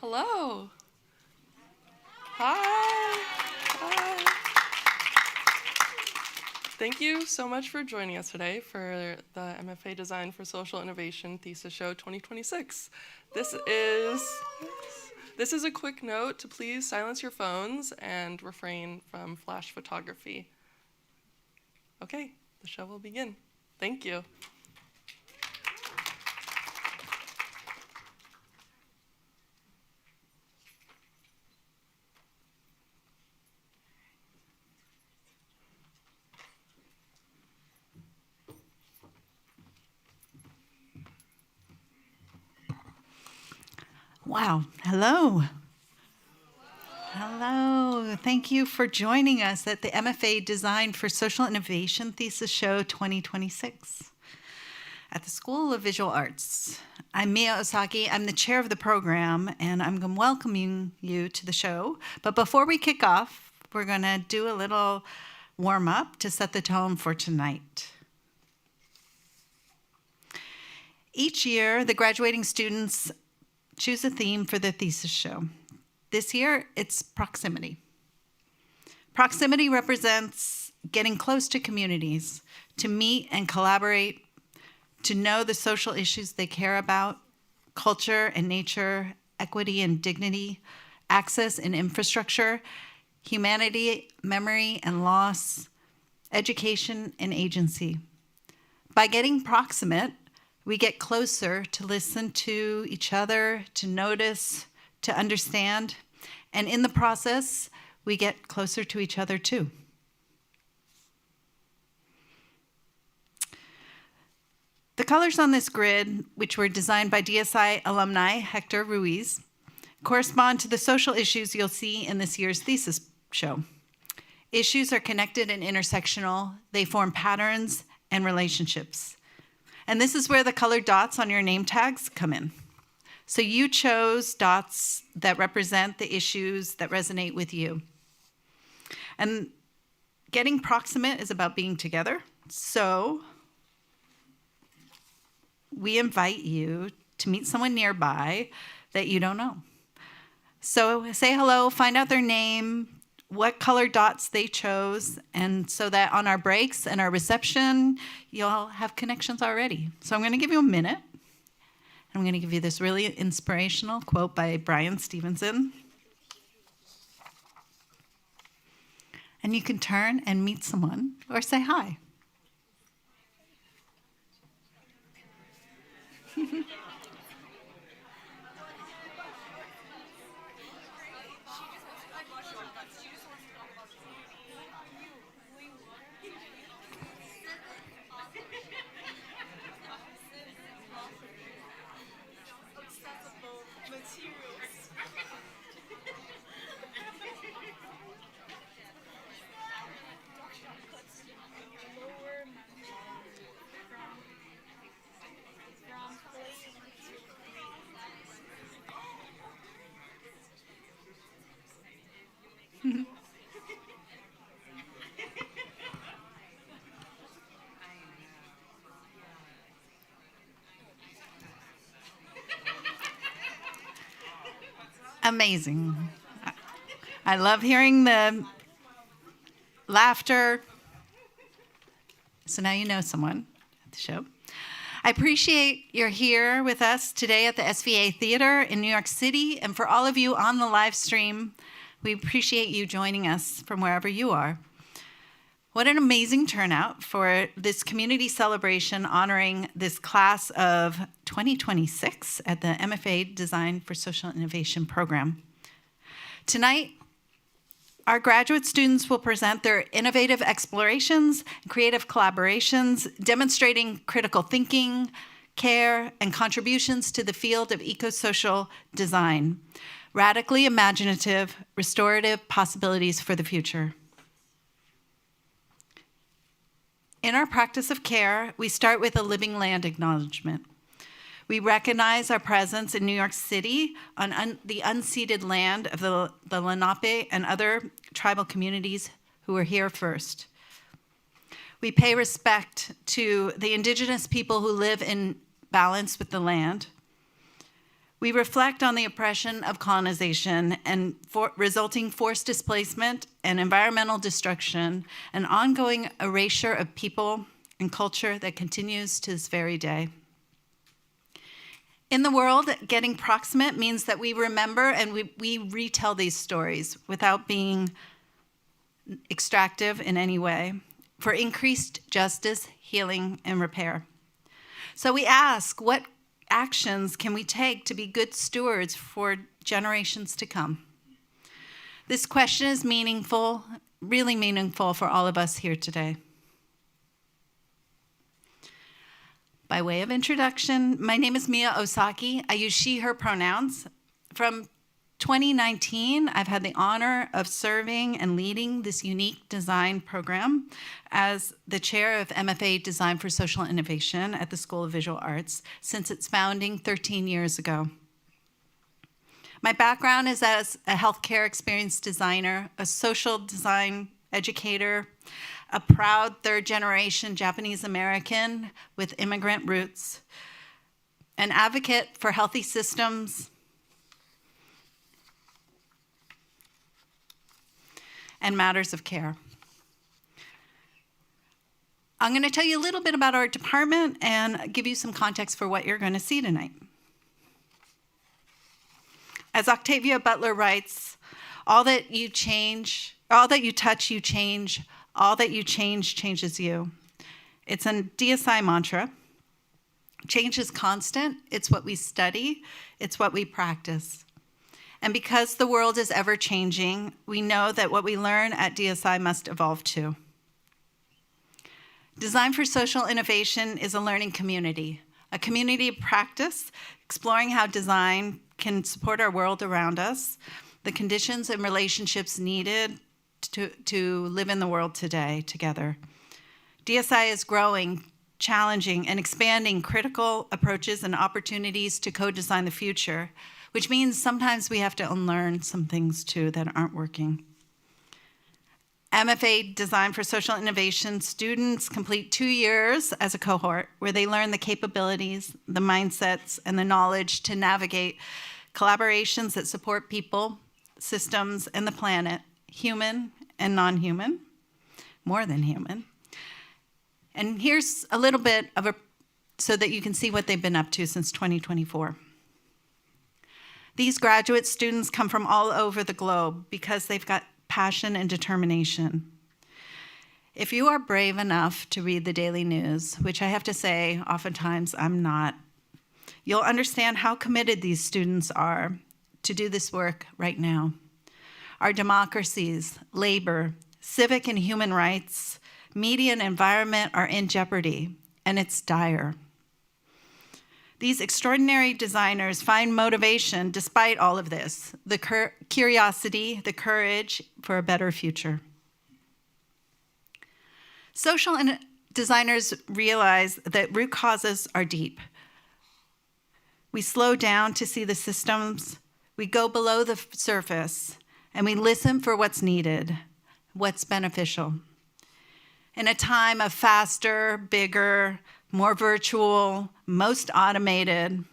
Hello. Hi. Hi. Thank you so much for joining us today for the MFA Design for Social Innovation Thesis Show 2026. This is a quick note to please silence your phones and refrain from flash photography. Okay, the show will begin. Thank you. Wow. Hello. Hello. Thank you for joining us at the MFA Design for Social Innovation Thesis Show 2026 at the School of Visual Arts. I'm Mia Osaki. I'm the chair of the program, and I'm welcoming you to the show. But before we kick off, we're going to do a little warm-up to set the tone for tonight. Each year, the graduating students choose a theme for the thesis show. This year, it's proximity. Proximity represents getting close to communities, to meet and collaborate, to know the social issues they care about, culture and nature, equity and dignity, access and infrastructure, humanity, memory and loss, education and agency. By getting proximate, we get closer to listen to each other, to notice, to understand, and in the process, we get closer to each other too. The colors on this grid, which were designed by DSI alumni Hector Ruiz, correspond to the social issues you'll see in this year's thesis show. Issues are connected and intersectional. They form patterns and relationships. And this is where the colored dots on your name tags come in. So you chose dots that represent the issues that resonate with you. And getting proximate is about being together. So we invite you to meet someone nearby that you don't know. So say hello, find out their name, what color dots they chose, and so that on our breaks and our reception, you'll have connections already. So I'm going to give you a minute. I'm going to give you this really inspirational quote by Bryan Stevenson. And you can turn and meet someone or say hi. Amazing. I love hearing the laughter. So now you know someone at the show. I appreciate you're here with us today at the SVA Theater in New York City. And for all of you on the live stream, we appreciate you joining us from wherever you are. What an amazing turnout for this community celebration honoring this class of 2026 at the MFA Design for Social Innovation program. Tonight, our graduate students will present their innovative explorations and creative collaborations, demonstrating critical thinking, care, and contributions to the field of eco-social design, radically imaginative, restorative possibilities for the future. In our practice of care, we start with a living land acknowledgement. We recognize our presence in New York City on the unceded land of the Lenape and other tribal communities who were here first. We pay respect to the indigenous people who live in balance with the land. We reflect on the oppression of colonization and resulting forced displacement and environmental destruction, an ongoing erasure of people and culture that continues to this very day. In the world, getting proximate means that we remember and we retell these stories without being extractive in any way for increased justice, healing, and repair. So we ask, what actions can we take to be good stewards for generations to come? This question is meaningful, really meaningful for all of us here today. By way of introduction, my name is Mia Osaki. I use she, her pronouns. From 2019, I've had the honor of serving and leading this unique design program as the chair of MFA Design for Social Innovation at the School of Visual Arts since its founding 13 years ago. My background is as a healthcare experience designer, a social design educator, a proud third-generation Japanese American with immigrant roots, an advocate for healthy systems, and matters of care. I'm going to tell you a little bit about our department and give you some context for what you're going to see tonight. As Octavia Butler writes, all that you touch, you change. All that you change changes you. It's a DSI mantra. Change is constant. It's what we study. It's what we practice. And because the world is ever changing, we know that what we learn at DSI must evolve too. Design for Social Innovation is a learning community, a community of practice, exploring how design can support our world around us, the conditions and relationships needed to live in the world today together. DSI is growing, challenging, and expanding critical approaches and opportunities to co-design the future, which means sometimes we have to unlearn some things too that aren't working. MFA Design for Social Innovation students complete 2 years as a cohort where they learn the capabilities, the mindsets, and the knowledge to navigate collaborations that support people, systems, and the planet, human and non-human, more than human. And here's a little bit of so that you can see what they've been up to since 2024. These graduate students come from all over the globe because they've got passion and determination. If you are brave enough to read the daily news, which I have to say, oftentimes I'm not, you'll understand how committed these students are to do this work right now. Our democracies, labor, civic and human rights, media and environment are in jeopardy, and it's dire. These extraordinary designers find motivation despite all of this, the curiosity, the courage for a better future. Social designers realize that root causes are deep. We slow down to see the systems, we go below the surface, and we listen for what's needed, what's beneficial. In a time of faster, bigger, more virtual, most automated,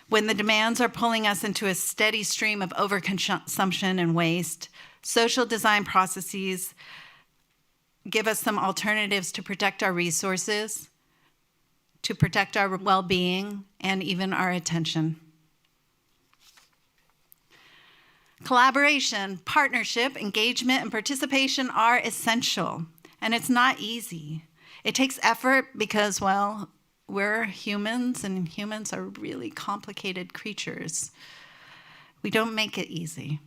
when the demands are pulling us into a steady stream of overconsumption and waste, social design processes give us some alternatives to protect our resources, to protect our well-being, and even our attention. Collaboration, partnership, engagement, and participation are essential, and it's not easy. It takes effort because, well, we're humans, and humans are really complicated creatures. We don't make it easy.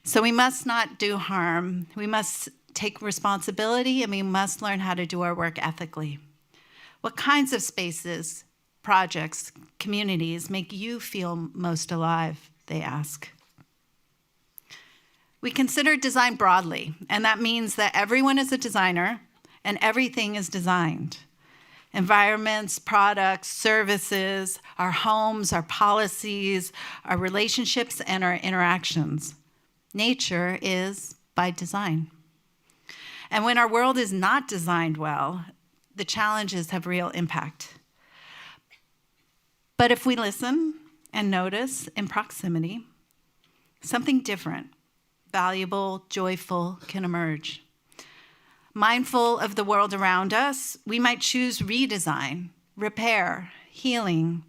So we must not do harm. We must take responsibility, and we must learn how to do our work ethically. What kinds of spaces, projects, communities make you feel most alive, they ask. We consider design broadly, and that means that everyone is a designer and everything is designed. Environments, products, services, our homes, our policies, our relationships, and our interactions. Nature is by design. And when our world is not designed well, the challenges have real impact. But if we listen and notice in proximity, something different, valuable, joyful can emerge. Mindful of the world around us, we might choose redesign, repair, healing,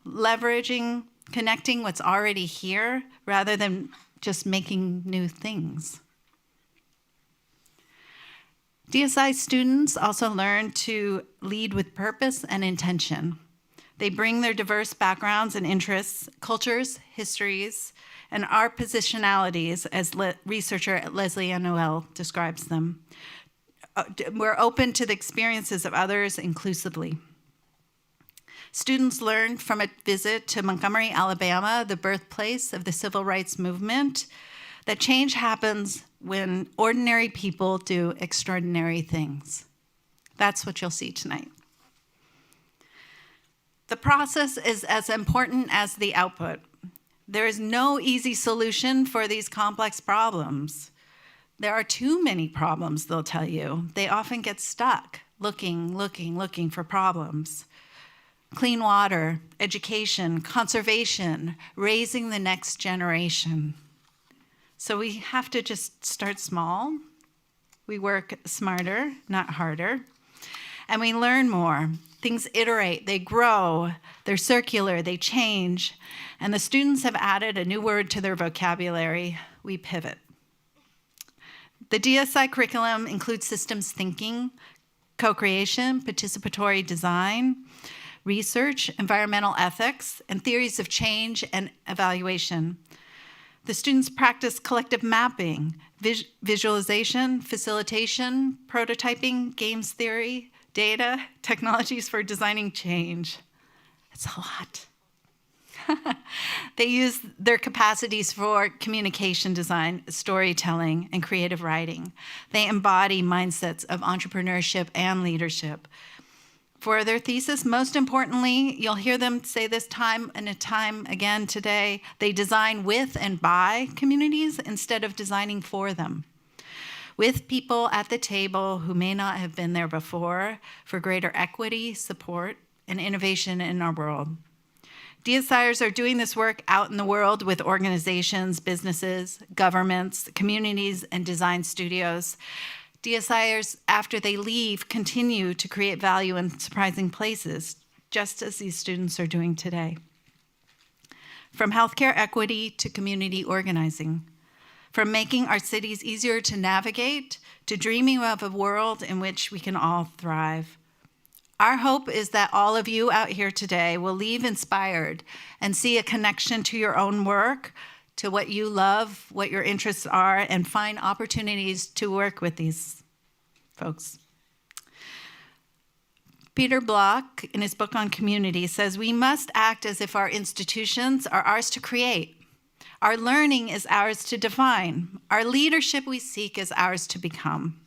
leveraging, connecting what's already here rather than just making new things. DSI students also learn to lead with purpose and intention. They bring their diverse backgrounds and interests, cultures, histories, and our positionalities, as researcher Leslie Ann Noel describes them. We're open to the experiences of others inclusively. Students learned from a visit to Montgomery, Alabama, the birthplace of the civil rights movement, that change happens when ordinary people do extraordinary things. That's what you'll see tonight. The process is as important as the output. There is no easy solution for these complex problems. There are too many problems, they'll tell you. They often get stuck looking for problems. Clean water, education, conservation, raising the next generation. So we have to just start small. We work smarter, not harder. And we learn more. Things iterate, they grow, they're circular, they change. And the students have added a new word to their vocabulary: we pivot. The DSI curriculum includes systems thinking, co-creation, participatory design, research, environmental ethics, and theories of change and evaluation. The students practice collective mapping, visualization, facilitation, prototyping, games theory, data, technologies for designing change. It's a lot. They use their capacities for communication design, storytelling, and creative writing. They embody mindsets of entrepreneurship and leadership. For their thesis, most importantly, you'll hear them say this time and time again today, they design with and by communities instead of designing for them. With people at the table who may not have been there before, for greater equity, support, and innovation in our world. DSIers are doing this work out in the world with organizations, businesses, governments, communities, and design studios. DSIers, after they leave, continue to create value in surprising places, just as these students are doing today. From healthcare equity to community organizing, from making our cities easier to navigate to dreaming of a world in which we can all thrive. Our hope is that all of you out here today will leave inspired and see a connection to your own work, to what you love, what your interests are, and find opportunities to work with these folks. Peter Block, in his book on community, says we must act as if our institutions are ours to create. Our learning is ours to define. Our leadership we seek is ours to become.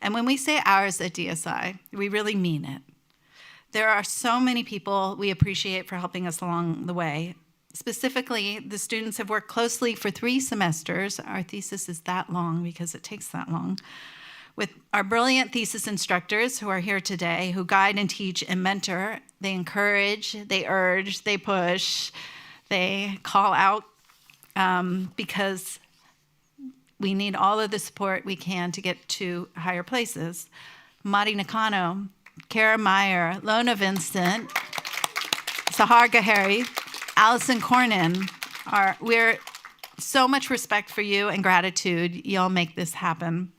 And when we say ours at DSI, we really mean it. There are so many people we appreciate for helping us along the way. Specifically, the students have worked closely for 3 semesters. Our thesis is that long because it takes that long. With our brilliant thesis instructors who are here today, who guide and teach and mentor. They encourage, they urge, they push, they call out because we need all of the support we can to get to higher places. Madi Nakano, Kara Meyer, Lona Vincent, Sahar Gahari, Allison Cornyn, we're so much respect for you and gratitude. Y'all make this happen.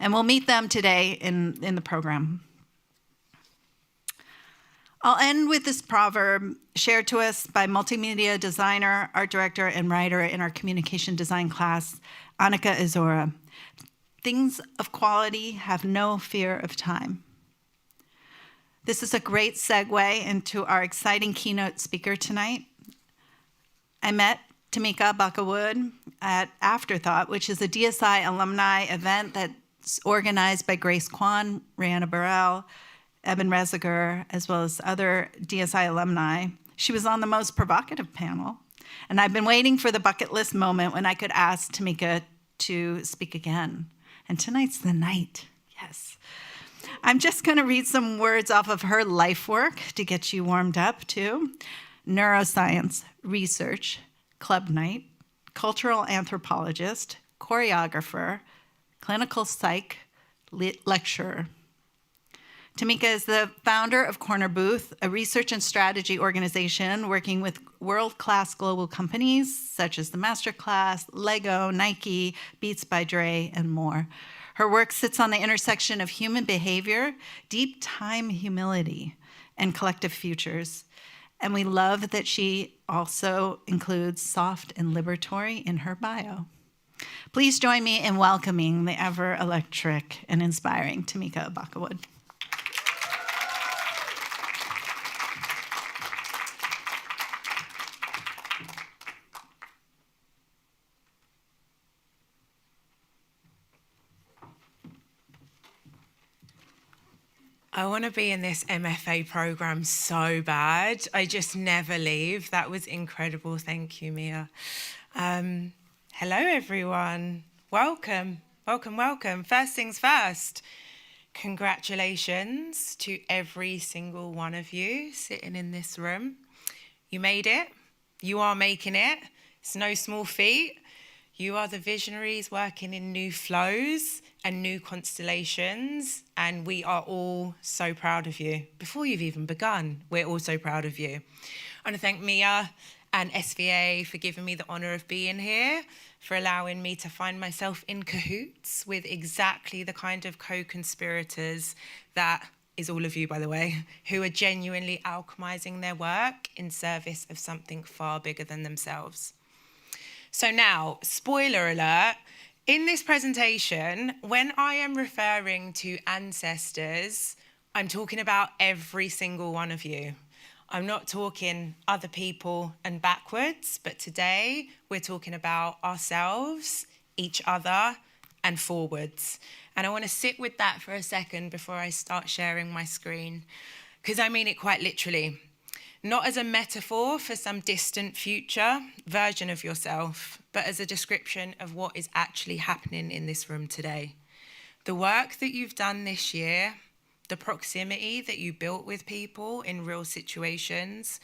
And we'll meet them today in the program. I'll end with this proverb shared to us by multimedia designer, art director, and writer in our communication design class, Annika Azora. Things of quality have no fear of time. This is a great segue into our exciting keynote speaker tonight. I met Tamika Bakawood at Afterthought, which is a DSI alumni event that's organized by Grace Kwan, Rihanna Burrell, Eben Reziger, as well as other DSI alumni. She was on the most provocative panel, and I've been waiting for the bucket list moment when I could ask Tamika to speak again. And tonight's the night, yes. I'm just going to read some words off of her life work to get you warmed up too. Neuroscience, research, club night, cultural anthropologist, choreographer, clinical psych, lecturer. Tamika is the founder of Corner Booth, a research and strategy organization working with world-class global companies such as the Masterclass, Lego, Nike, Beats by Dre, and more. Her work sits on the intersection of human behavior, deep time humility, and collective futures. And we love that she also includes soft and liberatory in her bio. Please join me in welcoming the ever-electric and inspiring Tamika Abakawood. I want to be in this MFA program so bad. I just never leave. That was incredible. Thank you, Mia. Hello, everyone. Welcome, welcome, welcome. First things first, congratulations to every single one of you sitting in this room. You made it. You are making it. It's no small feat. You are the visionaries working in new flows and new constellations, and we are all so proud of you. Before you've even begun, we're all so proud of you. I want to thank Mia and SVA for giving me the honour of being here, for allowing me to find myself in cahoots with exactly the kind of co-conspirators that is all of you, by the way, who are genuinely alchemizing their work in service of something far bigger than themselves. So now, spoiler alert, in this presentation, when I am referring to ancestors, I'm talking about every single one of you. I'm not talking other people and backwards, but today we're talking about ourselves, each other, and forwards. And I want to sit with that for a second before I start sharing my screen, because I mean it quite literally. Not as a metaphor for some distant future version of yourself, but as a description of what is actually happening in this room today. The work that you've done this year, the proximity that you built with people in real situations,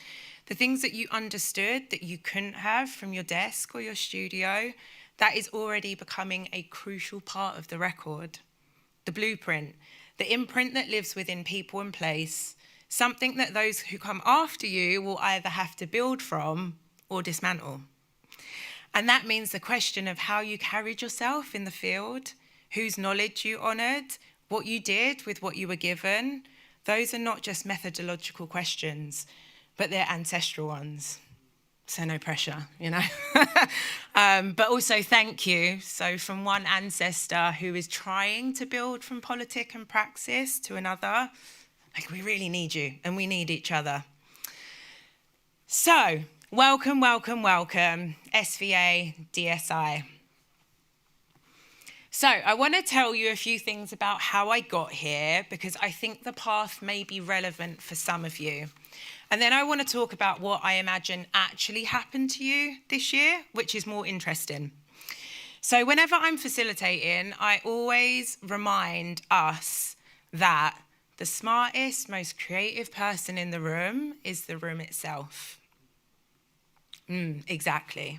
the things that you understood that you couldn't have from your desk or your studio, that is already becoming a crucial part of the record. The blueprint, the imprint that lives within people and place, something that those who come after you will either have to build from or dismantle. And that means the question of how you carried yourself in the field, whose knowledge you honoured, what you did with what you were given, those are not just methodological questions, but they're ancestral ones. So no pressure, you know. But also thank you. So from one ancestor who is trying to build from politic and praxis to another, like, we really need you and we need each other. So, welcome, welcome, welcome, SVA DSI. So, I want to tell you a few things about how I got here, because I think the path may be relevant for some of you. And then I want to talk about what I imagine actually happened to you this year, which is more interesting. So, whenever I'm facilitating, I always remind us that the smartest, most creative person in the room is the room itself. Exactly.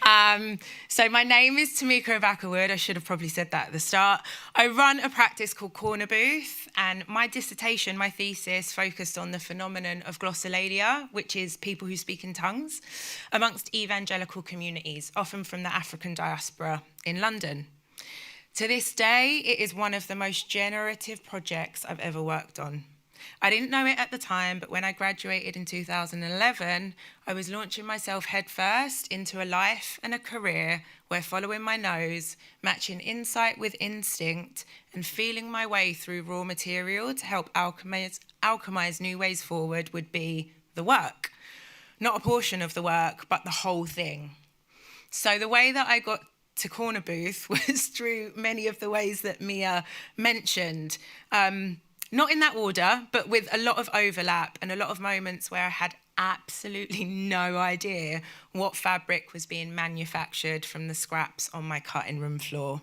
So my name is Tamika Abakawood. I should have probably said that at the start. I run a practice called Corner Booth, and my dissertation, my thesis, focused on the phenomenon of glossolalia, which is people who speak in tongues, amongst evangelical communities, often from the African diaspora in London. To this day, it is one of the most generative projects I've ever worked on. I didn't know it at the time, but when I graduated in 2011, I was launching myself headfirst into a life and a career where following my nose, matching insight with instinct, and feeling my way through raw material to help alchemize new ways forward would be the work. Not a portion of the work, but the whole thing. So the way that I got to Corner Booth was through many of the ways that Mia mentioned. Not in that order, but with a lot of overlap and a lot of moments where I had absolutely no idea what fabric was being manufactured from the scraps on my cutting room floor.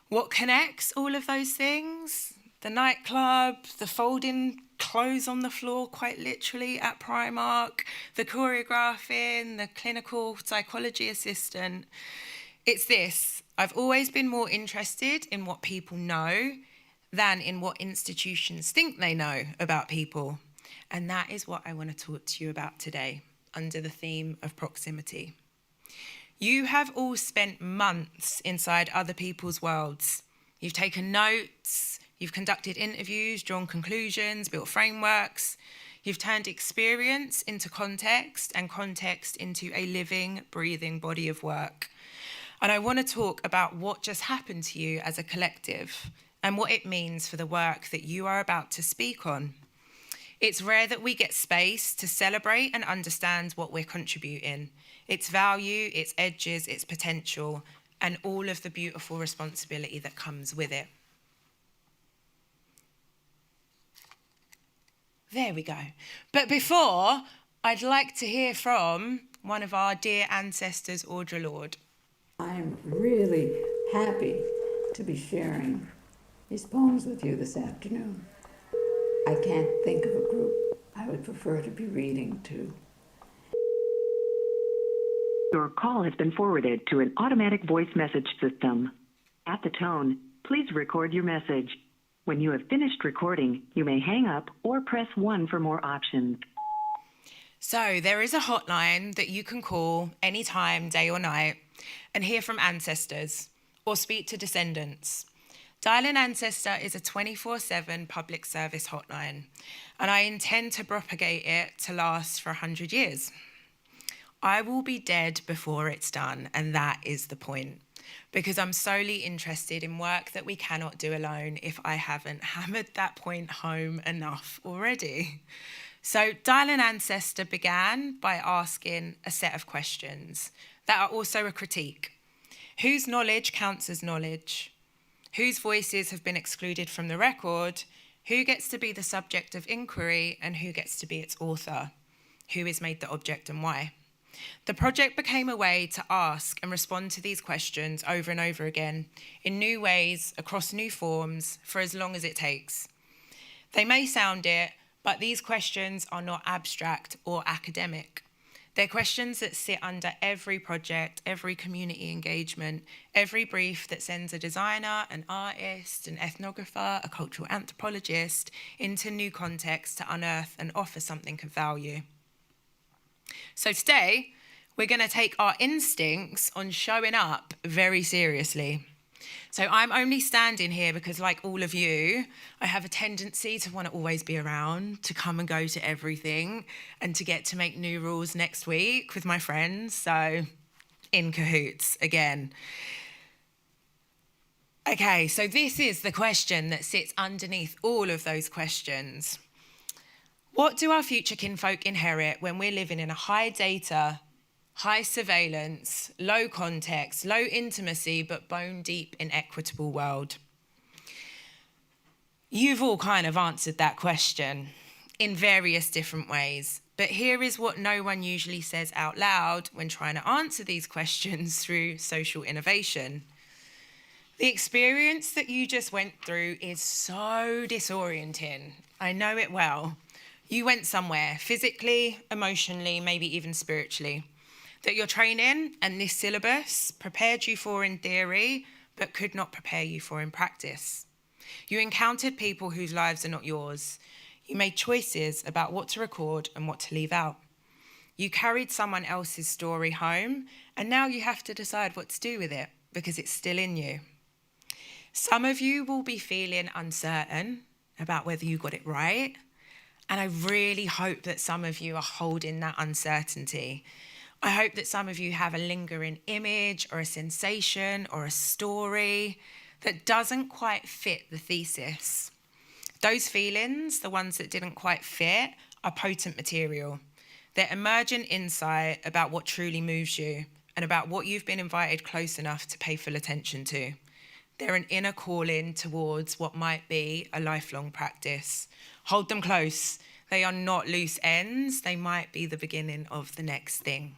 What connects all of those things? the nightclub, the folding clothes on the floor, quite literally, at Primark, the choreographing, the clinical psychology assistant. It's this: I've always been more interested in what people know than in what institutions think they know about people. And that is what I want to talk to you about today, under the theme of proximity. You have all spent months inside other people's worlds. You've taken notes, you've conducted interviews, drawn conclusions, built frameworks. You've turned experience into context and context into a living, breathing body of work. And I want to talk about what just happened to you as a collective and what it means for the work that you are about to speak on. It's rare that we get space to celebrate and understand what we're contributing, its value, its edges, its potential, and all of the beautiful responsibility that comes with it. There we go. But before, I'd like to hear from one of our dear ancestors, Audre Lorde. I'm really happy to be sharing these poems with you this afternoon. I can't think of a group I would prefer to be reading to. Your call has been forwarded to an automatic voice message system. At the tone, please record your message. When you have finished recording, you may hang up or press 1 for more options. So there is a hotline that you can call anytime, day or night, and hear from ancestors or speak to descendants. Dial an Ancestor is a 24/7 public service hotline, and I intend to propagate it to last for 100 years. I will be dead before it's done, and that is the point, because I'm solely interested in work that we cannot do alone if I haven't hammered that point home enough already. So Dial an Ancestor began by asking a set of questions that are also a critique. Whose knowledge counts as knowledge? Whose voices have been excluded from the record? Who gets to be the subject of inquiry, and who gets to be its author? Who is made the object and why? The project became a way to ask and respond to these questions over and over again in new ways, across new forms, for as long as it takes. They may sound it, but these questions are not abstract or academic. They're questions that sit under every project, every community engagement, every brief that sends a designer, an artist, an ethnographer, a cultural anthropologist into new contexts to unearth and offer something of value. So today, we're going to take our instincts on showing up very seriously. So I'm only standing here because, like all of you, I have a tendency to want to always be around, to come and go to everything, and to get to make new rules next week with my friends. So in cahoots again. Okay, so this is the question that sits underneath all of those questions. What do our future kinfolk inherit when we're living in a high data, high surveillance, low context, low intimacy, but bone deep inequitable world? You've all kind of answered that question in various different ways, but here is what no one usually says out loud when trying to answer these questions through social innovation. The experience that you just went through is so disorienting. I know it well. You went somewhere physically, emotionally, maybe even spiritually, that your training and this syllabus prepared you for in theory, but could not prepare you for in practice. You encountered people whose lives are not yours. You made choices about what to record and what to leave out. You carried someone else's story home, and now you have to decide what to do with it because it's still in you. Some of you will be feeling uncertain about whether you got it right, and I really hope that some of you are holding that uncertainty. I hope that some of you have a lingering image or a sensation or a story that doesn't quite fit the thesis. Those feelings, the ones that didn't quite fit, are potent material. They're emergent insight about what truly moves you and about what you've been invited close enough to pay full attention to. They're an inner calling towards what might be a lifelong practice. Hold them close. They are not loose ends. They might be the beginning of the next thing.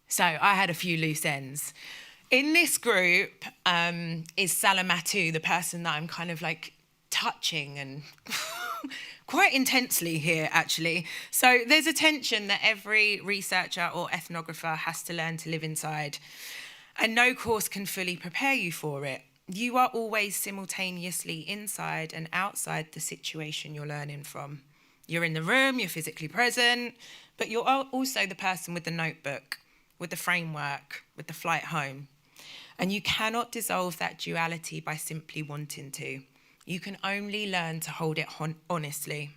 So I had a few loose ends. In this group is Salamatu, the person that I'm kind of like touching and quite intensely here, actually. So there's a tension that every researcher or ethnographer has to learn to live inside, and no course can fully prepare you for it. You are always simultaneously inside and outside the situation you're learning from. You're in the room, you're physically present, but you're also the person with the notebook, with the framework, with the flight home. And you cannot dissolve that duality by simply wanting to. You can only learn to hold it honestly.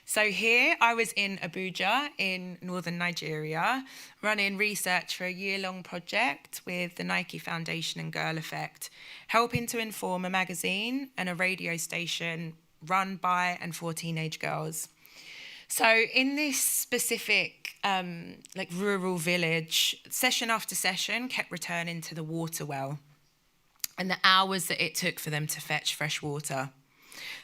So here I was in Abuja in northern Nigeria, running research for a year-long project with the Nike Foundation and Girl Effect, helping to inform a magazine and a radio station run by and for teenage girls. So in this specific rural village, session after session kept returning to the water well and the hours that it took for them to fetch fresh water.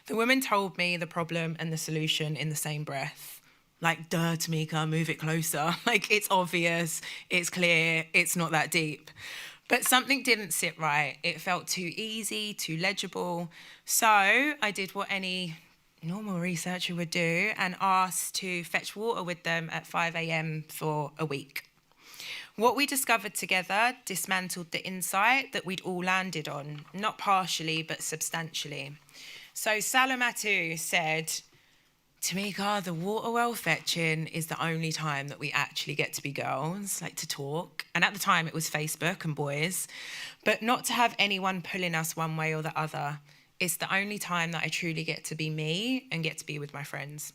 The woman told me the problem and the solution in the same breath. Like, duh, Tamika, move it closer. Like, it's obvious, it's clear, it's not that deep. But something didn't sit right. It felt too easy, too legible. So I did what any normal researcher would do and asked to fetch water with them at 5 a.m. for a week. What we discovered together dismantled the insight that we'd all landed on, not partially, but substantially. So Salamatu said, Tamika, the water well fetching is the only time that we actually get to be girls, like to talk. And at the time it was Facebook and boys, but not to have anyone pulling us one way or the other. It's the only time that I truly get to be me and get to be with my friends.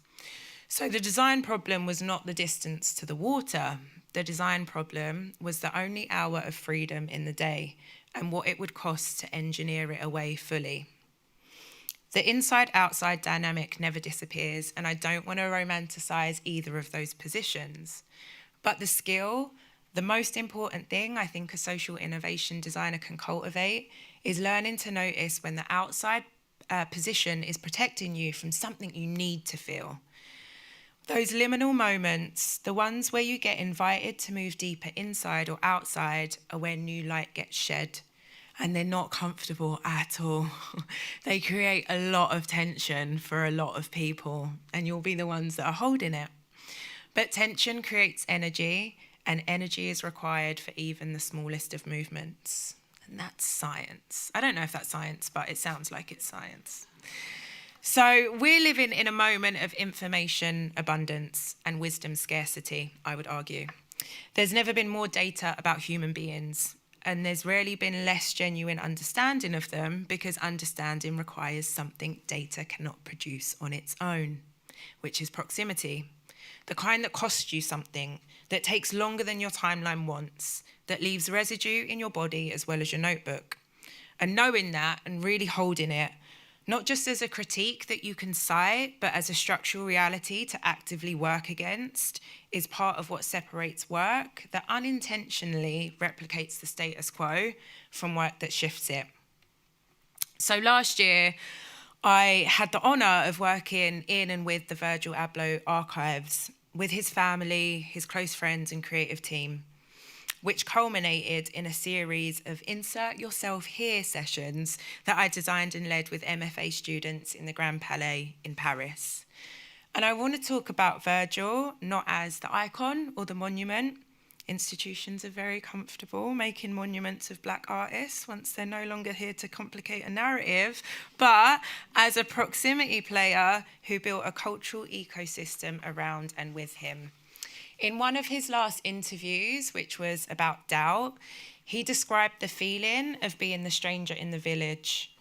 So the design problem was not the distance to the water. The design problem was the only hour of freedom in the day and what it would cost to engineer it away fully. The inside-outside dynamic never disappears, and I don't want to romanticize either of those positions. But the skill, the most important thing I think a social innovation designer can cultivate is learning to notice when the outside position is protecting you from something you need to feel. Those liminal moments, the ones where you get invited to move deeper inside or outside, are where new light gets shed. And they're not comfortable at all. They create a lot of tension for a lot of people, and you'll be the ones that are holding it. But tension creates energy, and energy is required for even the smallest of movements. And that's science. I don't know if that's science, but it sounds like it's science. So we're living in a moment of information abundance and wisdom scarcity, I would argue. There's never been more data about human beings, and there's rarely been less genuine understanding of them, because understanding requires something data cannot produce on its own, which is proximity. The kind that costs you something, that takes longer than your timeline wants, that leaves residue in your body as well as your notebook. And knowing that and really holding it, not just as a critique that you can cite, but as a structural reality to actively work against, is part of what separates work that unintentionally replicates the status quo from work that shifts it. So last year, I had the honour of working in and with the Virgil Abloh archives, with his family, his close friends and creative team, which culminated in a series of Insert Yourself Here sessions that I designed and led with MFA students in the Grand Palais in Paris. And I want to talk about Virgil, not as the icon or the monument. Institutions are very comfortable making monuments of Black artists once they're no longer here to complicate a narrative, but as a proximity player who built a cultural ecosystem around and with him. In one of his last interviews, which was about doubt, he described the feeling of being the stranger in the village.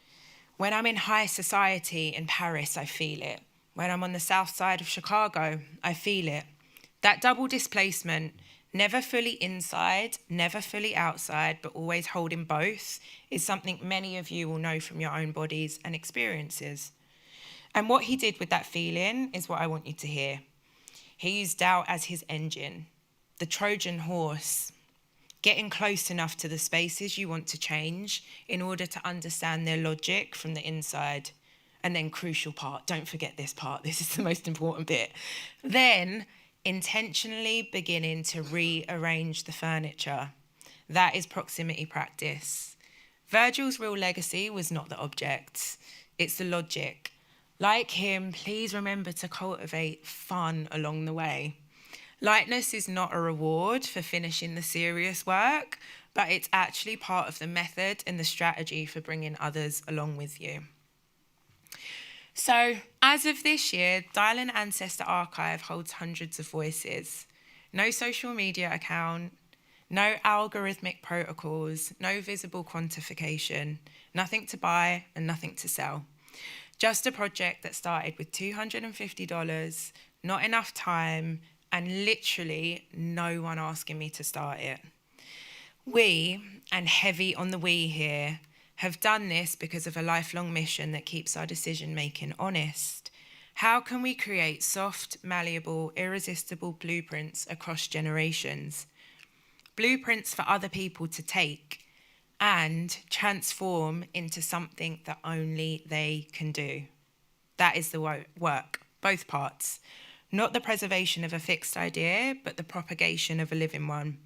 When I'm in high society in Paris, I feel it. When I'm on the south side of Chicago, I feel it. That double displacement, never fully inside, never fully outside, but always holding both, is something many of you will know from your own bodies and experiences. And what he did with that feeling is what I want you to hear. He used doubt as his engine, the Trojan horse, getting close enough to the spaces you want to change in order to understand their logic from the inside. And then crucial part, don't forget this part, this is the most important bit. Then intentionally beginning to rearrange the furniture, That is proximity practice. Virgil's real legacy was not the objects, it's the logic. Like him, please remember to cultivate fun along the way. Lightness is not a reward for finishing the serious work, but it's actually part of the method and the strategy for bringing others along with you. So, as of this year, Dial an Ancestor Archive holds hundreds of voices. No social media account, no algorithmic protocols, no visible quantification, nothing to buy and nothing to sell. Just a project that started with $250, not enough time, and literally no one asking me to start it. We, and heavy on the we here, have done this because of a lifelong mission that keeps our decision-making honest. How can we create soft, malleable, irresistible blueprints across generations? Blueprints for other people to take and transform into something that only they can do. That is the work, both parts. Not the preservation of a fixed idea, but the propagation of a living one.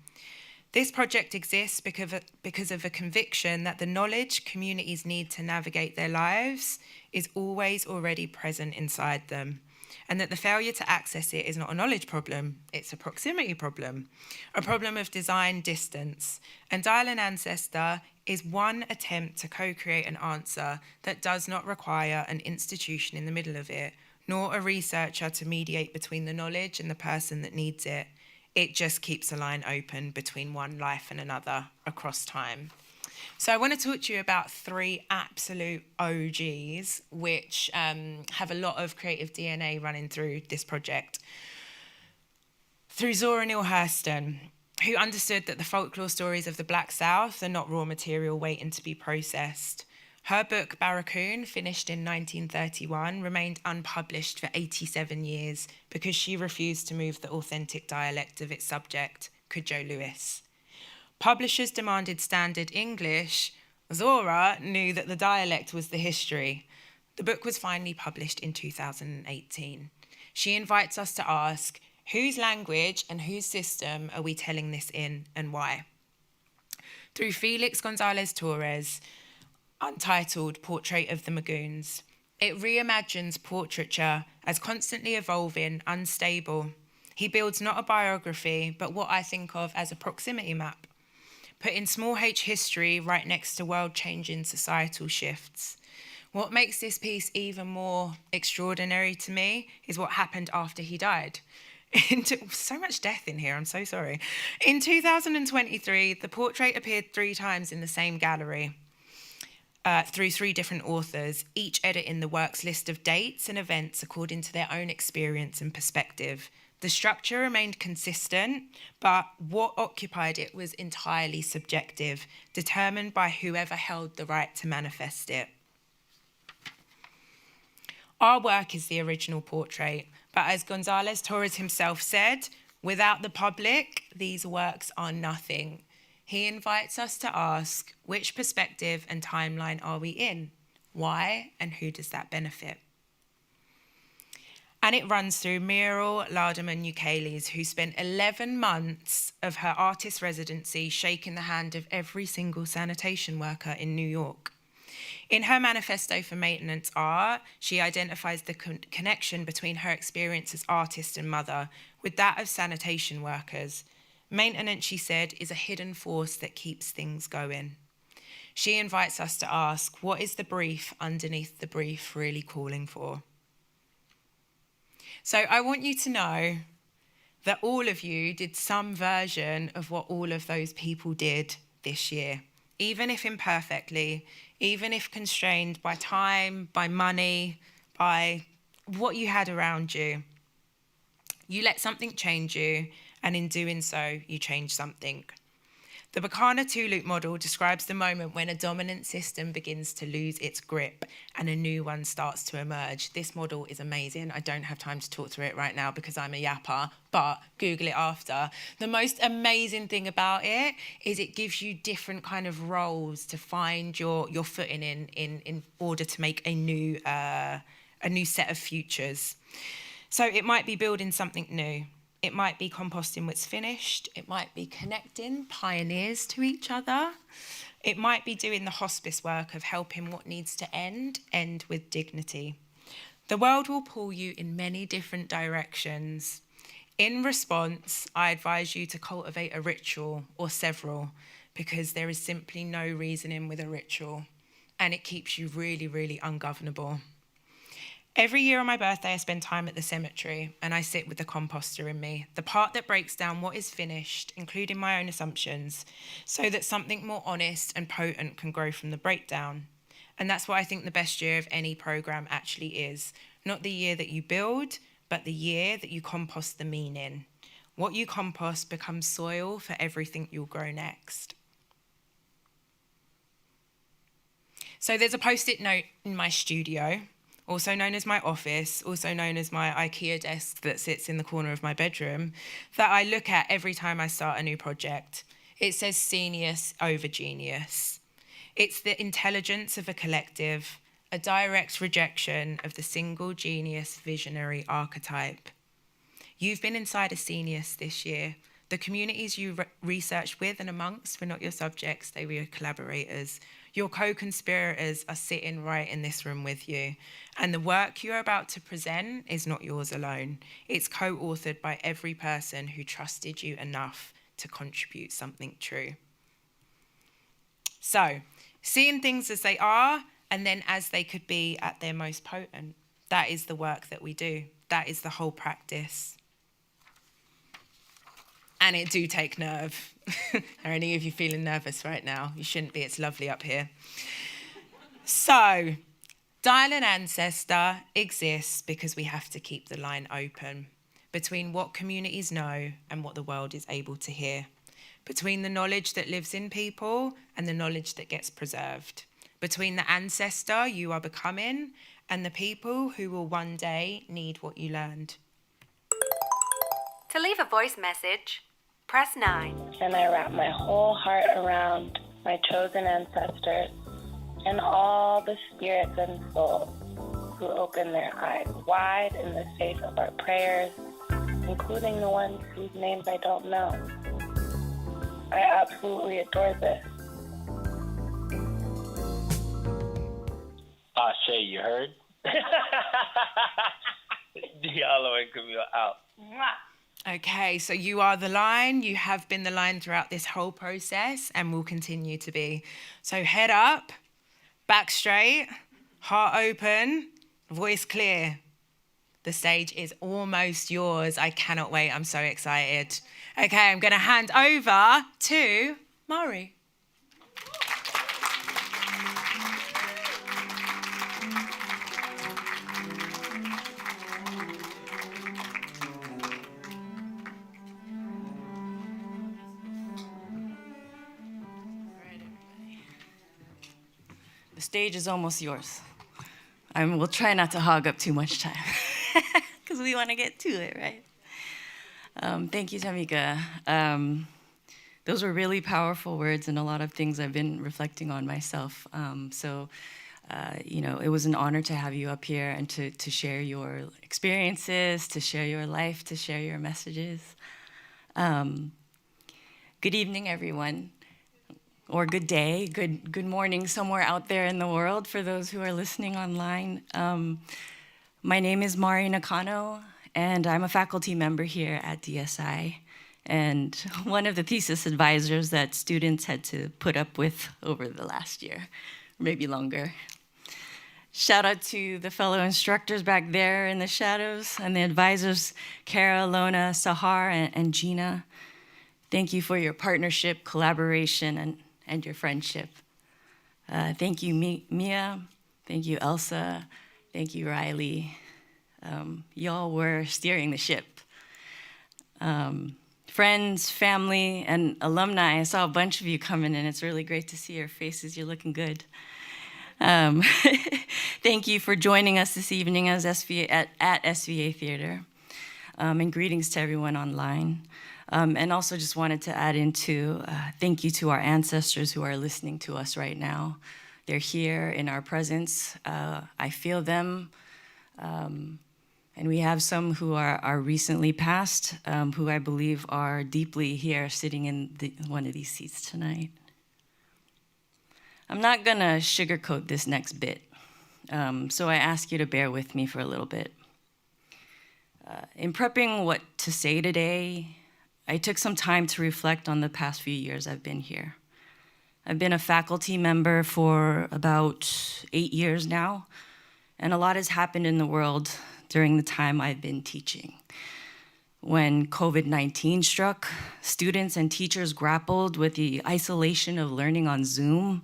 This project exists because of a conviction that the knowledge communities need to navigate their lives is always already present inside them, and that the failure to access it is not a knowledge problem, it's a proximity problem, a problem of design distance. And Dial an Ancestor is one attempt to co-create an answer that does not require an institution in the middle of it, nor a researcher to mediate between the knowledge and the person that needs it. It just keeps a line open between one life and another across time. So I want to talk to you about 3 absolute OGs, which have a lot of creative DNA running through this project. Through Zora Neale Hurston, who understood that the folklore stories of the Black South are not raw material waiting to be processed. Her book, Barracoon, finished in 1931, remained unpublished for 87 years because she refused to move the authentic dialect of its subject, Cudjoe Lewis. Publishers demanded standard English. Zora knew that the dialect was the history. The book was finally published in 2018. She invites us to ask, whose language and whose system are we telling this in and why? Through Felix Gonzalez Torres, Untitled Portrait of the Magoons. It reimagines portraiture as constantly evolving, unstable. He builds not a biography, but what I think of as a proximity map, putting small h history right next to world-changing societal shifts. What makes this piece even more extraordinary to me is what happened after he died. So much death in here, I'm so sorry. In 2023, the portrait appeared 3 times in the same gallery. Through 3 different authors, each editing the work's list of dates and events according to their own experience and perspective. The structure remained consistent, but what occupied it was entirely subjective, determined by whoever held the right to manifest it. Our work is the original portrait, but as Gonzalez Torres himself said, without the public, these works are nothing. He invites us to ask, which perspective and timeline are we in? Why and who does that benefit? And it runs through Muriel Larderman Ukeles, who spent 11 months of her artist residency shaking the hand of every single sanitation worker in New York. In her manifesto for maintenance art, she identifies the connection between her experience as artist and mother with that of sanitation workers. Maintenance, she said, is a hidden force that keeps things going. She invites us to ask, what is the brief underneath the brief really calling for? So I want you to know that all of you did some version of what all of those people did this year, even if imperfectly, even if constrained by time, by money, by what you had around you. You let something change you, and in doing so, you change something. The Bacana two-loop model describes the moment when a dominant system begins to lose its grip and a new one starts to emerge. This model is amazing. I don't have time to talk through it right now because I'm a yapper, but Google it after. The most amazing thing about it is it gives you different kind of roles to find your footing in order to make a new set of futures. So it might be building something new. It might be composting what's finished. It might be connecting pioneers to each other. It might be doing the hospice work of helping what needs to end with dignity. The world will pull you in many different directions. In response, I advise you to cultivate a ritual or several, because there is simply no reasoning with a ritual, and it keeps you really, really ungovernable. Every year on my birthday, I spend time at the cemetery and I sit with the composter in me, the part that breaks down what is finished, including my own assumptions, so that something more honest and potent can grow from the breakdown. And that's what I think the best year of any program actually is. Not the year that you build, but the year that you compost the meaning. What you compost becomes soil for everything you'll grow next. So there's a post-it note in my studio, also known as my office, also known as my IKEA desk that sits in the corner of my bedroom, that I look at every time I start a new project. It says "Genius over genius." It's the intelligence of a collective, a direct rejection of the single genius visionary archetype. You've been inside a genius this year. The communities you researched with and amongst were not your subjects, they were your collaborators. Your co-conspirators are sitting right in this room with you. And the work you're about to present is not yours alone. It's co-authored by every person who trusted you enough to contribute something true. So, seeing things as they are, and then as they could be at their most potent. That is the work that we do. That is the whole practice. And it do take nerve. Are any of you feeling nervous right now? You shouldn't be, it's lovely up here. So, Dial an Ancestor exists because we have to keep the line open between what communities know and what the world is able to hear, between the knowledge that lives in people and the knowledge that gets preserved, between the ancestor you are becoming and the people who will one day need what you learned. To leave a voice message, press 9. And I wrap my whole heart around my chosen ancestors and all the spirits and souls who open their eyes wide in the face of our prayers, including the ones whose names I don't know. I absolutely adore this. Shay, you heard? Diallo and Camille out. Okay, so you are the line. You have been the line throughout this whole process and will continue to be. So head up, back straight, heart open, voice clear. The stage is almost yours. I cannot wait. I'm so excited. Okay, I'm going to hand over to Mari. The stage is almost yours. We'll try not to hog up too much time because we want to get to it, right? Thank you, Tamika. Those were really powerful words and a lot of things I've been reflecting on myself. It was an honor to have you up here and to share your experiences, to share your life, to share your messages. Good evening, everyone. Or good day, good morning somewhere out there in the world for those who are listening online. My name is Mari Nakano, and I'm a faculty member here at DSI, and one of the thesis advisors that students had to put up with over the last year, maybe longer. Shout out to the fellow instructors back there in the shadows, and the advisors, Kara, Lona, Sahar, and Gina. Thank you for your partnership, collaboration, and your friendship. Thank you, Mia. Thank you, Elsa. Thank you, Riley. Y'all were steering the ship. Friends, family, and alumni, I saw a bunch of you coming in. It's really great to see your faces. You're looking good. Thank you for joining us this evening at SVA Theater. And greetings to everyone online. And also just wanted to add into thank you to our ancestors who are listening to us right now. They're here in our presence. I feel them. And And we have some who are recently passed, who I believe are deeply here sitting in one of these seats tonight. I'm not gonna sugarcoat this next bit, so I ask you to bear with me for a little bit. In prepping what to say today, I took some time to reflect on the past few years I've been here. I've been a faculty member for about 8 years now, and a lot has happened in the world during the time I've been teaching. When COVID-19 struck, students and teachers grappled with the isolation of learning on Zoom.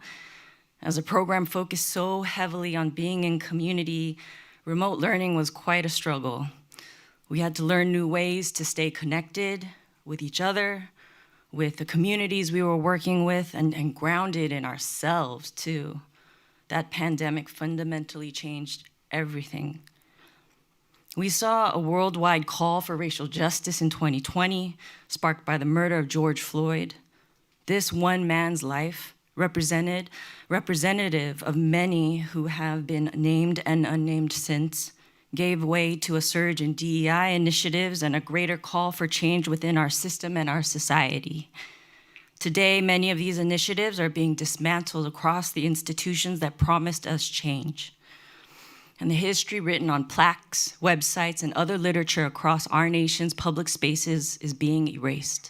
As a program focused so heavily on being in community, remote learning was quite a struggle. We had to learn new ways to stay connected with each other, with the communities we were working with, and grounded in ourselves too. That pandemic fundamentally changed everything. We saw a worldwide call for racial justice in 2020, sparked by the murder of George Floyd. This one man's life, representative of many who have been named and unnamed since, gave way to a surge in DEI initiatives and a greater call for change within our system and our society. Today, many of these initiatives are being dismantled across the institutions that promised us change. And the history written on plaques, websites, and other literature across our nation's public spaces is being erased.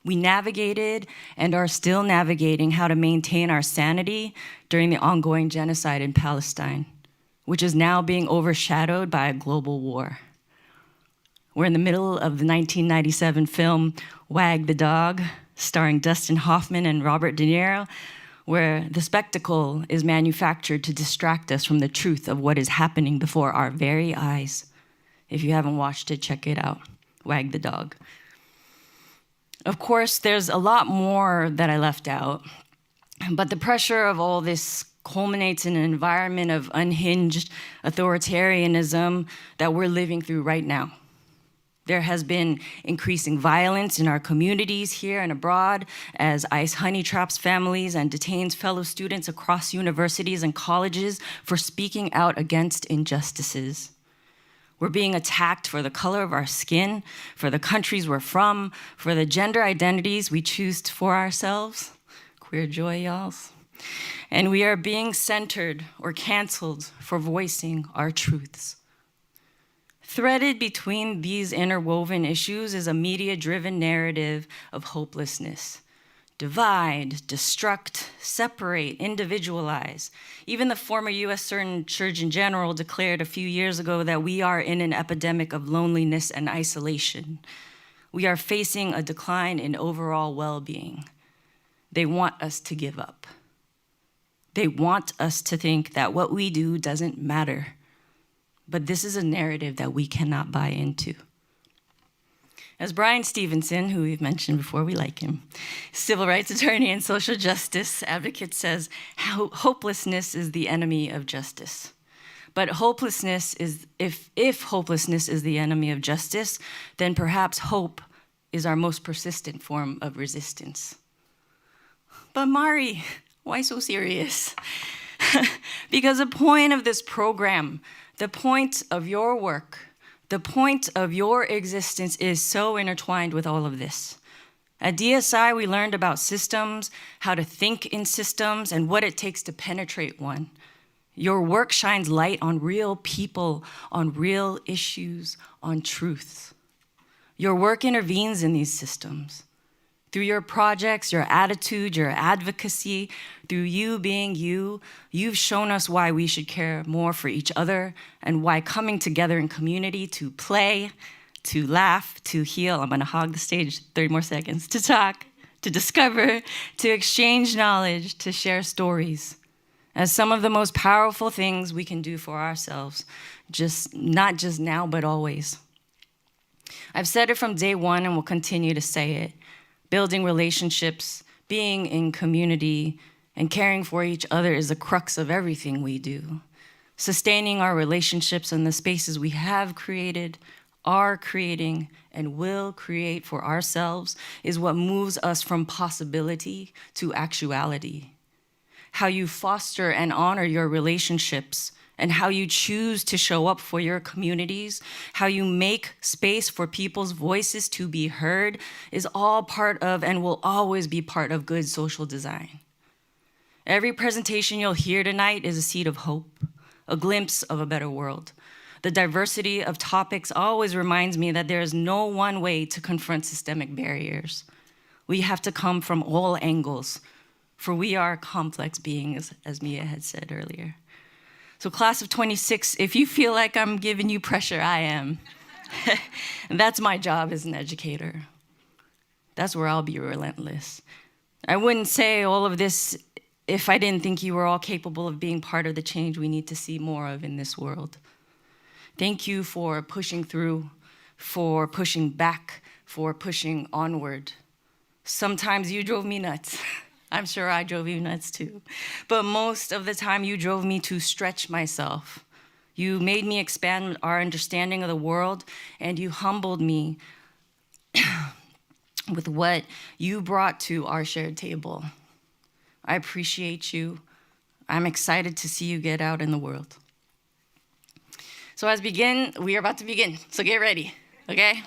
We navigated and are still navigating how to maintain our sanity during the ongoing genocide in Palestine, which is now being overshadowed by a global war. We're in the middle of the 1997 film Wag the Dog, starring Dustin Hoffman and Robert De Niro, where the spectacle is manufactured to distract us from the truth of what is happening before our very eyes. If you haven't watched it, check it out, Wag the Dog. Of course, there's a lot more that I left out, but the pressure of all this culminates in an environment of unhinged authoritarianism that we're living through right now. There has been increasing violence in our communities here and abroad as ICE honey traps families and detains fellow students across universities and colleges for speaking out against injustices. We're being attacked for the color of our skin, for the countries we're from, for the gender identities we choose for ourselves. Queer joy, y'all. And we are being centered or canceled for voicing our truths. Threaded between these interwoven issues is a media-driven narrative of hopelessness. Divide, destruct, separate, individualize. Even the former US Surgeon General declared a few years ago that we are in an epidemic of loneliness and isolation. We are facing a decline in overall well-being. They want us to give up. They want us to think that what we do doesn't matter. But this is a narrative that we cannot buy into. As Bryan Stevenson, who we've mentioned before, we like him, civil rights attorney and social justice advocate, says, hopelessness is the enemy of justice. But hopelessness is, if hopelessness is the enemy of justice, then perhaps hope is our most persistent form of resistance. But Mari, why so serious? Because the point of this program, the point of your work, the point of your existence is so intertwined with all of this. At DSI, we learned about systems, how to think in systems, and what it takes to penetrate one. Your work shines light on real people, on real issues, on truths. Your work intervenes in these systems. Through your projects, your attitude, your advocacy, through you being you, you've shown us why we should care more for each other and why coming together in community to play, to laugh, to heal, I'm gonna hog the stage 30 more seconds, to talk, to discover, to exchange knowledge, to share stories, as some of the most powerful things we can do for ourselves, not just now, but always. I've said it from day one and will continue to say it. Building relationships, being in community, and caring for each other is the crux of everything we do. Sustaining our relationships in the spaces we have created, are creating, and will create for ourselves is what moves us from possibility to actuality. How you foster and honor your relationships and how you choose to show up for your communities, how you make space for people's voices to be heard, is all part of and will always be part of good social design. Every presentation you'll hear tonight is a seed of hope, a glimpse of a better world. The diversity of topics always reminds me that there is no one way to confront systemic barriers. We have to come from all angles, for we are complex beings, as Mia had said earlier. So class of 26, if you feel like I'm giving you pressure, I am. And that's my job as an educator. That's where I'll be relentless. I wouldn't say all of this if I didn't think you were all capable of being part of the change we need to see more of in this world. Thank you for pushing through, for pushing back, for pushing onward. Sometimes you drove me nuts. I'm sure I drove you nuts too. But most of the time you drove me to stretch myself. You made me expand our understanding of the world, and you humbled me with what you brought to our shared table. I appreciate you. I'm excited to see you get out in the world. So we are about to begin, so get ready, okay?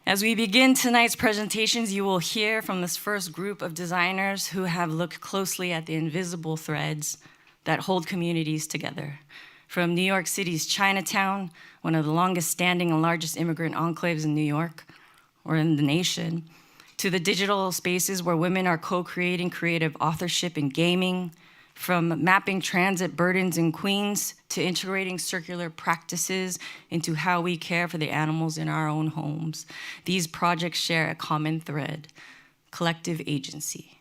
As we begin tonight's presentations, you will hear from this first group of designers who have looked closely at the invisible threads that hold communities together. From New York City's Chinatown, one of the longest standing and largest immigrant enclaves in New York, or in the nation, to the digital spaces where women are co-creating creative authorship in gaming, from mapping transit burdens in Queens to integrating circular practices into how we care for the animals in our own homes. These projects share a common thread: collective agency.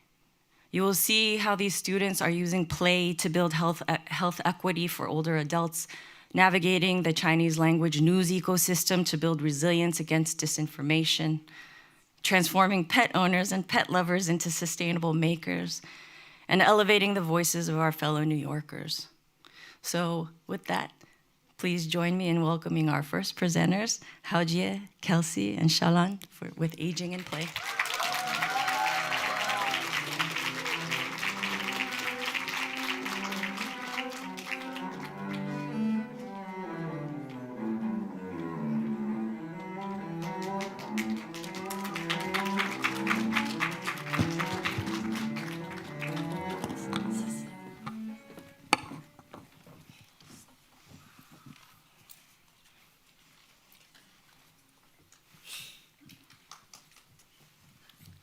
You will see how these students are using play to build health equity for older adults, navigating the Chinese language news ecosystem to build resilience against disinformation, transforming pet owners and pet lovers into sustainable makers, and elevating the voices of our fellow New Yorkers. So with that, please join me in welcoming our first presenters, Haojie, Kelsey, and Shalan with Aging in Play.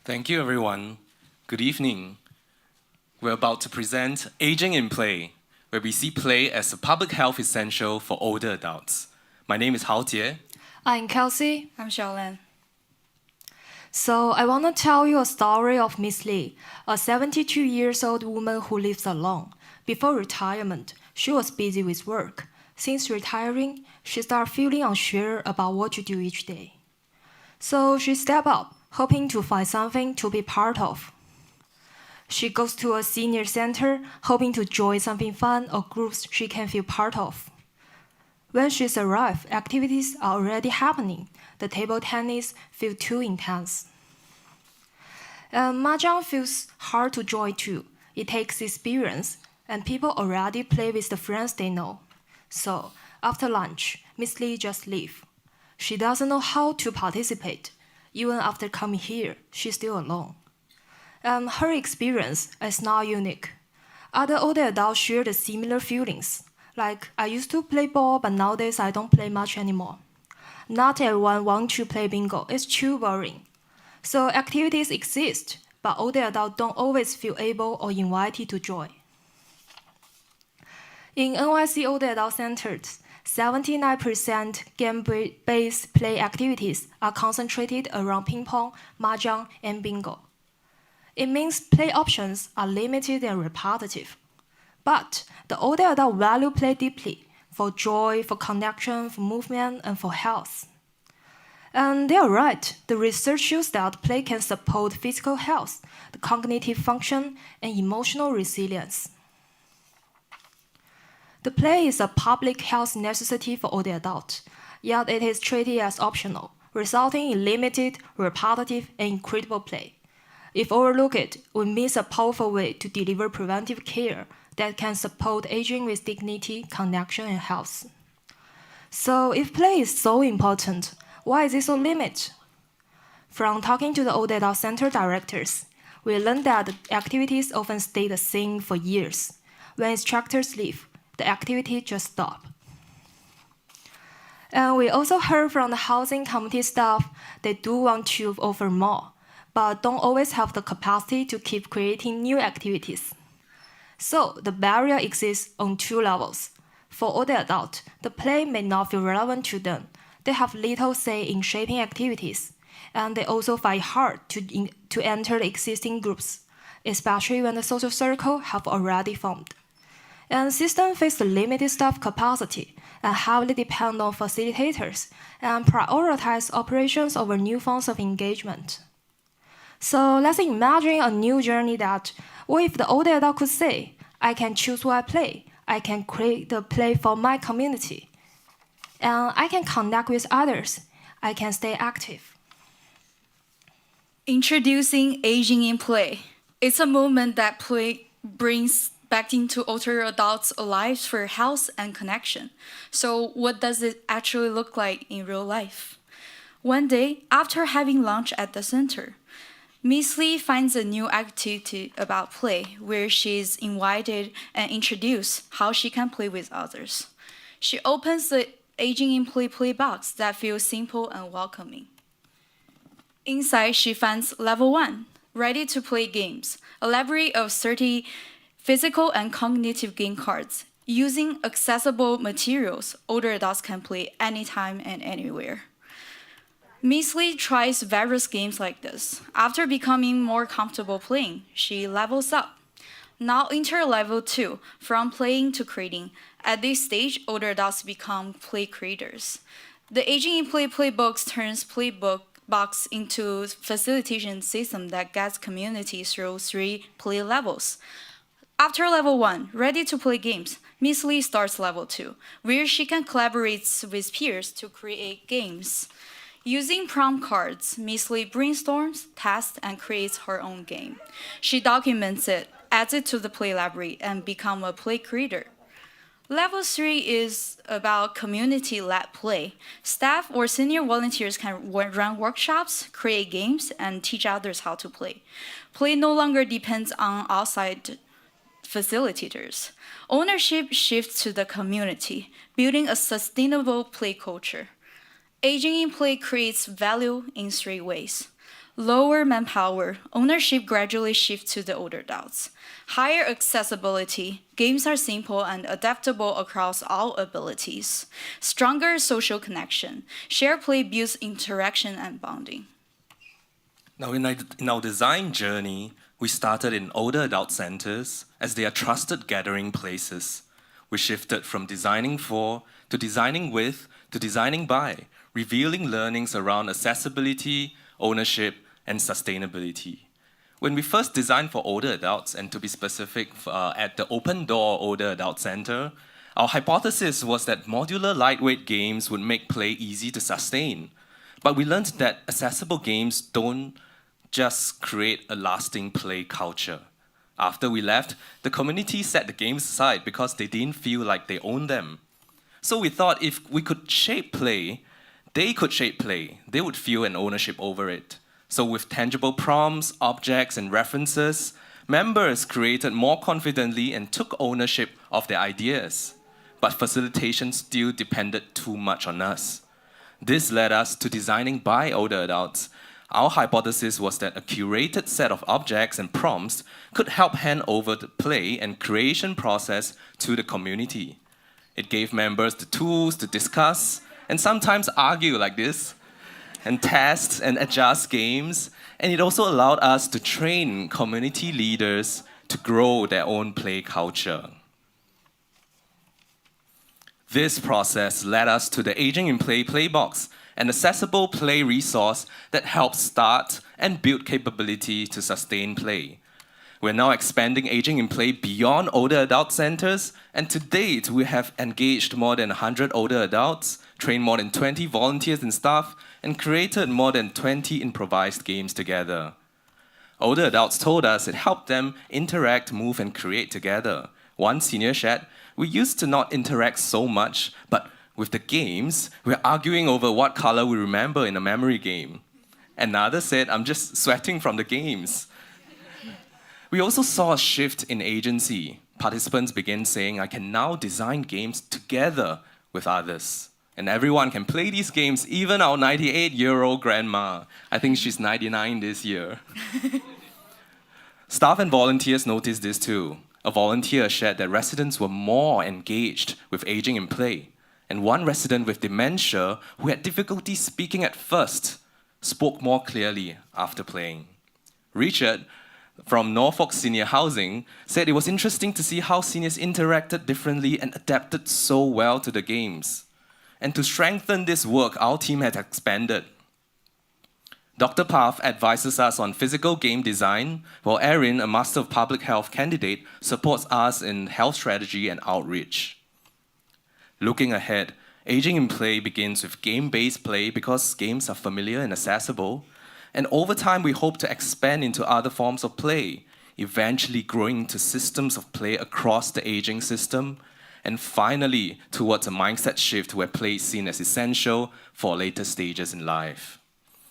Thank you, everyone. Good evening. We're about to present Aging in Play, where we see play as a public health essential for older adults. My name is Haojie. I'm Kelsey. I'm Xiaolan. So I want to tell you a story of Miss Lee, a 72-year-old woman who lives alone. Before retirement, she was busy with work. Since retiring, she started feeling unsure about what to do each day. So she stepped up, hoping to find something to be part of. She goes to a senior center, hoping to join something fun or groups she can feel part of. When she's arrived, activities are already happening. The table tennis feels too intense. Mahjong feels hard to join too. It takes experience, and people already play with the friends they know. So, after lunch, Miss Lee just leaves. She doesn't know how to participate. Even after coming here, she's still alone. Her experience is not unique. Other older adults share the similar feelings. Like, I used to play ball, but nowadays I don't play much anymore. Not everyone wants to play bingo. It's too boring. So activities exist, but older adults don't always feel able or invited to join. In NYC older adult centers, 79% game-based play activities are concentrated around ping pong, mahjong, and bingo. It means play options are limited and repetitive. But the older adult value play deeply for joy, for connection, for movement, and for health. And they are right. The research shows that play can support physical health, the cognitive function, and emotional resilience. The play is a public health necessity for older adults, yet it is treated as optional, resulting in limited, repetitive, and incredible play. If overlooked, we miss a powerful way to deliver preventive care that can support aging with dignity, connection, and health. So if play is so important, why is it so limited? From talking to the old adult center directors, we learned that the activities often stay the same for years. When instructors leave, the activity just stops. And we also heard from the housing committee staff they do want to offer more, but don't always have the capacity to keep creating new activities. So the barrier exists on two levels. For older adults, the play may not feel relevant to them. They have little say in shaping activities, and they also find it hard to enter the existing groups, especially when the social circle have already formed. And systems face the limited staff capacity and heavily depend on facilitators and prioritize operations over new forms of engagement. So let's imagine a new journey that, what if the older adult could say, I can choose what I play, I can create the play for my community, and I can connect with others, I can stay active. Introducing aging in play. It's a movement that play brings back into older adults' lives for health and connection. So what does it actually look like in real life? One day, after having lunch at the center, Miss Lee finds a new activity about play where she's invited and introduced how she can play with others. She opens the Aging in Play box that feels simple and welcoming. Inside, she finds Level 1, ready to play games, a library of 30 physical and cognitive game cards. Using accessible materials, older adults can play anytime and anywhere. Miss Lee tries various games like this. After becoming more comfortable playing, she levels up. Now enter Level 2, from playing to creating. At this stage, older adults become play creators. The Aging in Play box turns playbook box into facilitation system that guides community through 3 play levels. After Level 1, ready to play games, Miss Lee starts Level 2, where she can collaborate with peers to create games. Using prompt cards, Miss Lee brainstorms, tests, and creates her own game. She documents it, adds it to the play library, and becomes a play creator. Level 3 is about community-led play. Staff or senior volunteers can run workshops, create games, and teach others how to play. Play no longer depends on outside facilitators. Ownership shifts to the community, building a sustainable play culture. Aging in Play creates value in 3 ways. Lower manpower, ownership gradually shifts to the older adults. Higher accessibility, games are simple and adaptable across all abilities. Stronger social connection, shared play builds interaction and bonding. Now, in our design journey, we started in older adult centers as they are trusted gathering places. We shifted from designing for to designing with to designing by, revealing learnings around accessibility, ownership, and sustainability. When we first designed for older adults, and to be specific, at the Open Door Older Adult Center, our hypothesis was that modular lightweight games would make play easy to sustain. But we learned that accessible games don't just create a lasting play culture. After we left, the community set the games aside because they didn't feel like they owned them. So we thought if we could shape play, they could shape play. They would feel an ownership over it. So with tangible prompts, objects, and references, members created more confidently and took ownership of their ideas. But facilitation still depended too much on us. This led us to designing by older adults. Our hypothesis was that a curated set of objects and prompts could help hand over the play and creation process to the community. It gave members the tools to discuss and sometimes argue like this, and test and adjust games, and it also allowed us to train community leaders to grow their own play culture. This process led us to the Aging in Play Playbox, an accessible play resource that helps start and build capability to sustain play. We're now expanding Aging in Play beyond older adult centers, and to date, we have engaged more than 100 older adults, trained more than 20 volunteers and staff, and created more than 20 improvised games together. Older adults told us it helped them interact, move, and create together. One senior shared, "We used to not interact so much, but with the games, we're arguing over what color we remember in a memory game." Another said, "I'm just sweating from the games." We also saw a shift in agency. Participants began saying, "I can now design games together with others. And everyone can play these games, even our 98-year-old grandma." I think she's 99 this year. Staff and volunteers noticed this too. A volunteer shared that residents were more engaged with aging in play. And one resident with dementia, who had difficulty speaking at first, spoke more clearly after playing. Richard, from Norfolk Senior Housing, said it was interesting to see how seniors interacted differently and adapted so well to the games. And to strengthen this work, our team has expanded. Dr. Path advises us on physical game design, while Erin, a Master of Public Health candidate, supports us in health strategy and outreach. Looking ahead, aging in play begins with game-based play because games are familiar and accessible. And over time, we hope to expand into other forms of play, eventually growing into systems of play across the aging system, and finally towards a mindset shift where play is seen as essential for later stages in life.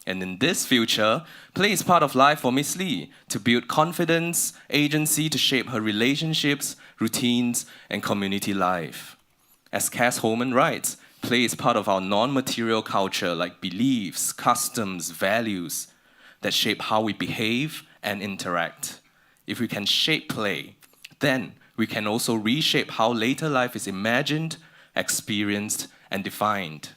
And in this future, play is part of life for Miss Lee to build confidence, agency to shape her relationships, routines, and community life. As Cass Holman writes, play is part of our non-material culture like beliefs, customs, values that shape how we behave and interact. If we can shape play, then we can also reshape how later life is imagined, experienced, and defined.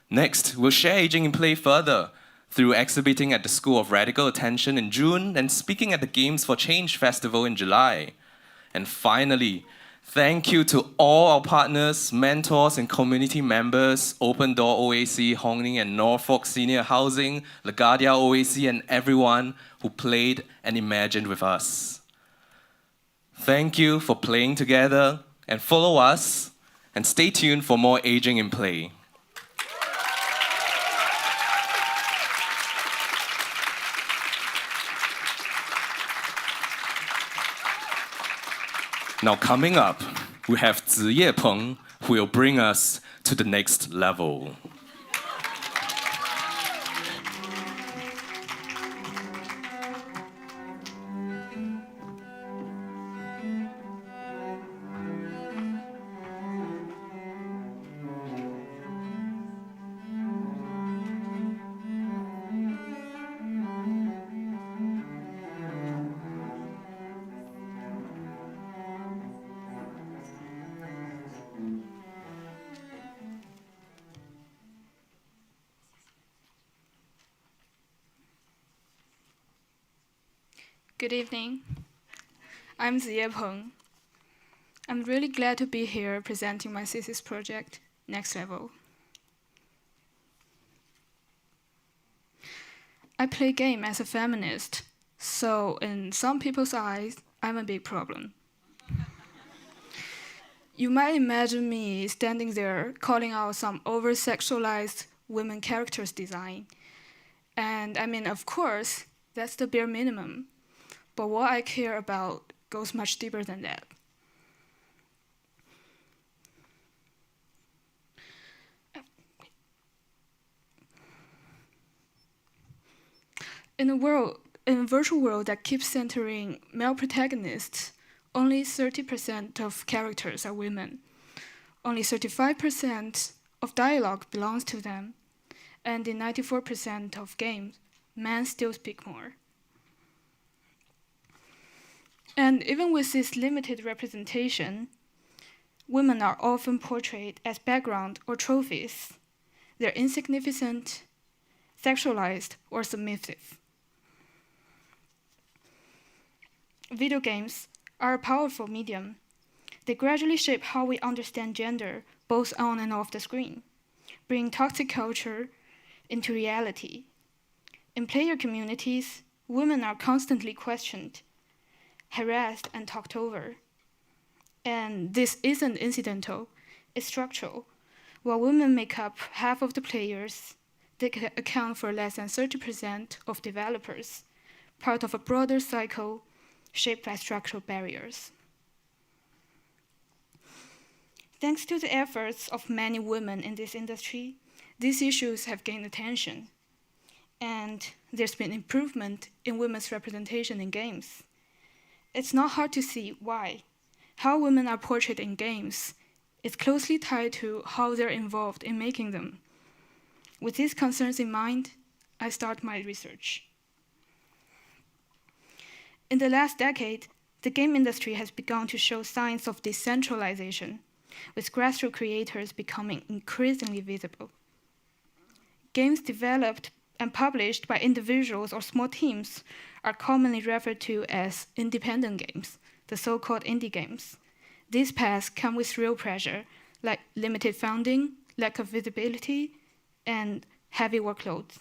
Next, we'll share aging in play further through exhibiting at the School of Radical Attention in June and speaking at the Games for Change Festival in July. And finally, thank you to all our partners, mentors, and community members, Open Door OAC, Hong Ning and Norfolk Senior Housing, LaGuardia OAC, and everyone who played and imagined with us. Thank you for playing together, and follow us, and stay tuned for more Aging in Play. Now coming up, we have Ziye Peng, who will bring us to the next level. Good evening. I'm Ziye Peng. I'm really glad to be here presenting my thesis project, Next Level. I play game as a feminist, so in some people's eyes, I'm a big problem. You might imagine me standing there calling out some over-sexualized women characters design. And I mean, of course, that's the bare minimum. But what I care about goes much deeper than that. In a virtual world that keeps centering male protagonists, only 30% of characters are women. Only 35% of dialogue belongs to them. And in 94% of games, men still speak more. And even with this limited representation, women are often portrayed as background or trophies. They're insignificant, sexualized, or submissive. Video games are a powerful medium. They gradually shape how we understand gender, both on and off the screen, bringing toxic culture into reality. In player communities, women are constantly questioned, harassed, and talked over. And this isn't incidental, it's structural. While women make up half of the players, they can account for less than 30% of developers, part of a broader cycle shaped by structural barriers. Thanks to the efforts of many women in this industry, these issues have gained attention, and there's been improvement in women's representation in games. It's not hard to see why. How women are portrayed in games is closely tied to how they're involved in making them. With these concerns in mind, I start my research. In the last decade, the game industry has begun to show signs of decentralization, with grassroots creators becoming increasingly visible. Games developed and published by individuals or small teams are commonly referred to as independent games, the so-called indie games. These paths come with real pressure, like limited funding, lack of visibility, and heavy workloads.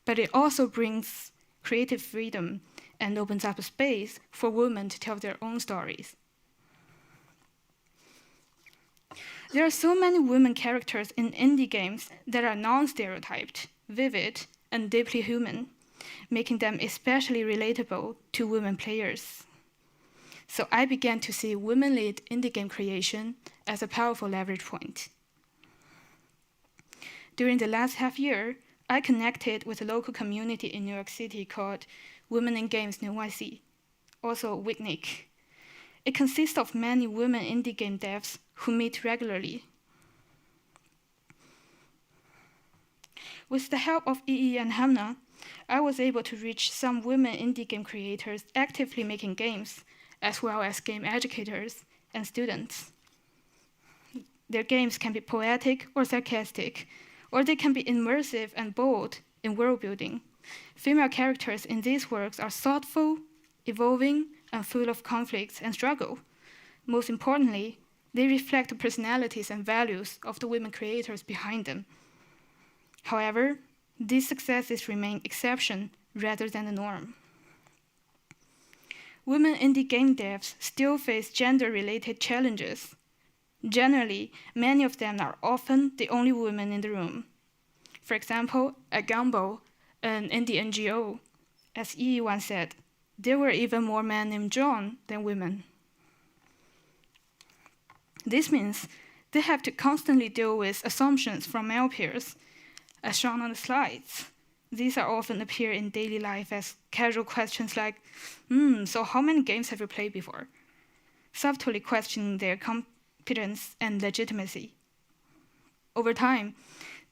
But it also brings creative freedom and opens up a space for women to tell their own stories. There are so many women characters in indie games that are non-stereotyped, vivid, and deeply human, making them especially relatable to women players. So I began to see women-led indie game creation as a powerful leverage point. During the last half year, I connected with a local community in New York City called Women in Games NYC, also WICNIC. It consists of many women indie game devs who meet regularly. With the help of EE and Hamna, I was able to reach some women indie game creators actively making games, as well as game educators and students. Their games can be poetic or sarcastic, or they can be immersive and bold in world building. Female characters in these works are thoughtful, evolving, and full of conflicts and struggle. Most importantly, they reflect the personalities and values of the women creators behind them. However, these successes remain exception rather than the norm. Women indie game devs still face gender-related challenges. Generally, many of them are often the only women in the room. For example, at Gumball, an indie NGO, as E once said, there were even more men named John than women. This means they have to constantly deal with assumptions from male peers, as shown on the slides. These are often appear in daily life as casual questions like, so how many games have you played before? Subtly questioning their competence and legitimacy. Over time,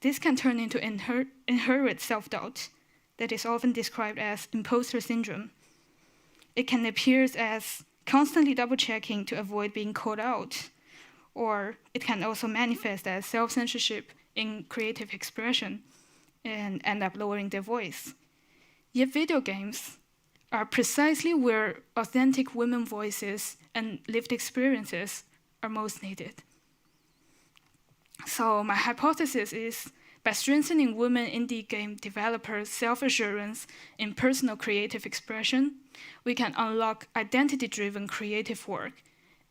this can turn into inherent self-doubt that is often described as imposter syndrome. It can appear as constantly double-checking to avoid being called out, or it can also manifest as self-censorship in creative expression and end up lowering their voice. Yet video games are precisely where authentic women voices and lived experiences are most needed. So my hypothesis is, by strengthening women indie game developers' self-assurance in personal creative expression, we can unlock identity-driven creative work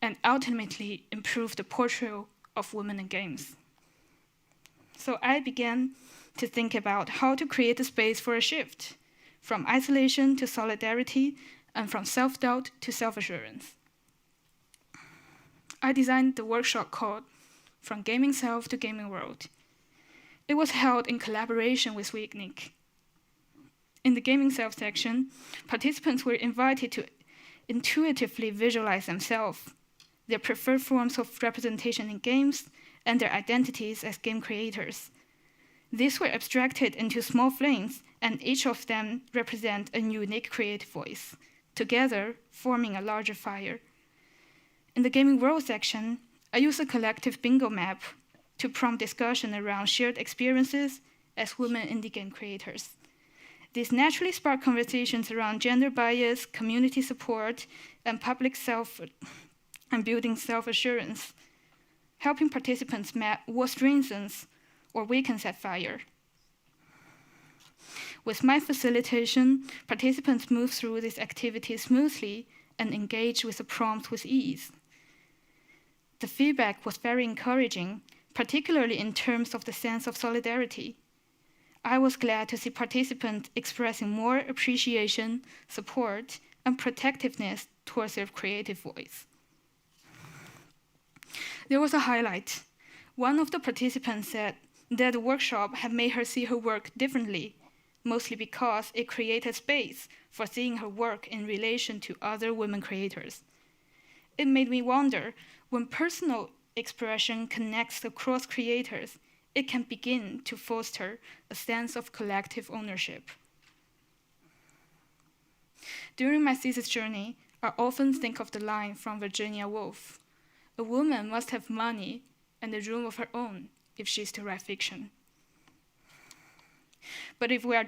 and ultimately improve the portrayal of women in games. So I began to think about how to create a space for a shift, from isolation to solidarity, and from self-doubt to self-assurance. I designed the workshop called From Gaming Self to Gaming World. It was held in collaboration with WICNIC. In the Gaming Self section, participants were invited to intuitively visualize themselves, their preferred forms of representation in games, and their identities as game creators. These were abstracted into small flames, and each of them represent a unique creative voice, together forming a larger fire. In the Gaming World section, I used a collective bingo map to prompt discussion around shared experiences as women indie game creators. This naturally sparked conversations around gender bias, community support, and and building self-assurance, helping participants map what strengthens or weakens that fire. With my facilitation, participants move through this activity smoothly and engage with the prompts with ease. The feedback was very encouraging, particularly in terms of the sense of solidarity. I was glad to see participants expressing more appreciation, support, and protectiveness towards their creative voice. There was a highlight. One of the participants said that the workshop had made her see her work differently, mostly because it created space for seeing her work in relation to other women creators. It made me wonder, when personal expression connects across creators, it can begin to foster a sense of collective ownership. During my thesis journey, I often think of the line from Virginia Woolf: "A woman must have money and a room of her own if she's to write fiction." But if we are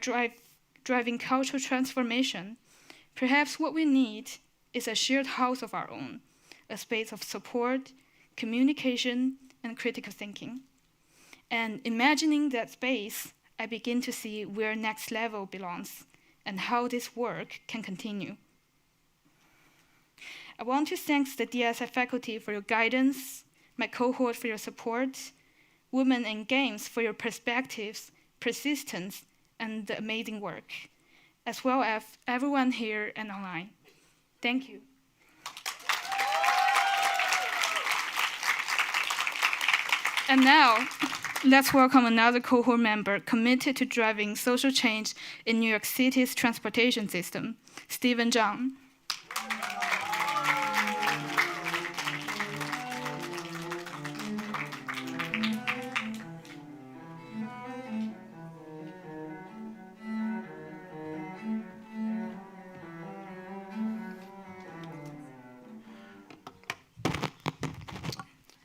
driving cultural transformation, perhaps what we need is a shared house of our own, a space of support, communication, and critical thinking. And imagining that space, I begin to see where Next Level belongs and how this work can continue. I want to thank the DSI faculty for your guidance, my cohort for your support, Women in Games for your perspectives, persistence, and the amazing work, as well as everyone here and online. Thank you. And now, let's welcome another cohort member committed to driving social change in New York City's transportation system, Stephen Zhang.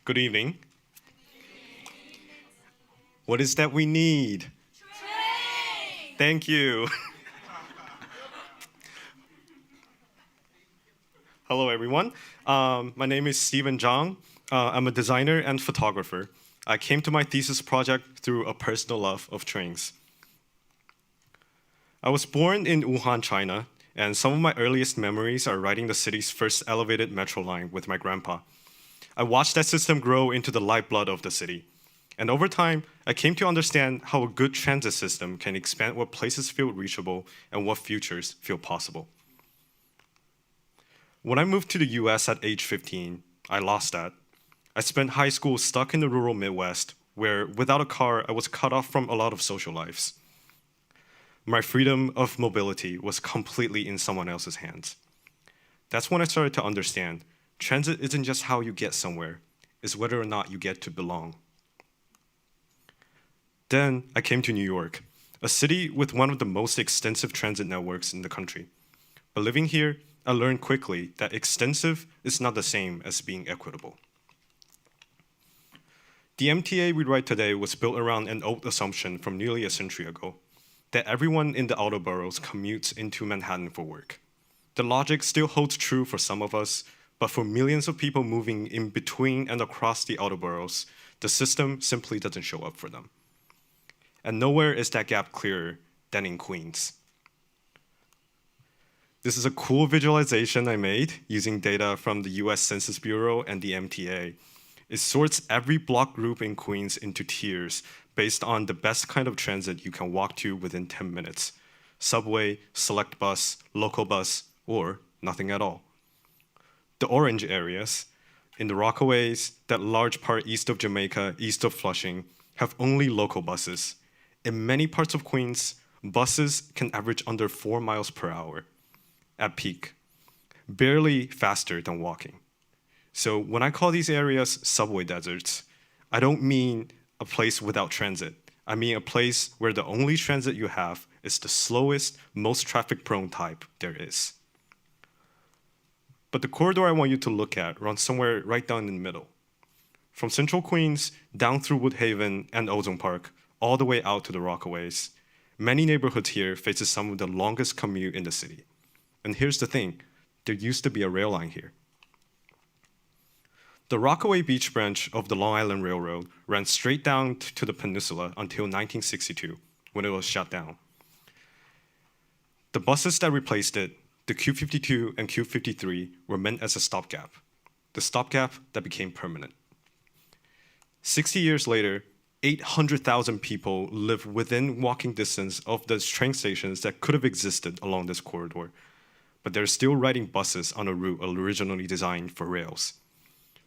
Good evening. What is that we need? Train! Thank you. Hello, everyone. My name is Stephen Zhang. I'm a designer and photographer. I came to my thesis project through a personal love of trains. I was born in Wuhan, China, and some of my earliest memories are riding the city's first elevated metro line with my grandpa. I watched that system grow into the lifeblood of the city. And over time, I came to understand how a good transit system can expand what places feel reachable and what futures feel possible. When I moved to the US at age 15, I lost that. I spent high school stuck in the rural Midwest, where without a car, I was cut off from a lot of social lives. My freedom of mobility was completely in someone else's hands. That's when I started to understand transit isn't just how you get somewhere, it's whether or not you get to belong. Then I came to New York, a city with one of the most extensive transit networks in the country. But living here, I learned quickly that extensive is not the same as being equitable. The MTA we ride today was built around an old assumption from nearly a century ago, that everyone in the outer boroughs commutes into Manhattan for work. The logic still holds true for some of us, but for millions of people moving in between and across the outer boroughs, the system simply doesn't show up for them. And nowhere is that gap clearer than in Queens. This is a cool visualization I made using data from the US Census Bureau and the MTA. It sorts every block group in Queens into tiers based on the best kind of transit you can walk to within 10 minutes. Subway, select bus, local bus, or nothing at all. The orange areas, in the Rockaways, that large part east of Jamaica, east of Flushing, have only local buses. In many parts of Queens, buses can average under 4 miles per hour at peak, barely faster than walking. So when I call these areas subway deserts, I don't mean a place without transit. I mean a place where the only transit you have is the slowest, most traffic-prone type there is. But the corridor I want you to look at runs somewhere right down in the middle. From Central Queens, down through Woodhaven and Ozone Park, all the way out to the Rockaways, many neighborhoods here faces some of the longest commute in the city. And here's the thing, there used to be a rail line here. The Rockaway Beach branch of the Long Island Railroad ran straight down to the peninsula until 1962, when it was shut down. The buses that replaced it, the Q52 and Q53, were meant as a stopgap, the stopgap that became permanent. 60 years later, 800,000 people live within walking distance of the train stations that could have existed along this corridor, but they're still riding buses on a route originally designed for rails.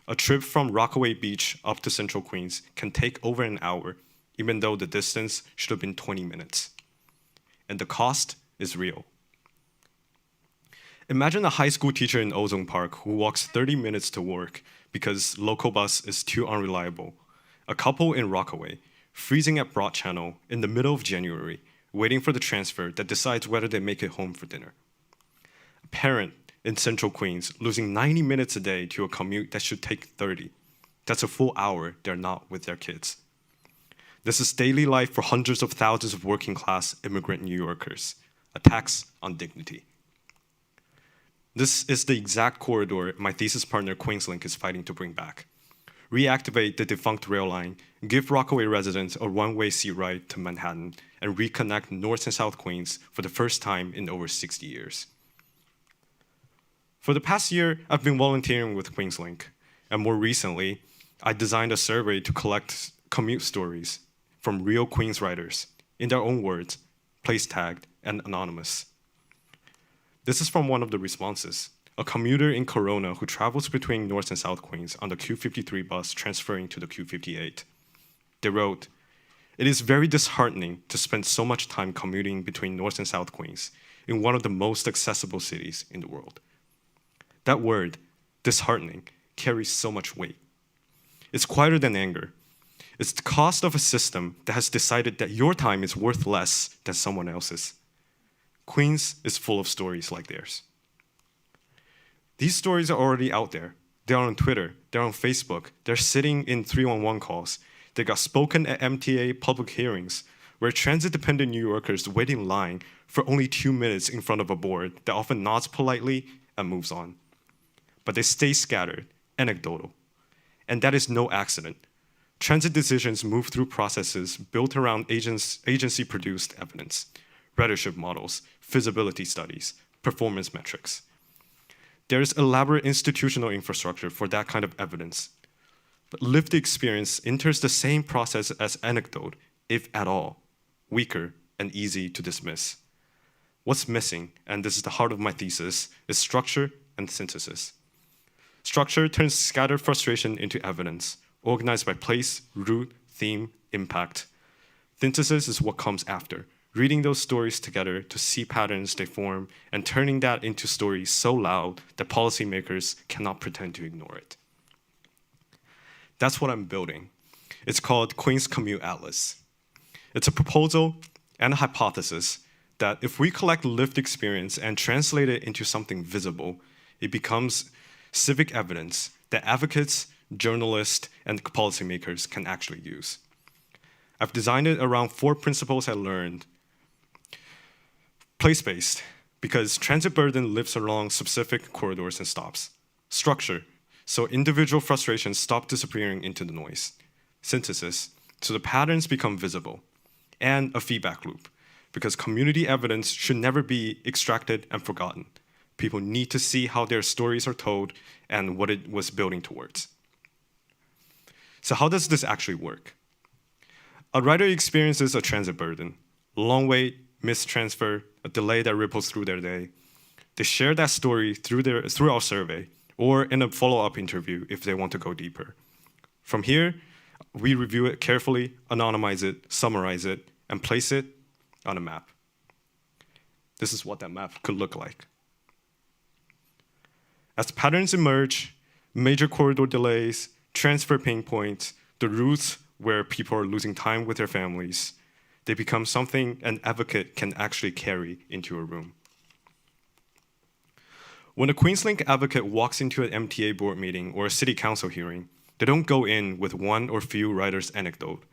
A trip from Rockaway Beach up to Central Queens can take over an hour, even though the distance should have been 20 minutes. And the cost is real. Imagine a high school teacher in Ozone Park who walks 30 minutes to work because local bus is too unreliable. A couple in Rockaway, freezing at Broad Channel in the middle of January, waiting for the transfer that decides whether they make it home for dinner. A parent in Central Queens losing 90 minutes a day to a commute that should take 30. That's a full hour they're not with their kids. This is daily life for hundreds of thousands of working-class immigrant New Yorkers, a tax on dignity. This is the exact corridor my thesis partner Queenslink is fighting to bring back. Reactivate the defunct rail line, give Rockaway residents a one-way seat ride to Manhattan, and reconnect North and South Queens for the first time in over 60 years. For the past year, I've been volunteering with Queenslink, and more recently, I designed a survey to collect commute stories from real Queens riders, in their own words, place tagged and anonymous. This is from one of the responses, a commuter in Corona who travels between North and South Queens on the Q53 bus transferring to the Q58. They wrote, "It is very disheartening to spend so much time commuting between North and South Queens in one of the most accessible cities in the world." That word, disheartening, carries so much weight. It's quieter than anger. It's the cost of a system that has decided that your time is worth less than someone else's. Queens is full of stories like theirs. These stories are already out there. They're on Twitter, they're on Facebook, they're sitting in 311 calls. They got spoken at MTA public hearings, where transit-dependent New Yorkers wait in line for only 2 minutes in front of a board that often nods politely and moves on. But they stay scattered, anecdotal. And that is no accident. Transit decisions move through processes built around agency-produced evidence, ridership models, feasibility studies, performance metrics. There is elaborate institutional infrastructure for that kind of evidence. But lived experience enters the same process as anecdote, if at all, weaker and easy to dismiss. What's missing, and this is the heart of my thesis, is structure and synthesis. Structure turns scattered frustration into evidence, organized by place, route, theme, impact. Synthesis is what comes after, reading those stories together to see patterns they form and turning that into stories so loud that policymakers cannot pretend to ignore it. That's what I'm building. It's called Queens Commute Atlas. It's a proposal and a hypothesis that if we collect lived experience and translate it into something visible, it becomes civic evidence that advocates, journalists, and policymakers can actually use. I've designed it around 4 principles I learned. Place-based, because transit burden lives along specific corridors and stops. Structure, so individual frustrations stop disappearing into the noise. Synthesis, so the patterns become visible. And a feedback loop, because community evidence should never be extracted and forgotten. People need to see how their stories are told and what it was building towards. So how does this actually work? A rider experiences a transit burden, long wait, missed transfer, a delay that ripples through their day. They share that story through our survey or in a follow-up interview if they want to go deeper. From here, we review it carefully, anonymize it, summarize it, and place it on a map. This is what that map could look like. As patterns emerge, major corridor delays, transfer pain points, the routes where people are losing time with their families, they become something an advocate can actually carry into a room. When a Queenslink advocate walks into an MTA board meeting or a city council hearing, they don't go in with one or few riders' anecdote.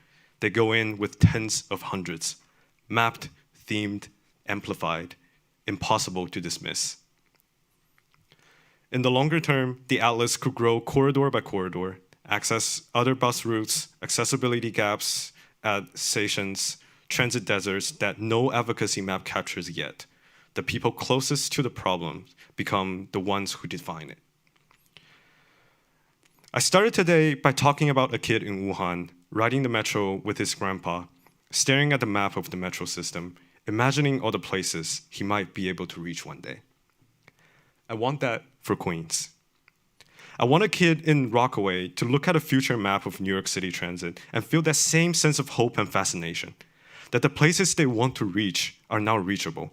They go in with tens of hundreds, mapped, themed, amplified, impossible to dismiss. In the longer term, the atlas could grow corridor by corridor, access other bus routes, accessibility gaps at stations, transit deserts that no advocacy map captures yet. The people closest to the problem become the ones who define it. I started today by talking about a kid in Wuhan riding the metro with his grandpa, staring at the map of the metro system, imagining all the places he might be able to reach one day. I want that for Queens. I want a kid in Rockaway to look at a future map of New York City transit and feel that same sense of hope and fascination, that the places they want to reach are now reachable,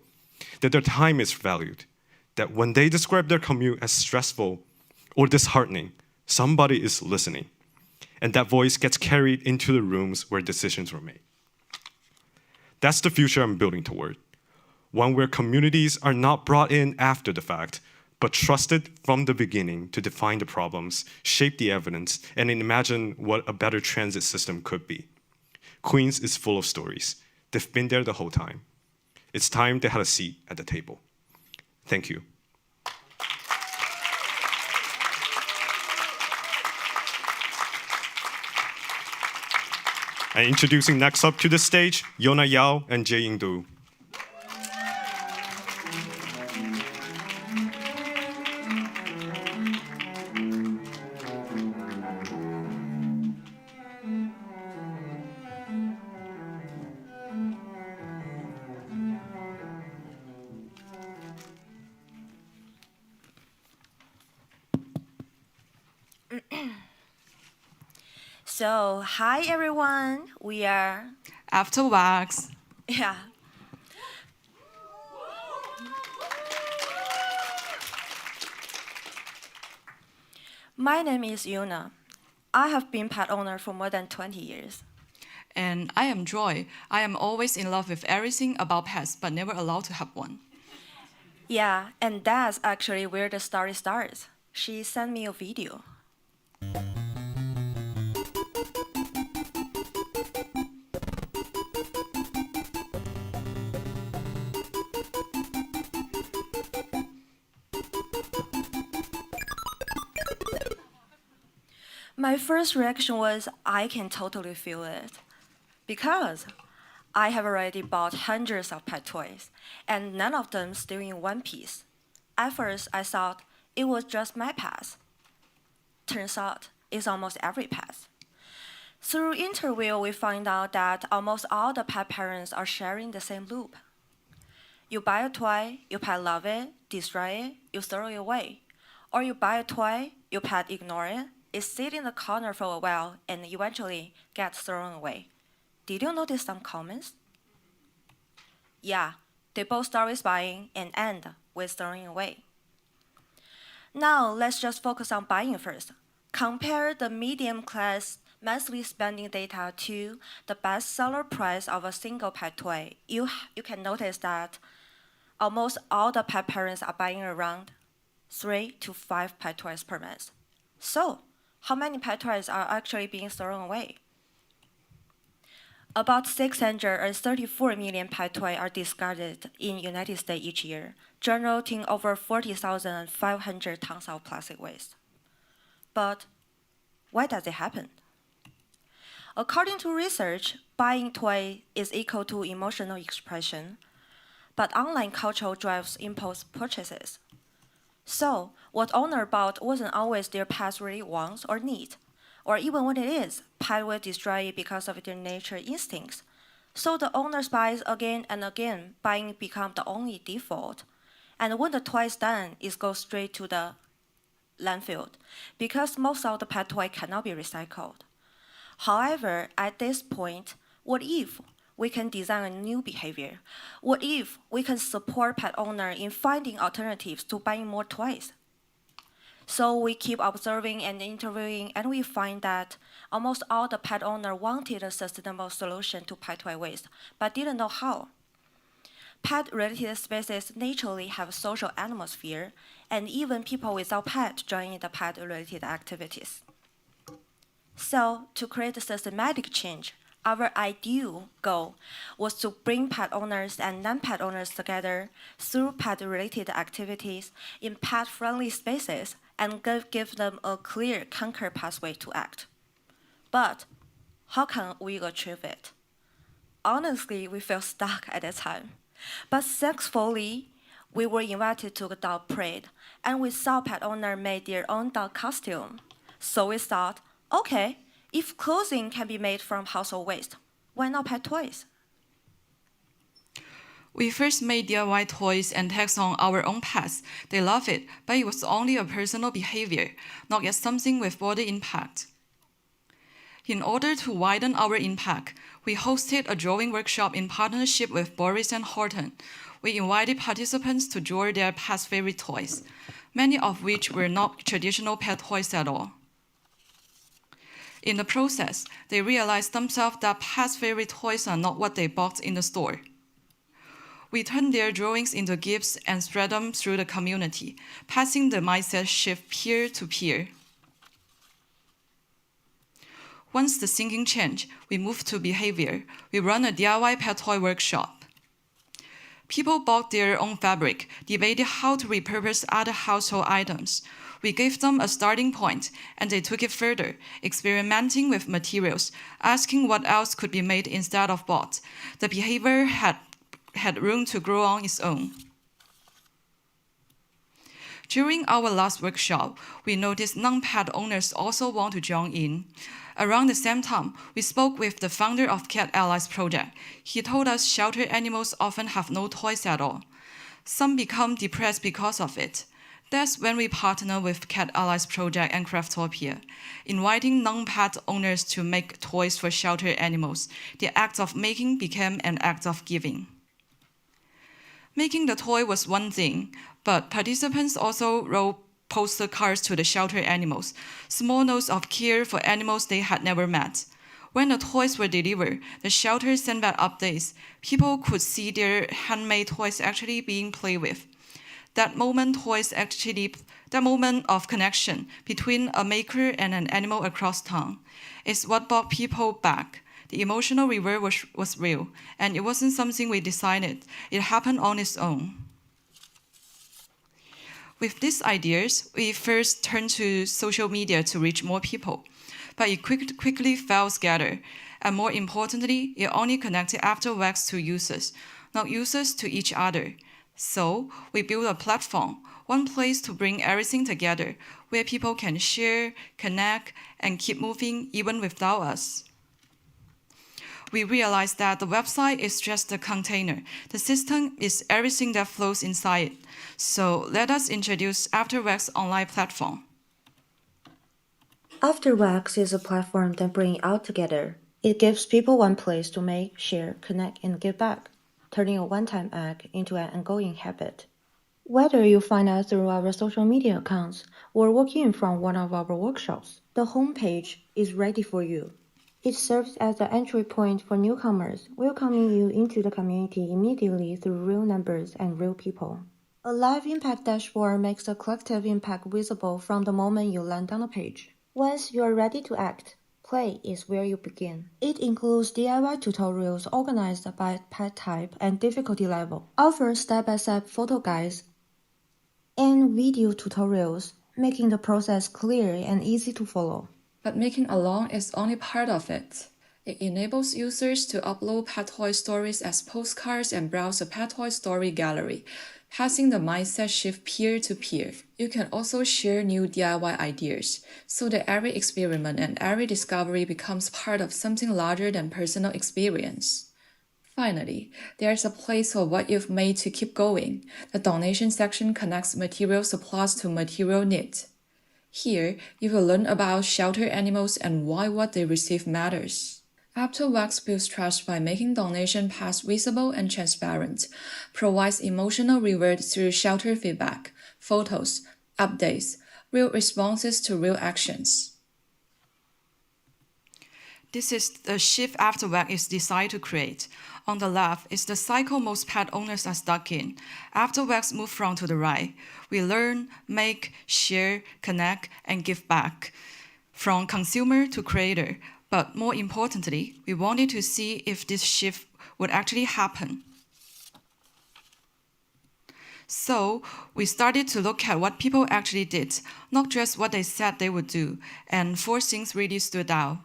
that their time is valued, that when they describe their commute as stressful or disheartening, somebody is listening, and that voice gets carried into the rooms where decisions were made. That's the future I'm building toward, one where communities are not brought in after the fact, but trusted from the beginning to define the problems, shape the evidence, and imagine what a better transit system could be. Queens is full of stories. They've been there the whole time. It's time they had a seat at the table. Thank you. And introducing next up to the stage, Yona Yao and Jae-Ying Du. So, hi everyone. We are After Wax. Yeah. My name is Yuna. I have been pet owner for more than 20 years. And I am Joy. I am always in love with everything about pets, but never allowed to have one. Yeah, and that's actually where the story starts. She sent me a video. My first reaction was, I can totally feel it. Because I have already bought hundreds of pet toys, and none of them still in one piece. At first, I thought it was just my pet. Turns out, it's almost every pet. Through interview, we find out that almost all the pet parents are sharing the same loop. You buy a toy, your pet love it, destroy it, you throw it away. Or you buy a toy, your pet ignore it, it sits in the corner for a while, and eventually gets thrown away. Did you notice some comments? Yeah, they both start with buying and end with throwing away. Now, let's just focus on buying first. Compare the medium class monthly spending data to the bestseller price of a single pet toy. You can notice that almost all the pet parents are buying around 3 to 5 pet toys per month. So, how many pet toys are actually being thrown away? About 634 million pet toys are discarded in the United States each year, generating over 40,500 tons of plastic waste. But why does it happen? According to research, buying toys is equal to emotional expression, but online culture drives impulse purchases. So, what owner bought wasn't always their pet's really wants or need, or even when it is, pet will destroy it because of their nature instincts. So the owners buys again and again, buying becomes the only default. And when the toy is done, it goes straight to the landfill, because most of the pet toys cannot be recycled. However, at this point, what if we can design a new behavior? What if we can support pet owners in finding alternatives to buying more toys? So we keep observing and interviewing, and we find that almost all the pet owners wanted a sustainable solution to pet toy waste, but didn't know how. Pet-related spaces naturally have social atmosphere, and even people without pets join in the pet-related activities. So, to create a systematic change, our ideal goal was to bring pet owners and non-pet owners together through pet-related activities in pet-friendly spaces and give them a clear, concrete pathway to act. But how can we achieve it? Honestly, we felt stuck at that time. But thankfully, we were invited to a dog parade, and we saw pet owners made their own dog costume. So we thought, okay, if clothing can be made from household waste, why not pet toys? We first made DIY toys and tags on our own pets. They love it, but it was only a personal behavior, not yet something with broader impact. In order to widen our impact, we hosted a drawing workshop in partnership with Boris and Horton. We invited participants to draw their pets' favorite toys, many of which were not traditional pet toys at all. In the process, they realized themselves that pets' favorite toys are not what they bought in the store. We turned their drawings into gifts and spread them through the community, passing the mindset shift peer to peer. Once the thinking changed, we moved to behavior. We ran a DIY pet toy workshop. People bought their own fabric, debated how to repurpose other household items. We gave them a starting point, and they took it further, experimenting with materials, asking what else could be made instead of bought. The behavior had room to grow on its own. During our last workshop, we noticed non-pet owners also want to join in. Around the same time, we spoke with the founder of Cat Allies Project. He told us shelter animals often have no toys at all. Some become depressed because of it. That's when we partnered with Cat Allies Project and Craftopia, inviting non-pet owners to make toys for shelter animals. The act of making became an act of giving. Making the toy was one thing, but participants also wrote poster cards to the shelter animals, small notes of care for animals they had never met. When the toys were delivered, the shelter sent back updates. People could see their handmade toys actually being played with. That moment of connection between a maker and an animal across town is what brought people back. The emotional reward was real, and it wasn't something we decided. It happened on its own. With these ideas, we first turned to social media to reach more people, but it quickly fell scattered, and more importantly, it only connected afterwards to users, not users to each other. So we built a platform, one place to bring everything together, where people can share, connect, and keep moving even without us. We realized that the website is just a container. The system is everything that flows inside it. So let us introduce AfterWorks online platform. AfterWorks is a platform that brings it all together. It gives people one place to make, share, connect, and give back, turning a one-time act into an ongoing habit. Whether you find us through our social media accounts or walk in from one of our workshops, the homepage is ready for you. It serves as the entry point for newcomers, welcoming you into the community immediately through real numbers and real people. A live impact dashboard makes the collective impact visible from the moment you land on the page. Once you are ready to act, play is where you begin. It includes DIY tutorials organized by pet type and difficulty level, offers step-by-step photo guides, and video tutorials, making the process clear and easy to follow. But making along is only part of it. It enables users to upload pet toy stories as postcards and browse a pet toy story gallery, passing the mindset shift peer to peer. You can also share new DIY ideas, so that every experiment and every discovery becomes part of something larger than personal experience. Finally, there's a place for what you've made to keep going. The donation section connects material supplies to material need. Here, you will learn about shelter animals and why what they receive matters. AfterWorks builds trust by making donation paths visible and transparent, provides emotional reward through shelter feedback, photos, updates, real responses to real actions. This is the shift AfterWorks is designed to create. On the left is the cycle most pet owners are stuck in. AfterWorks move from to the right. We learn, make, share, connect, and give back, from consumer to creator. But more importantly, we wanted to see if this shift would actually happen. So we started to look at what people actually did, not just what they said they would do, and 4 things really stood out.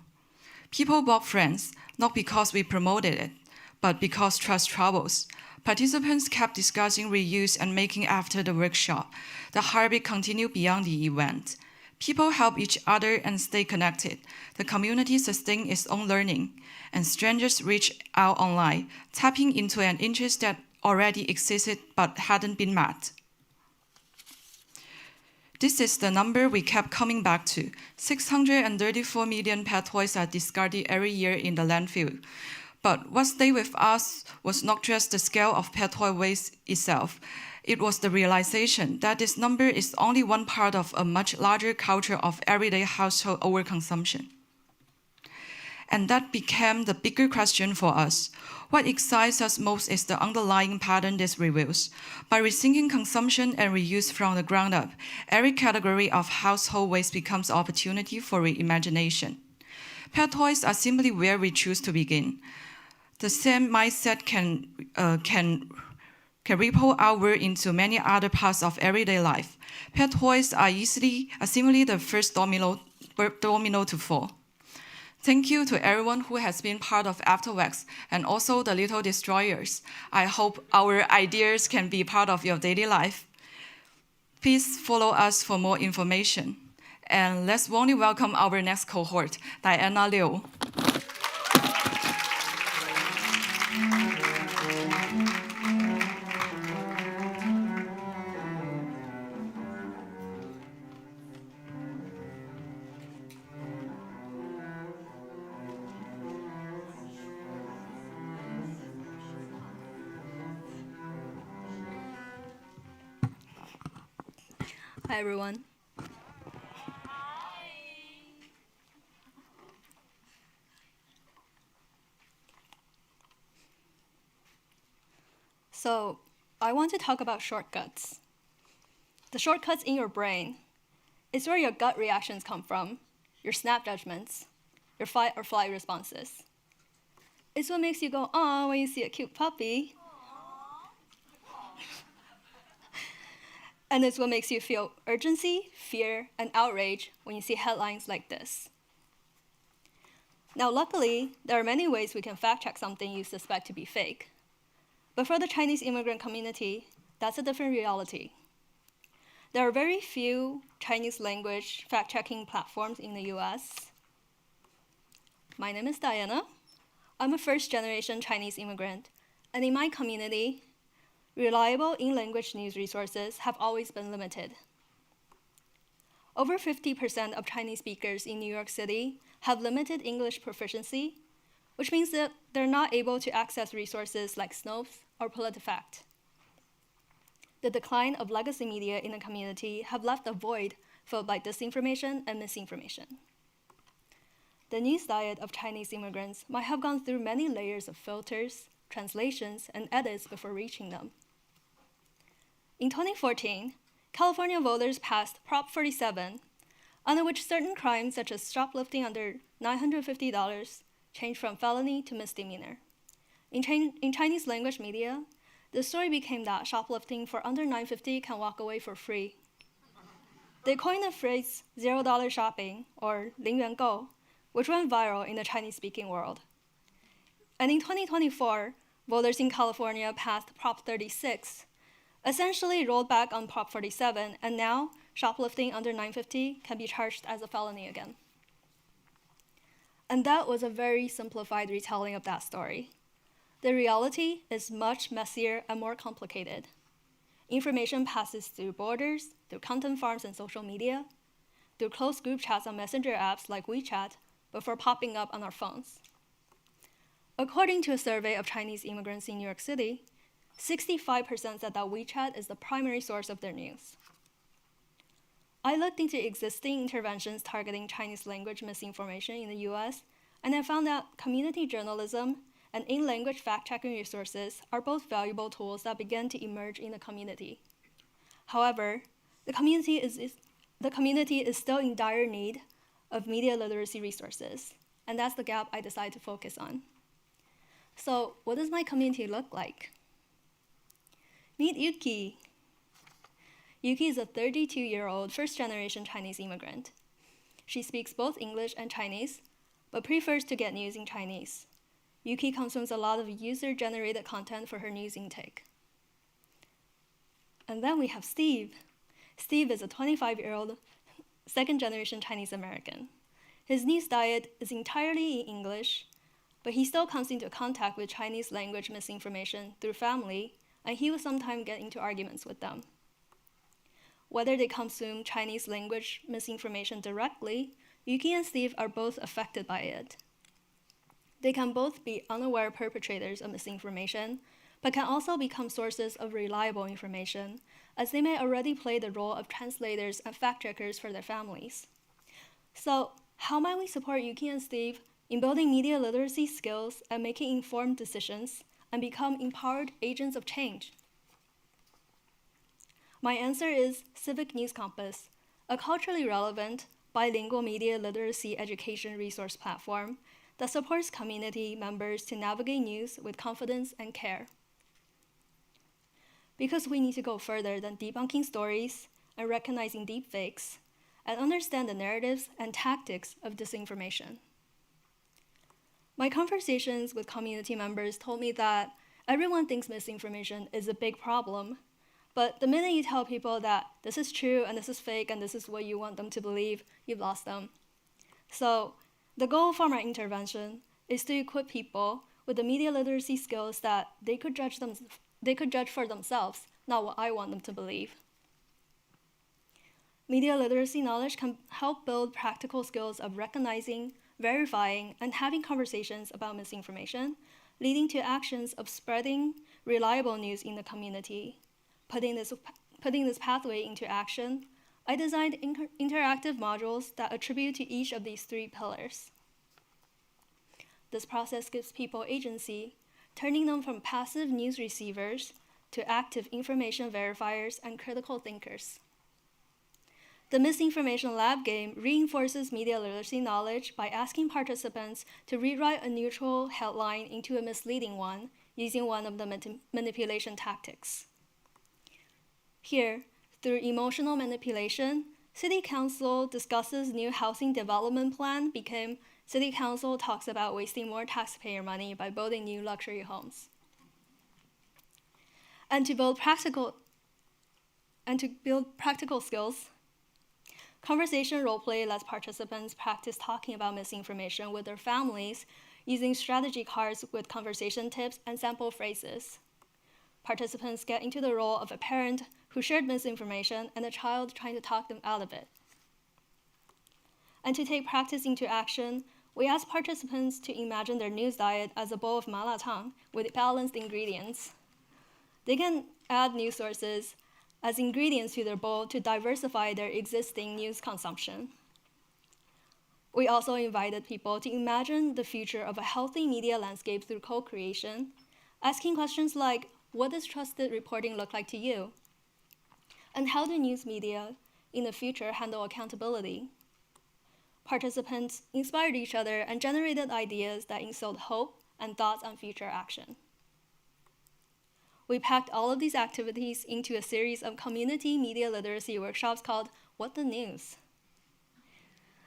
People bought friends, not because we promoted it, but because trust travels. Participants kept discussing reuse and making after the workshop. The heartbeat continued beyond the event. People help each other and stay connected. The community sustained its own learning, and strangers reach out online, tapping into an interest that already existed but hadn't been met. This is the number we kept coming back to. 634 million pet toys are discarded every year in the landfill. But what stayed with us was not just the scale of pet toy waste itself. It was the realization that this number is only one part of a much larger culture of everyday household overconsumption. And that became the bigger question for us. What excites us most is the underlying pattern this reveals. By rethinking consumption and reuse from the ground up, every category of household waste becomes an opportunity for reimagination. Pet toys are simply where we choose to begin. The same mindset can ripple outward into many other parts of everyday life. Pet toys are simply the first domino to fall. Thank you to everyone who has been part of Afterwax and also the Little Destroyers. I hope our ideas can be part of your daily life. Please follow us for more information. And let's warmly welcome our next cohort, Diana Liu. Hi, everyone. So, I want to talk about shortcuts. The shortcuts in your brain is where your gut reactions come from, your snap judgments, your fight or flight responses. It's what makes you go, "Aw," when you see a cute puppy. And it's what makes you feel urgency, fear, and outrage when you see headlines like this. Now, luckily, there are many ways we can fact-check something you suspect to be fake. But for the Chinese immigrant community, that's a different reality. There are very few Chinese language fact-checking platforms in the US. My name is Diana. I'm a first-generation Chinese immigrant, and in my community, reliable in-language news resources have always been limited. Over 50% of Chinese speakers in New York City have limited English proficiency, which means that they're not able to access resources like Snopes or PolitiFact. The decline of legacy media in the community have left a void filled by disinformation and misinformation. The news diet of Chinese immigrants might have gone through many layers of filters, translations, and edits before reaching them. In 2014, California voters passed Prop 47, under which certain crimes such as shoplifting under $950 changed from felony to misdemeanor. In Chinese language media, the story became that shoplifting for under $950 can walk away for free. They coined the phrase $0 shopping, or 零元购, which went viral in the Chinese-speaking world. And in 2024, voters in California passed Prop 36, essentially rolled back on Prop 47, and now shoplifting under $950 can be charged as a felony again. And that was a very simplified retelling of that story. The reality is much messier and more complicated. Information passes through borders, through content farms and social media, through closed group chats on messenger apps like WeChat, before popping up on our phones. According to a survey of Chinese immigrants in New York City, 65% said that WeChat is the primary source of their news. I looked into existing interventions targeting Chinese language misinformation in the US, and I found that community journalism and in-language fact-checking resources are both valuable tools that began to emerge in the community. However, the community is still in dire need of media literacy resources, and that's the gap I decided to focus on. So, what does my community look like? Meet Yuki. Yuki is a 32-year-old first-generation Chinese immigrant. She speaks both English and Chinese, but prefers to get news in Chinese. Yuki consumes a lot of user-generated content for her news intake. And then we have Steve. Steve is a 25-year-old second-generation Chinese American. His news diet is entirely in English, but he still comes into contact with Chinese language misinformation through family, and he would sometimes get into arguments with them. Whether they consume Chinese language misinformation directly, Yuki and Steve are both affected by it. They can both be unaware perpetrators of misinformation, but can also become sources of reliable information, as they may already play the role of translators and fact-checkers for their families. So, how might we support Yuki and Steve in building media literacy skills and making informed decisions and become empowered agents of change? My answer is Civic News Compass, a culturally relevant, bilingual media literacy education resource platform that supports community members to navigate news with confidence and care. Because we need to go further than debunking stories and recognizing deepfakes, and understand the narratives and tactics of disinformation. My conversations with community members told me that everyone thinks misinformation is a big problem, but the minute you tell people that this is true and this is fake and this is what you want them to believe, you've lost them. So the goal for my intervention is to equip people with the media literacy skills that they could judge for themselves, not what I want them to believe. Media literacy knowledge can help build practical skills of recognizing, verifying, and having conversations about misinformation, leading to actions of spreading reliable news in the community. Putting this pathway into action, I designed interactive modules that attribute to each of these three pillars. This process gives people agency, turning them from passive news receivers to active information verifiers and critical thinkers. The Misinformation Lab game reinforces media literacy knowledge by asking participants to rewrite a neutral headline into a misleading one using one of the manipulation tactics. Here, through emotional manipulation, City Council discusses new housing development plan became City Council talks about wasting more taxpayer money by building new luxury homes. And to build practical skills, conversation roleplay lets participants practice talking about misinformation with their families using strategy cards with conversation tips and sample phrases. Participants get into the role of a parent who shared misinformation and a child trying to talk them out of it. And to take practice into action, we ask participants to imagine their news diet as a bowl of malatang with balanced ingredients. They can add news sources as ingredients to their bowl to diversify their existing news consumption. We also invited people to imagine the future of a healthy media landscape through co-creation, asking questions like, what does trusted reporting look like to you? And how do news media in the future handle accountability? Participants inspired each other and generated ideas that instilled hope and thoughts on future action. We packed all of these activities into a series of community media literacy workshops called What the News?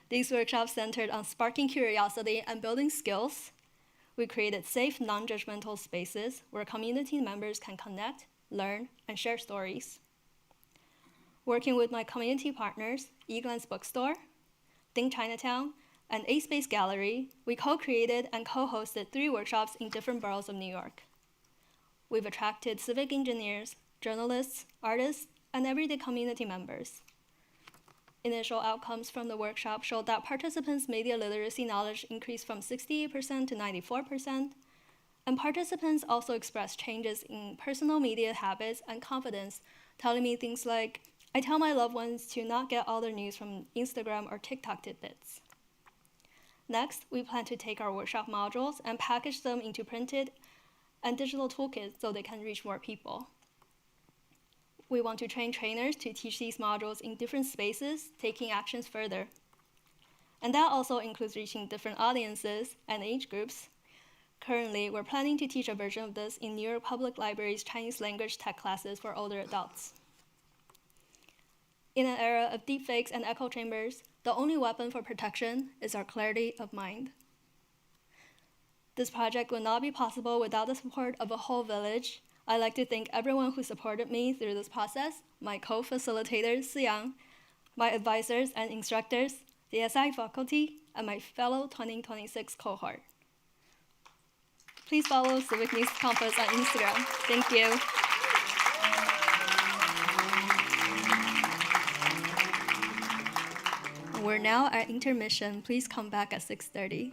These workshops centered on sparking curiosity and building skills. We created safe, non-judgmental spaces where community members can connect, learn, and share stories. Working with my community partners, Eaglan's Bookstore, Think Chinatown, and A-Space Gallery, we co-created and co-hosted 3 workshops in different boroughs of New York. We've attracted civic engineers, journalists, artists, and everyday community members. Initial outcomes from the workshop showed that participants' media literacy knowledge increased from 68% to 94%, and participants also expressed changes in personal media habits and confidence, telling me things like, I tell my loved ones to not get all their news from Instagram or TikTok tidbits. Next, we plan to take our workshop modules and package them into printed and digital toolkits so they can reach more people. We want to train trainers to teach these modules in different spaces, taking actions further. And that also includes reaching different audiences and age groups. Currently, we're planning to teach a version of this in New York Public Library's Chinese language tech classes for older adults. In an era of deepfakes and echo chambers, the only weapon for protection is our clarity of mind. This project would not be possible without the support of a whole village. I'd like to thank everyone who supported me through this process, my co-facilitator, Siyang, my advisors and instructors, the DSI faculty, and my fellow 2026 cohort. Please follow Civic News Compass on Instagram. Thank you. We're now at intermission. Please come back at 6:30.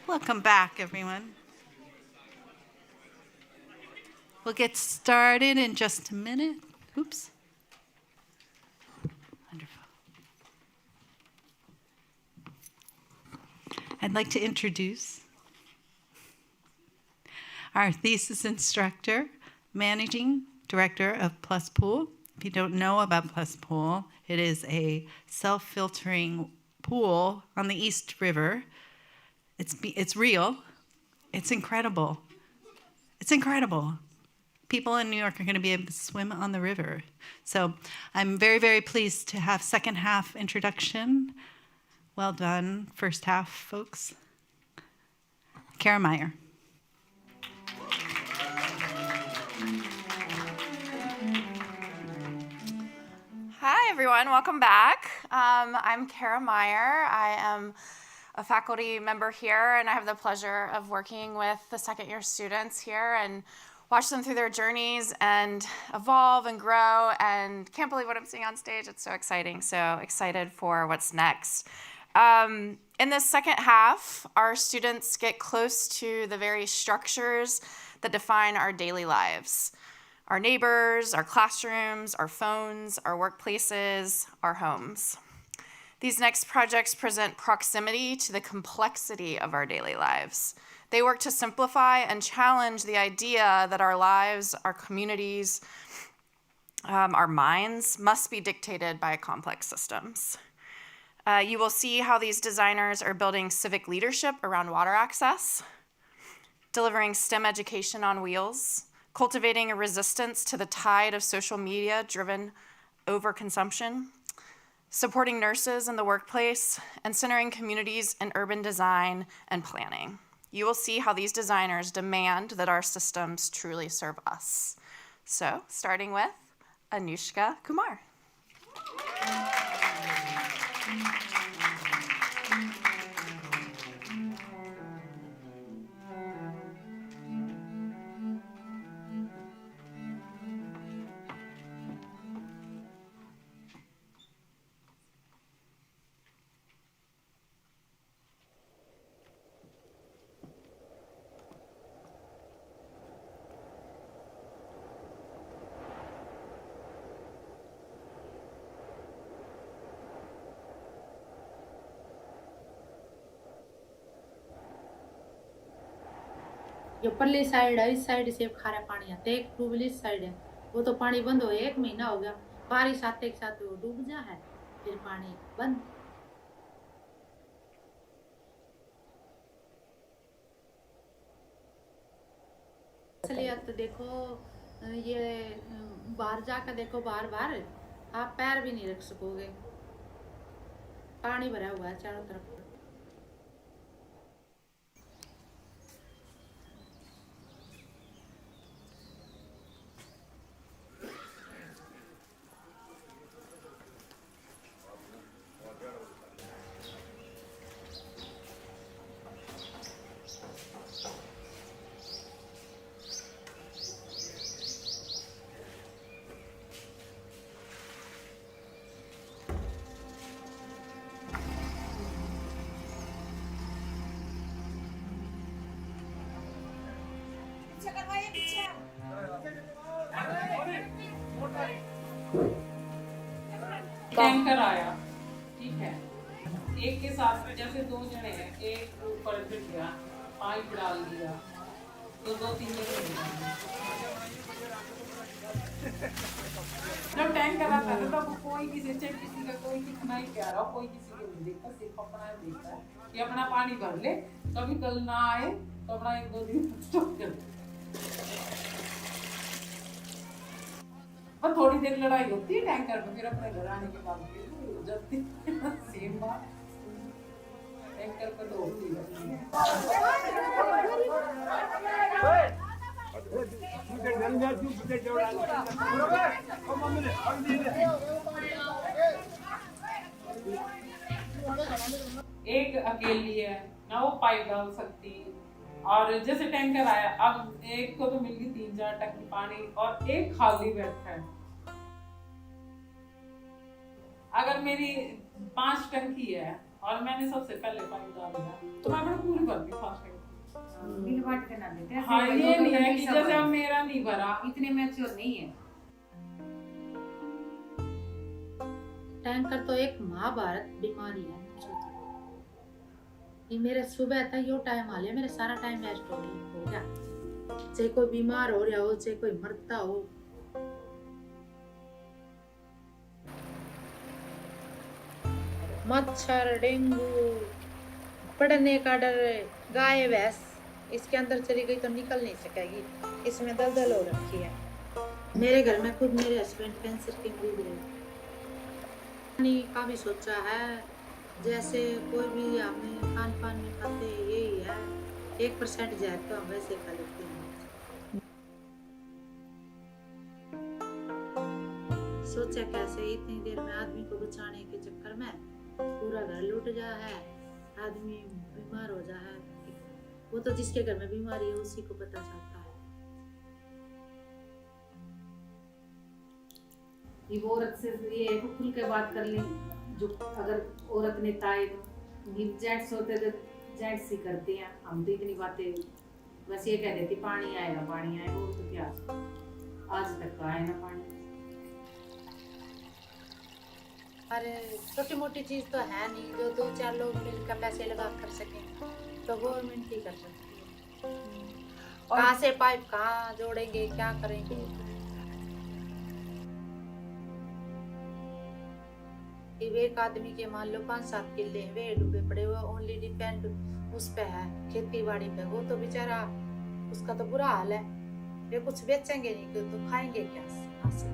Welcome back, everyone. We'll get started in just a minute. Oops. Wonderful. I'd like to introduce our thesis instructor, managing director of Plus Pool. If you don't know about Plus Pool, it is a self-filtering pool on the East River. It's real. It's incredible. It's incredible. People in New York are going to be able to swim on the river. So I'm very, very pleased to have second half introduction. Well done, first half, folks. Kara Meyer. Hi, everyone. Welcome back. I'm Kara Meyer. I am a faculty member here, and I have the pleasure of working with the second-year students here and watch them through their journeys and evolve and grow, and can't believe what I'm seeing on stage. It's so exciting. So excited for what's next. In this second half, our students get close to the very structures that define our daily lives. Our neighbors, our classrooms, our phones, our workplaces, our homes. These next projects present proximity to the complexity of our daily lives. They work to simplify and challenge the idea that our lives, our communities, our minds must be dictated by complex systems. You will see how these designers are building civic leadership around water access, delivering STEM education on wheels, cultivating a resistance to the tide of social media-driven overconsumption, supporting nurses in the workplace, and centering communities in urban design and planning. You will see how these designers demand that our systems truly serve us. So, starting with Anushka Kumar. जो परली side है इस side से खारा पानी आता है, एक ट्यूबवेल इस साइड है, वो तो पानी बंद हो 1 महीना हो गया, बारिश आते के साथ वो डूब जा है, फिर पानी बंद। इसलिए तो देखो ये बाहर जाकर देखो, बाहर आप पैर भी नहीं रख सकोगे, पानी भरा हुआ है चारों तरफ। टैंकर आया, ठीक है, एक के साथ जैसे 2 जने हैं, एक ऊपर गिर गया, पाइप डाल दिया, तो 2-3 जने जब टैंकर आता है तो कोई किसी का कोई कितना ही प्यारा, कोई किसी को नहीं देखता, सिर्फ अपना ही देखता है कि अपना पानी भर ले, कभी कल ना आए तो अपना 1-2 दिन स्टॉप कर दे। थोड़ी देर लड़ाई होती है टैंकर में, फिर अपने घर आने के बाद हो जाती है सेम बात। टैंकर पर तो होती है। एक अकेली है ना, वो पाइप डाल सकती, और जैसे टैंकर आया, अब एक को तो मिल गई 3-4 टंकी पानी और एक खाली बैठा है। अगर मेरी 5 टंकी है और मैंने सबसे पहले पानी डाल दिया तो मैं अपना पूरी भर दी फास्ट बिल बांट के ना देते हाँ ये नहीं है कि जैसे अब मेरा नहीं भरा इतने मैच्योर नहीं है। टैंकर तो एक महाभारत बीमारी है। ये मेरे सुबह था यो टाइम आ लिया, मेरे सारा टाइम वेस्ट हो गया। चाहे कोई बीमार हो रहा हो, चाहे कोई मरता हो, मच्छर, डेंगू, पड़ने का डर, गाय भैंस इसके अंदर चली गई तो निकल नहीं सकेगी, इसमें दलदल हो रखी है। मेरे घर में खुद मेरे हस्बैंड कैंसर के मरीज रहे। पानी का भी सोचा है, जैसे कोई भी हमें खान पान में खाते यही है, 1% जहर तो हम वैसे खा लेते हैं। सोचा कैसे इतनी देर में आदमी को बचाने के चक्कर में पूरा घर लूट जा है, आदमी बीमार हो जा है। वो तो जिसके घर में बीमारी है उसी को पता चलता है। ये वो औरत से ये खुल के बात कर ले, जो अगर औरत ने ताए तो जेंट्स होते तो जेंट्स ही करते हैं। हम तो इतनी बातें बस ये कह देती पानी आएगा पानी आएगा, वो तो क्या आज तक तो आया ना पानी। अरे छोटी मोटी चीज तो है नहीं जो 2-4 लोग मिलकर पैसे लगा कर सकें, तो गवर्नमेंट ही कर सकती है। कहाँ से पाइप कहाँ जोड़ेंगे, क्या करेंगे। एक आदमी के मान लो 5-7 किले वे डूबे पड़े हुए, ओनली डिपेंड उस पे है, खेती बाड़ी पे। वो तो बेचारा उसका तो बुरा हाल है, वे कुछ बेचेंगे नहीं तो खाएंगे क्या से।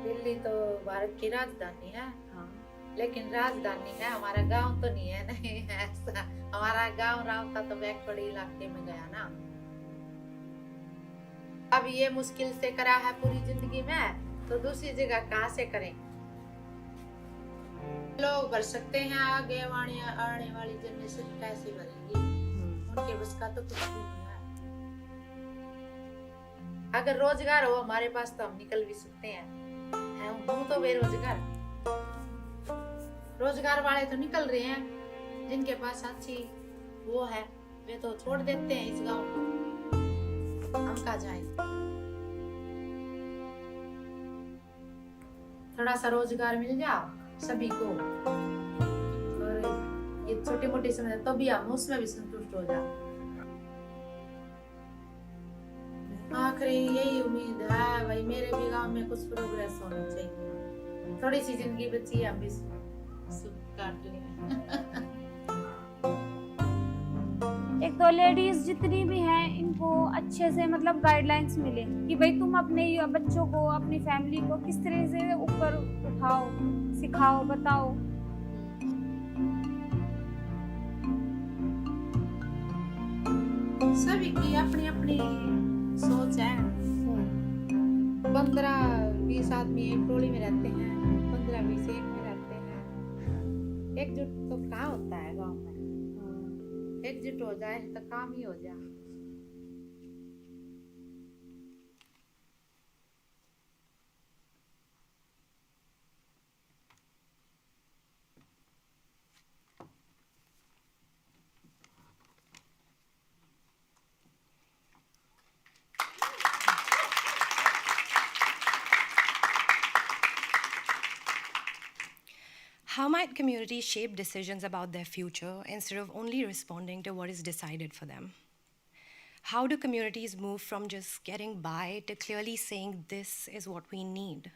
दिल्ली तो भारत की राजधानी है, हाँ, लेकिन राजधानी है, हमारा गांव तो नहीं है। नहीं ऐसा हमारा गांव राव था तो बैकवर्ड इलाके में गया ना। अब ये मुश्किल से करा है पूरी जिंदगी में, तो दूसरी जगह कहाँ से करें। लोग भर सकते हैं, आगे आने वाली जनरेशन कैसे भरेगी, उनके बस का तो कुछ भी नहीं है। अगर रोजगार हो हमारे पास तो हम निकल भी सकते हैं। हम तो बेरोजगार, रोजगार वाले तो निकल रहे हैं, जिनके पास अच्छी वो है वे तो छोड़ देते हैं इस गांव को। हम कहाँ जाएं। थोड़ा सा रोजगार मिल जाओ सभी को, और ये छोटी मोटी समस्या तो भी हम उसमें भी संतुष्ट हो जाओ। आखिरी यही उम्मीद है भाई, मेरे भी गांव में कुछ प्रोग्रेस होना चाहिए। थोड़ी सी जिंदगी बची है, हम भी सुख काट लें। एक तो लेडीज जितनी भी हैं इनको अच्छे से मतलब गाइडलाइंस मिले कि भाई तुम अपने बच्चों को, अपनी फैमिली को किस तरह से ऊपर उठाओ, सिखाओ, बताओ। सभी की अपनी अपनी सोच है। 15-20 आदमी एक टोली में रहते हैं, 15-20 एक में रहते हैं। एकजुट तो कहाँ होता है गांव में, एकजुट हो जाए तो काम ही हो जाए। How might communities shape decisions about their future instead of only responding to what is decided for them? How do communities move from just getting by to clearly saying this is what we need?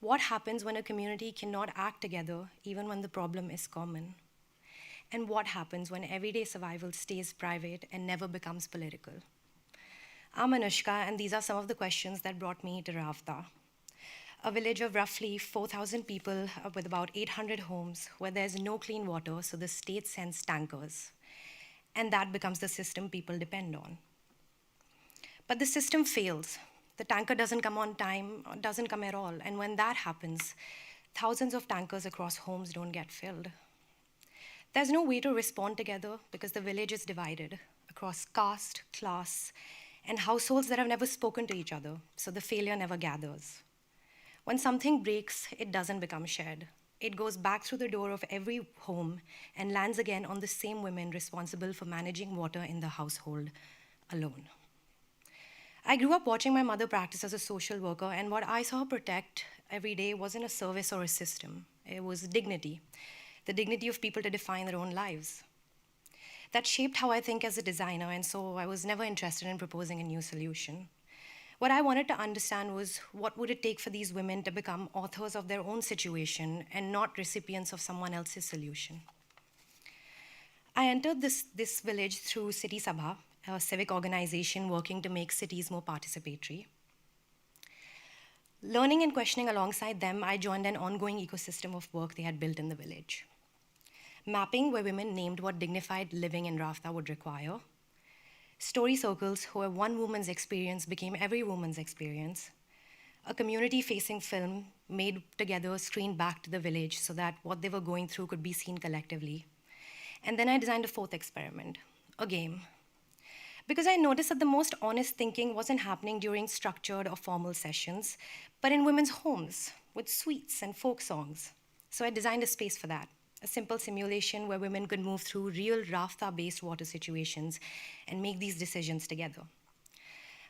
What happens when a community cannot act together even when the problem is common? And what happens when everyday survival stays private and never becomes political? I'm Anushka, and these are some of the questions that brought me to Ravda, a village of roughly 4,000 people with about 800 homes where there's no clean water, so the state sends tankers. And that becomes the system people depend on. But the system fails. The tanker doesn't come on time, or doesn't come at all. And when that happens, thousands of tankers across homes don't get filled. There's no way to respond together because the village is divided across caste, class, and households that have never spoken to each other, so the failure never gathers. When something breaks, it doesn't become shared. It goes back through the door of every home and lands again on the same women responsible for managing water in the household alone. I grew up watching my mother practice as a social worker, and what I saw her protect every day wasn't a service or a system. It was dignity, the dignity of people to define their own lives. That shaped how I think as a designer, and so I was never interested in proposing a new solution. What I wanted to understand was what would it take for these women to become authors of their own situation and not recipients of someone else's solution. I entered this village through City Sabha, a civic organization working to make cities more participatory. Learning and questioning alongside them, I joined an ongoing ecosystem of work they had built in the village. Mapping, where women named what dignified living in Rafta would require. Story circles, where one woman's experience became every woman's experience. A community-facing film made together screened back to the village so that what they were going through could be seen collectively. And then I designed a fourth experiment, a game. Because I noticed that the most honest thinking wasn't happening during structured or formal sessions, but in women's homes with sweets and folk songs. So I designed a space for that, a simple simulation where women could move through real Rafta-based water situations and make these decisions together.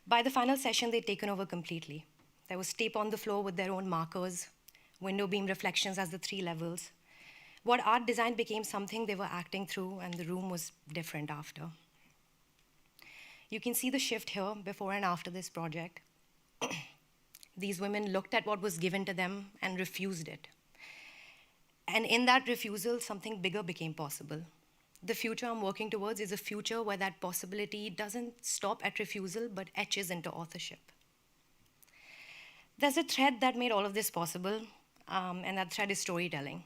By the final session, they'd taken over completely. There was tape on the floor with their own markers, window beam reflections as the 3 levels. What art design became something they were acting through, and the room was different after. You can see the shift here before and after this project. These women looked at what was given to them and refused it. And in that refusal, something bigger became possible. The future I'm working towards is a future where that possibility doesn't stop at refusal, but etches into authorship. There's a thread that made all of this possible, and that thread is storytelling.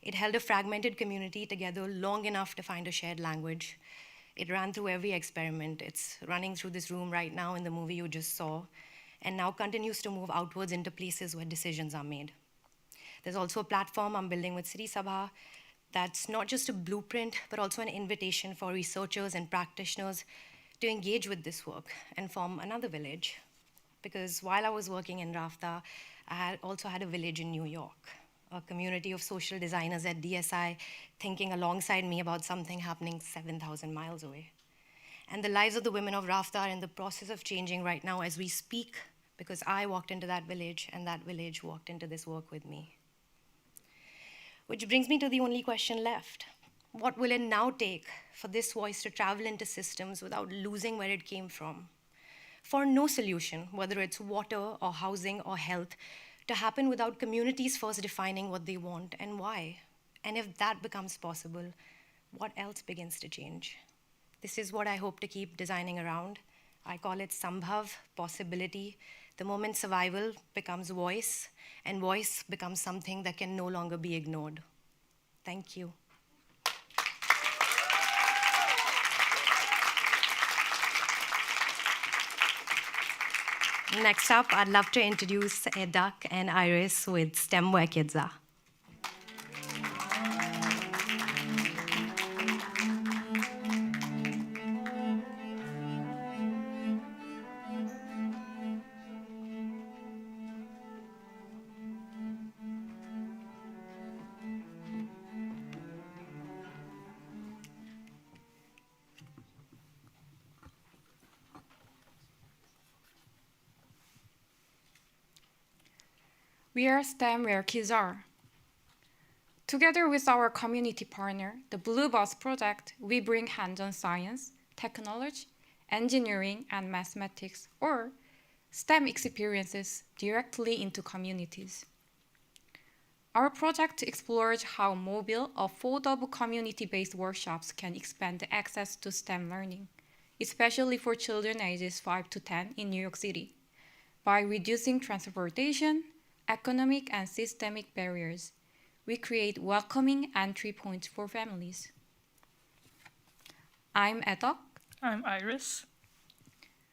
It held a fragmented community together long enough to find a shared language. It ran through every experiment. It's running through this room right now in the movie you just saw, and now continues to move outwards into places where decisions are made. There's also a platform I'm building with City Sabha that's not just a blueprint, but also an invitation for researchers and practitioners to engage with this work and form another village. Because while I was working in Rafta, I also had a village in New York, a community of social designers at DSI thinking alongside me about something happening 7,000 miles away. And the lives of the women of Rafta are in the process of changing right now as we speak, because I walked into that village and that village walked into this work with me. Which brings me to the only question left. What will it now take for this voice to travel into systems without losing where it came from? For no solution, whether it's water or housing or health, to happen without communities first defining what they want and why. And if that becomes possible, what else begins to change? This is what I hope to keep designing around. I call it Sambhav, possibility, the moment survival becomes voice, and voice becomes something that can no longer be ignored. Thank you. Next up, I'd love to introduce Edak and Iris with STEMware Kidza. We are STEMware Kizar. Together with our community partner, the Blue Bus Project, we bring hands-on science, technology, engineering, and mathematics, or STEM experiences directly into communities. Our project explores how mobile, affordable community-based workshops can expand the access to STEM learning, especially for children ages 5 to 10 in New York City, by reducing transportation, economic and systemic barriers. We create welcoming entry points for families. I'm Edak. I'm Iris.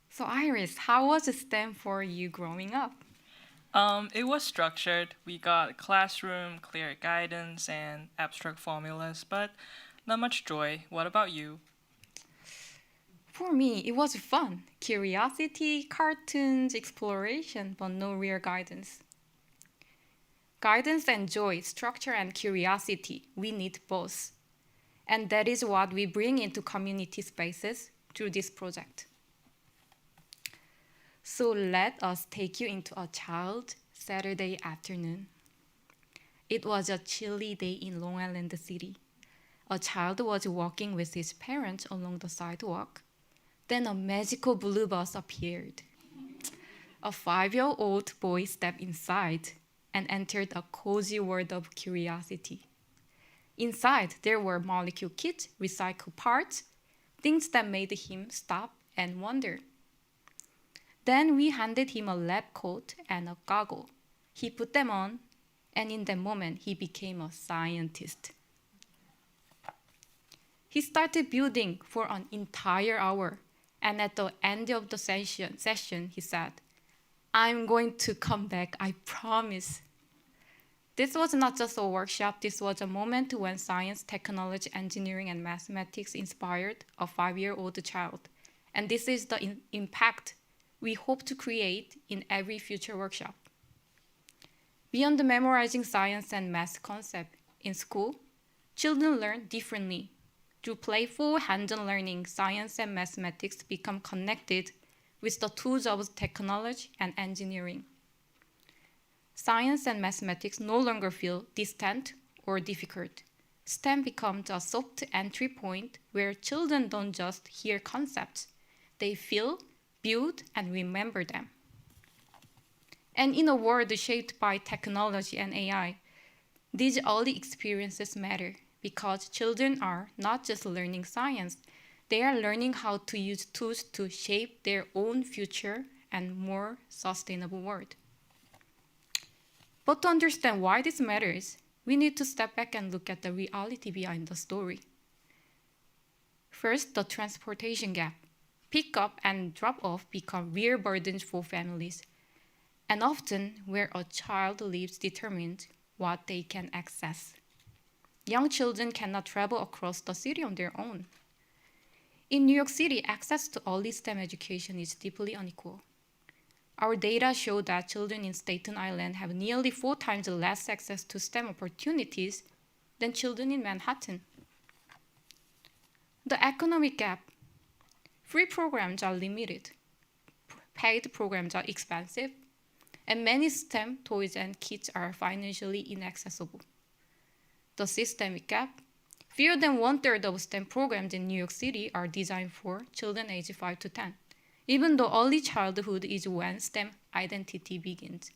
So Iris, how was STEM for you growing up? It was structured. We got a classroom, clear guidance, and abstract formulas, but not much joy. What about you? For me, it was fun. Curiosity, cartoons, exploration, but no real guidance. Guidance and joy, structure and curiosity, we need both. And that is what we bring into community spaces through this project. So let us take you into a chilly Saturday afternoon. It was a chilly day in Long Island City. A child was walking with his parents along the sidewalk. Then a magical blue bus appeared. A 5-year-old boy stepped inside and entered a cozy world of curiosity. Inside, there were molecule kits, recycled parts, things that made him stop and wonder. Then we handed him a lab coat and a goggle. He put them on, and in that moment, he became a scientist. He started building for an entire hour, and at the end of the session, he said, "I'm going to come back, I promise." This was not just a workshop, this was a moment when science, technology, engineering, and mathematics inspired a 5-year-old child. And this is the impact we hope to create in every future workshop. Beyond the memorizing science and math concept in school, children learn differently. Through playful hands-on learning, science and mathematics become connected with the tools of technology and engineering. Science and mathematics no longer feel distant or difficult. STEM becomes a soft entry point where children don't just hear concepts, they feel, build, and remember them. And in a world shaped by technology and AI, these early experiences matter because children are not just learning science, they are learning how to use tools to shape their own future and more sustainable world. But to understand why this matters, we need to step back and look at the reality behind the story. First, the transportation gap. Pick-up and drop-off become real burdens for families, and often where a child lives determines what they can access. Young children cannot travel across the city on their own. In New York City, access to early STEM education is deeply unequal. Our data show that children in Staten Island have nearly 4 times less access to STEM opportunities than children in Manhattan. The economic gap. Free programs are limited, paid programs are expensive, and many STEM toys and kits are financially inaccessible. The systemic gap. Fewer than 1/3 of STEM programs in New York City are designed for children aged 5 to 10. Even though early childhood is when STEM identity begins.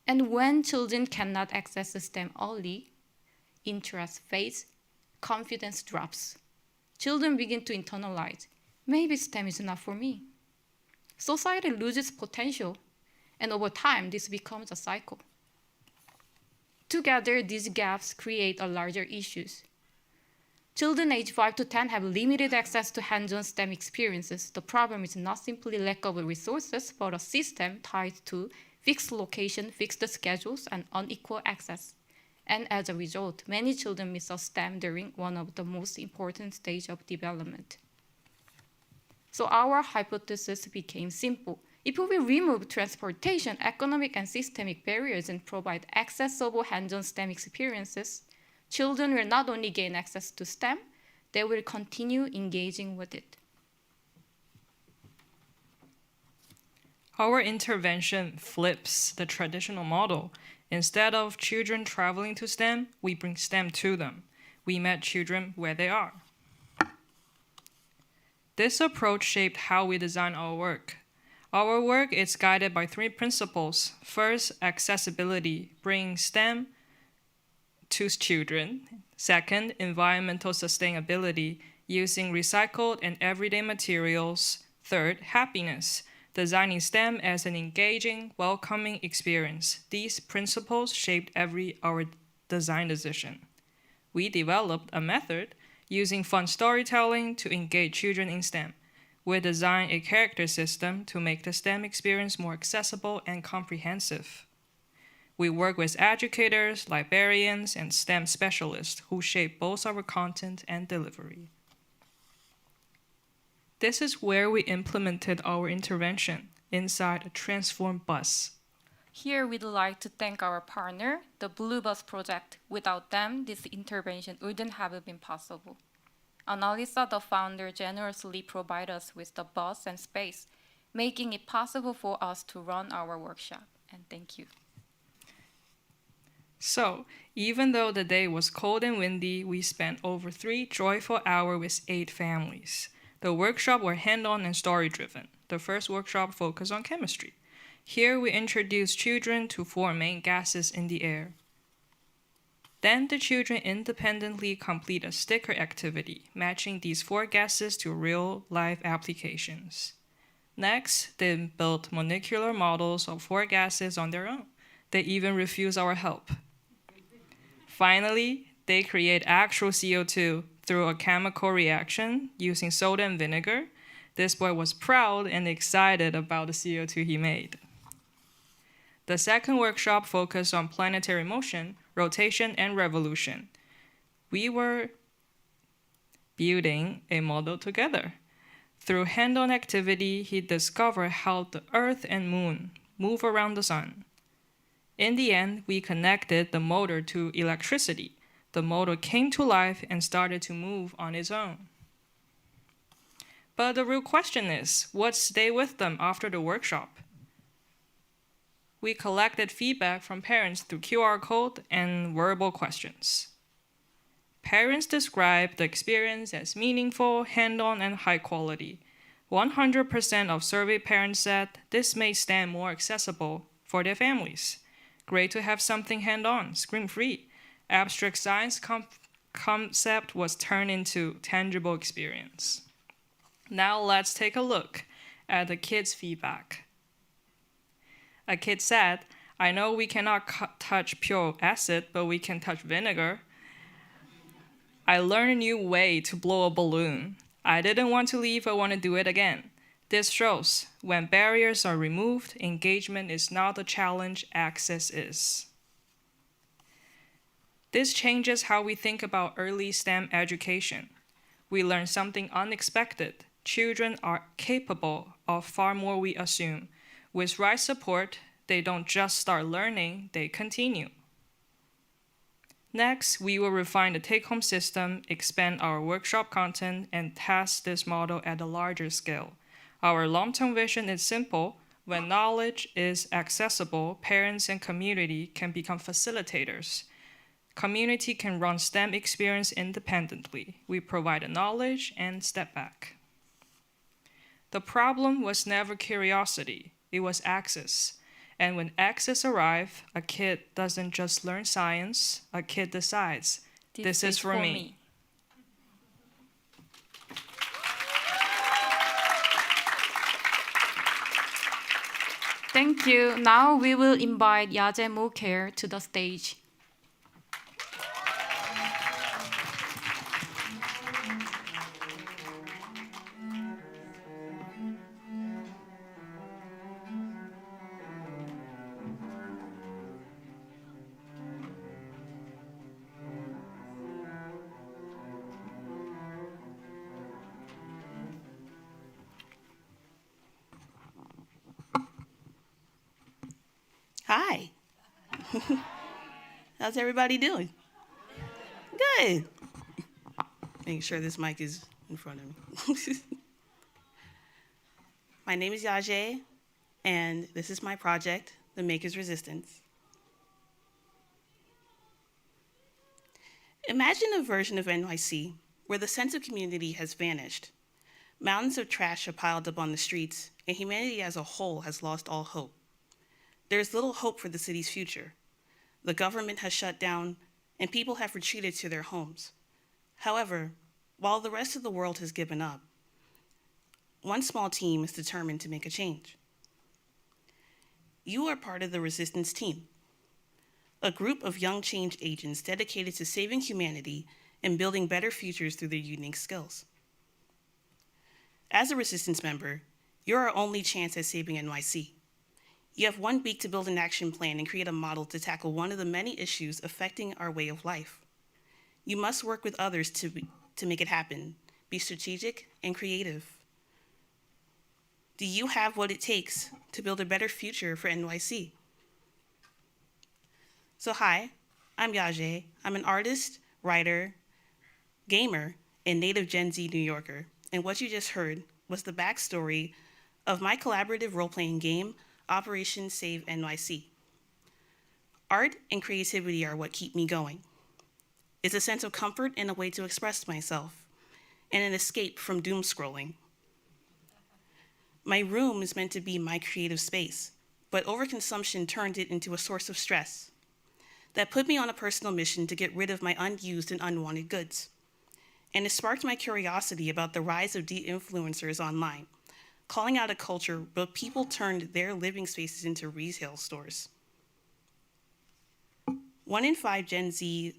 And when children cannot access STEM early, interest fades, confidence drops. Children begin to internalize, maybe STEM is not for me. Society loses potential, and over time, this becomes a cycle. Together, these gaps create a larger issues. Children aged 5 to 10 have limited access to hands-on STEM experiences. The problem is not simply lack of resources, but a system tied to fixed location, fixed schedules, and unequal access. And as a result, many children miss out STEM during one of the most important stages of development. So our hypothesis became simple. If we remove transportation, economic, and systemic barriers and provide accessible hands-on STEM experiences, children will not only gain access to STEM, they will continue engaging with it. Our intervention flips the traditional model. Instead of children traveling to STEM, we bring STEM to them. We met children where they are. This approach shaped how we design our work. Our work is guided by 3 principles. First, accessibility, bringing STEM to children. Second, environmental sustainability, using recycled and everyday materials. Third, happiness, designing STEM as an engaging, welcoming experience. These principles shaped our design decision. We developed a method using fun storytelling to engage children in STEM. We designed a character system to make the STEM experience more accessible and comprehensive. We work with educators, librarians, and STEM specialists who shape both our content and delivery. This is where we implemented our intervention inside a transformed bus. Here, we'd like to thank our partner, the Blue Bus Project. Without them, this intervention wouldn't have been possible. Annalisa, the founder, generously provided us with the bus and space, making it possible for us to run our workshop. And thank you. So, even though the day was cold and windy, we spent over 3 joyful hours with 8 families. The workshops were hand-on and story-driven. The first workshop focused on chemistry. Here, we introduced children to 4 main gases in the air. Then the children independently complete a sticker activity, matching these 4 gases to real-life applications. Next, they built molecular models of 4 gases on their own. They even refused our help. Finally, they create actual CO2 through a chemical reaction using soda and vinegar. This boy was proud and excited about the CO2 he made. The second workshop focused on planetary motion, rotation, and revolution. We were building a model together. Through hand-on activity, he discovered how the Earth and Moon move around the sun. In the end, we connected the motor to electricity. The motor came to life and started to move on its own. But the real question is, what stayed with them after the workshop? We collected feedback from parents through QR code and verbal questions. Parents described the experience as meaningful, hand-on, and high quality. 100% of surveyed parents said this made STEM more accessible for their families. Great to have something hand-on, screen-free. Abstract science concept was turned into tangible experience. Now let's take a look at the kids' feedback. A kid said, "I know we cannot touch pure acid, but we can touch vinegar. I learned a new way to blow a balloon. I didn't want to leave, I want to do it again." This shows when barriers are removed, engagement is not a challenge, access is. This changes how we think about early STEM education. We learn something unexpected. Children are capable of far more we assume. With right support, they don't just start learning, they continue. Next, we will refine the take-home system, expand our workshop content, and test this model at a larger scale. Our long-term vision is simple. When knowledge is accessible, parents and community can become facilitators. Community can run STEM experience independently. We provide the knowledge and step back. The problem was never curiosity, it was access. And when access arrives, a kid doesn't just learn science, a kid decides, this is for me. Thank you. Now we will invite Yaje Mukher to the stage. Hi. How's everybody doing? Good. Making sure this mic is in front of me. My name is Yaje, and this is my project, The Maker's Resistance. Imagine a version of NYC where the sense of community has vanished. Mountains of trash are piled up on the streets, and humanity as a whole has lost all hope. There is little hope for the city's future. The government has shut down, and people have retreated to their homes. However, while the rest of the world has given up, one small team is determined to make a change. You are part of the resistance team, a group of young change agents dedicated to saving humanity and building better futures through their unique skills. As a resistance member, you're our only chance at saving NYC. You have 1 week to build an action plan and create a model to tackle one of the many issues affecting our way of life. You must work with others to make it happen. Be strategic and creative. Do you have what it takes to build a better future for NYC? So hi, I'm Yaje. I'm an artist, writer, gamer, and native Gen Z New Yorker. And what you just heard was the backstory of my collaborative role-playing game, Operation Save NYC. Art and creativity are what keep me going. It's a sense of comfort and a way to express myself, and an escape from doom scrolling. My room is meant to be my creative space, but overconsumption turned it into a source of stress. That put me on a personal mission to get rid of my unused and unwanted goods. And it sparked my curiosity about the rise of de-influencers online, calling out a culture where people turned their living spaces into retail stores. 1 in 5 Gen Z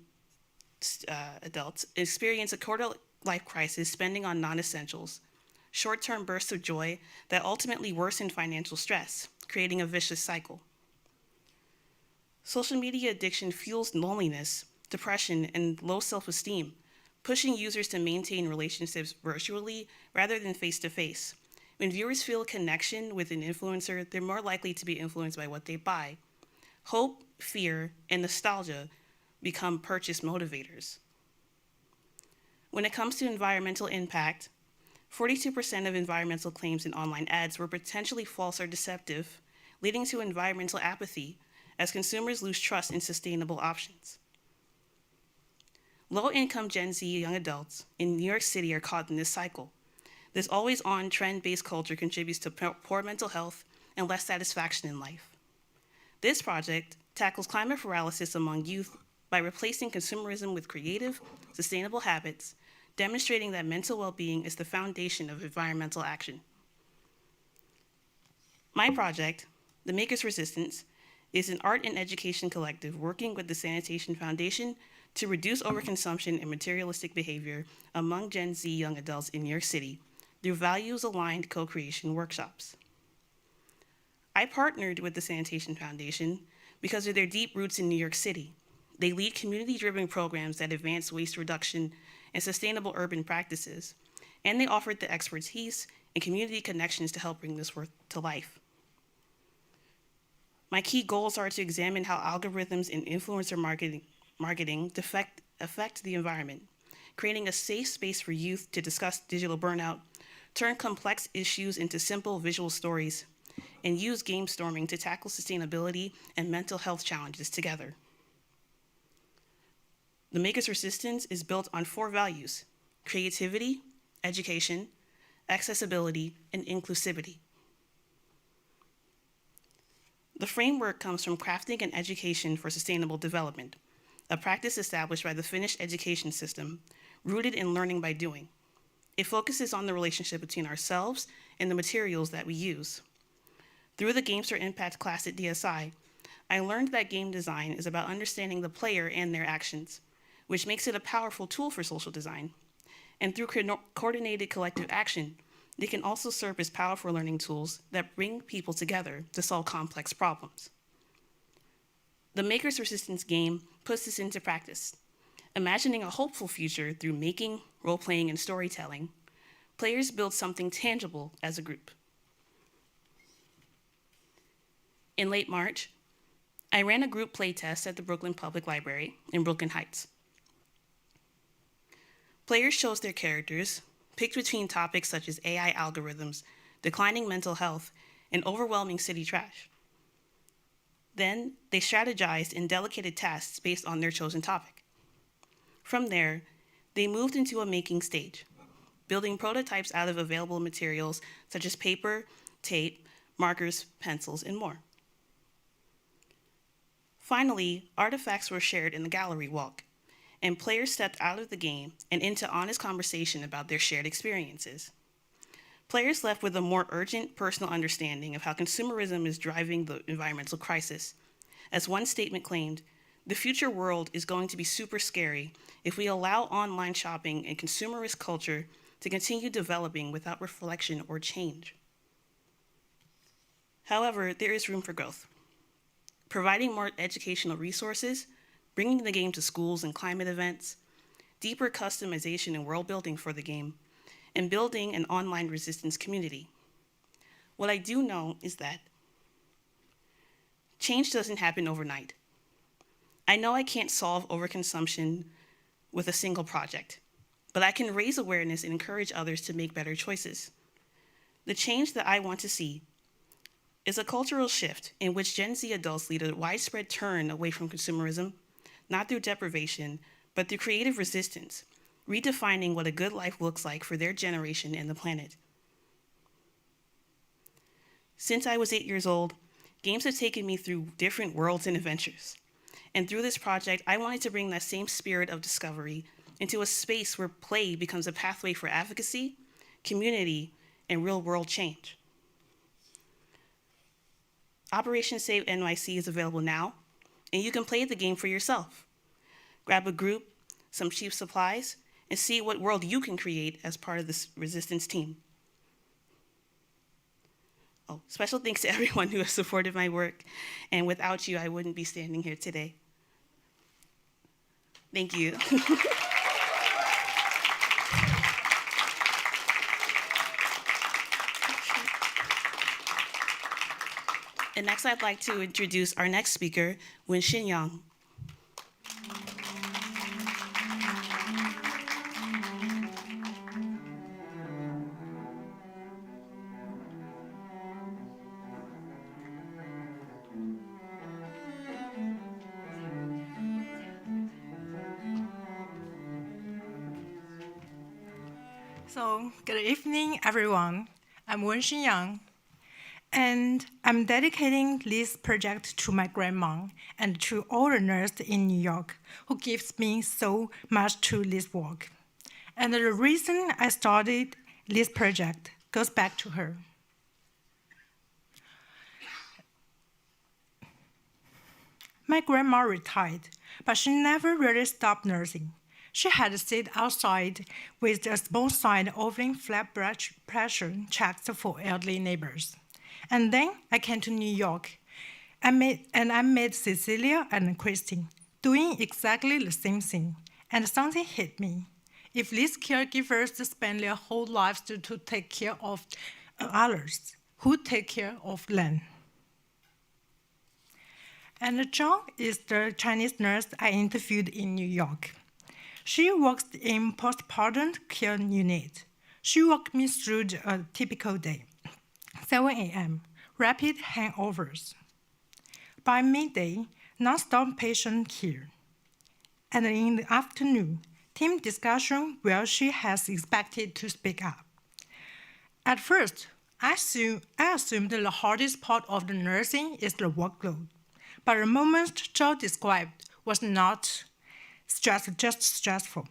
adults experience a quarter-life crisis spending on non-essentials, short-term bursts of joy that ultimately worsen financial stress, creating a vicious cycle. Social media addiction fuels loneliness, depression, and low self-esteem, pushing users to maintain relationships virtually rather than face-to-face. When viewers feel a connection with an influencer, they're more likely to be influenced by what they buy. Hope, fear, and nostalgia become purchase motivators. When it comes to environmental impact, 42% of environmental claims in online ads were potentially false or deceptive, leading to environmental apathy as consumers lose trust in sustainable options. Low-income Gen Z young adults in New York City are caught in this cycle. This always-on trend-based culture contributes to poor mental health and less satisfaction in life. This project tackles climate paralysis among youth by replacing consumerism with creative, sustainable habits, demonstrating that mental well-being is the foundation of environmental action. My project, The Maker's Resistance, is an art and education collective working with the Sanitation Foundation to reduce overconsumption and materialistic behavior among Gen Z young adults in New York City through values-aligned co-creation workshops. I partnered with the Sanitation Foundation because of their deep roots in New York City. They lead community-driven programs that advance waste reduction and sustainable urban practices, and they offered the expertise and community connections to help bring this work to life. My key goals are to examine how algorithms and influencer marketing affect the environment, creating a safe space for youth to discuss digital burnout, turn complex issues into simple visual stories, and use game storming to tackle sustainability and mental health challenges together. The Maker's Resistance is built on 4 values: creativity, education, accessibility, and inclusivity. The framework comes from crafting an education for sustainable development, a practice established by the Finnish education system, rooted in learning by doing. It focuses on the relationship between ourselves and the materials that we use. Through the Games for Impact class at DSI, I learned that game design is about understanding the player and their actions, which makes it a powerful tool for social design. And through coordinated collective action, they can also serve as powerful learning tools that bring people together to solve complex problems. The Maker's Resistance game puts this into practice, imagining a hopeful future through making, role-playing, and storytelling. Players build something tangible as a group. In late March, I ran a group playtest at the Brooklyn Public Library in Brooklyn Heights. Players chose their characters, picked between topics such as AI algorithms, declining mental health, and overwhelming city trash. Then, they strategized in delegated tasks based on their chosen topic. From there, they moved into a making stage, building prototypes out of available materials such as paper, tape, markers, pencils, and more. Finally, artifacts were shared in the gallery walk, and players stepped out of the game and into honest conversation about their shared experiences. Players left with a more urgent personal understanding of how consumerism is driving the environmental crisis. As one statement claimed, the future world is going to be super scary if we allow online shopping and consumerist culture to continue developing without reflection or change. However, there is room for growth. Providing more educational resources, bringing the game to schools and climate events, deeper customization and world building for the game, and building an online resistance community. What I do know is that change doesn't happen overnight. I know I can't solve overconsumption with a single project, but I can raise awareness and encourage others to make better choices. The change that I want to see is a cultural shift in which Gen Z adults lead a widespread turn away from consumerism, not through deprivation, but through creative resistance, redefining what a good life looks like for their generation and the planet. Since I was 8 years old, games have taken me through different worlds and adventures. And through this project, I wanted to bring that same spirit of discovery into a space where play becomes a pathway for advocacy, community, and real-world change. Operation Save NYC is available now, and you can play the game for yourself. Grab a group, some cheap supplies, and see what world you can create as part of this resistance team. Oh, special thanks to everyone who has supported my work, and without you, I wouldn't be standing here today. Thank you. And next, I'd like to introduce our next speaker, Wen-Shin Yang. So, good evening, everyone. I'm Wen-Shin Yang, and I'm dedicating this project to my grandma and to all the nurses in New York who gives me so much to this work. And the reason I started this project goes back to her. My grandma retired, but she never really stopped nursing. She had to sit outside with a small sign offering flat blood pressure checks for elderly neighbors. And then I came to New York, I met Cecilia and Christine doing exactly the same thing, and something hit me. If these caregivers spend their whole lives to take care of others, who take care of them? And Zhao is the Chinese nurse I interviewed in New York. She works in postpartum care unit. She walked me through a typical day. 7 a.m., rapid hangovers. By midday, non-stop patient care. And in the afternoon, team discussion where she has expected to speak up. At first, I assumed the hardest part of the nursing is the workload. But the moment Zhao described was not just stressful.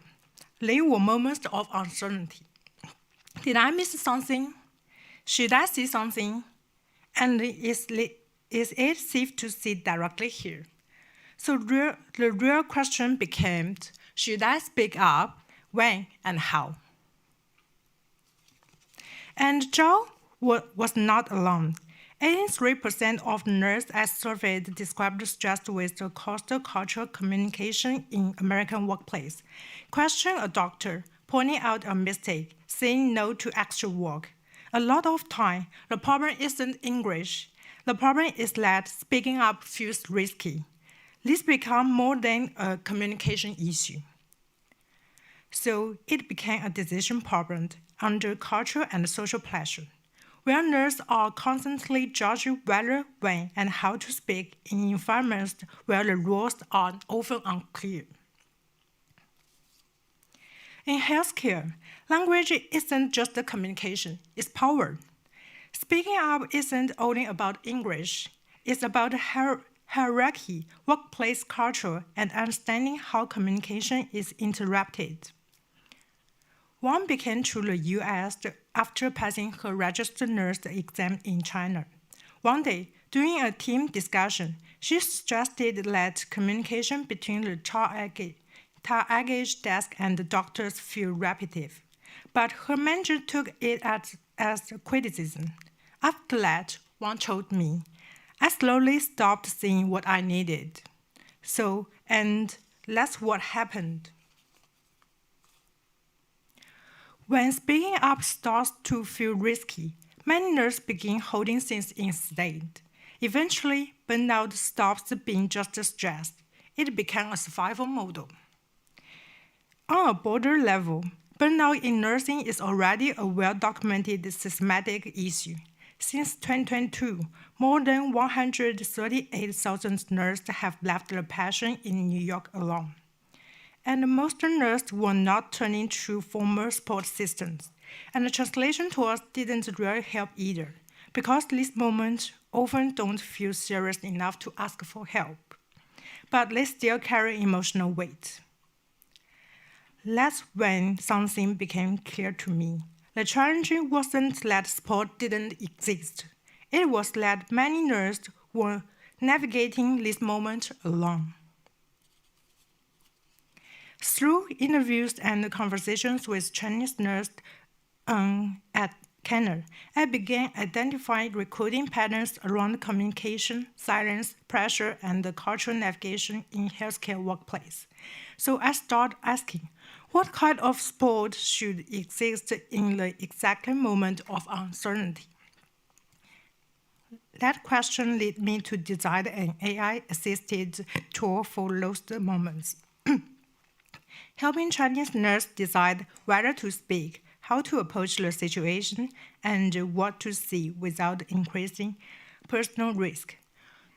They were moments of uncertainty. Did I miss something? Should I see something? And is it safe to sit directly here? So the real question became, should I speak up, when, and how? And Zhao was not alone. 83% of nurses I surveyed described stress with the cross-cultural communication in American workplace. Question a doctor, pointing out a mistake, saying no to extra work. A lot of time, the problem isn't English. The problem is that speaking up feels risky. This becomes more than a communication issue. So it became a decision problem under cultural and social pressure, where nurses are constantly judged whether, when, and how to speak in environments where the rules are often unclear. In healthcare, language isn't just a communication, it's power. Speaking up isn't only about English, it's about hierarchy, workplace culture, and understanding how communication is interrupted. One began to the US after passing her registered nurse exam in China. One day, during a team discussion, she suggested that communication between the triage desk and the doctors feel repetitive, but her manager took it as criticism. After that, one told me, I slowly stopped seeing what I needed. And that's what happened. When speaking up starts to feel risky, many nurses begin holding things instead. Eventually, burnout stops being just stress. It became a survival model. On a broader level, burnout in nursing is already a well-documented systematic issue. Since 2022, more than 138,000 nurses have left the profession in New York alone. And most nurses were not turning to formal support systems, and the translation tools didn't really help either, because these moments often don't feel serious enough to ask for help, but they still carry emotional weight. That's when something became clear to me. The challenge wasn't that support didn't exist. It was that many nurses were navigating this moment alone. Through interviews and conversations with Chinese nurses at Keynote, I began identifying recruiting patterns around communication, silence, pressure, and the cultural navigation in healthcare workplace. So I started asking, what kind of support should exist in the exact moment of uncertainty? That question led me to design an AI-assisted tool for those moments, helping Chinese nurses decide whether to speak, how to approach the situation, and what to see without increasing personal risk.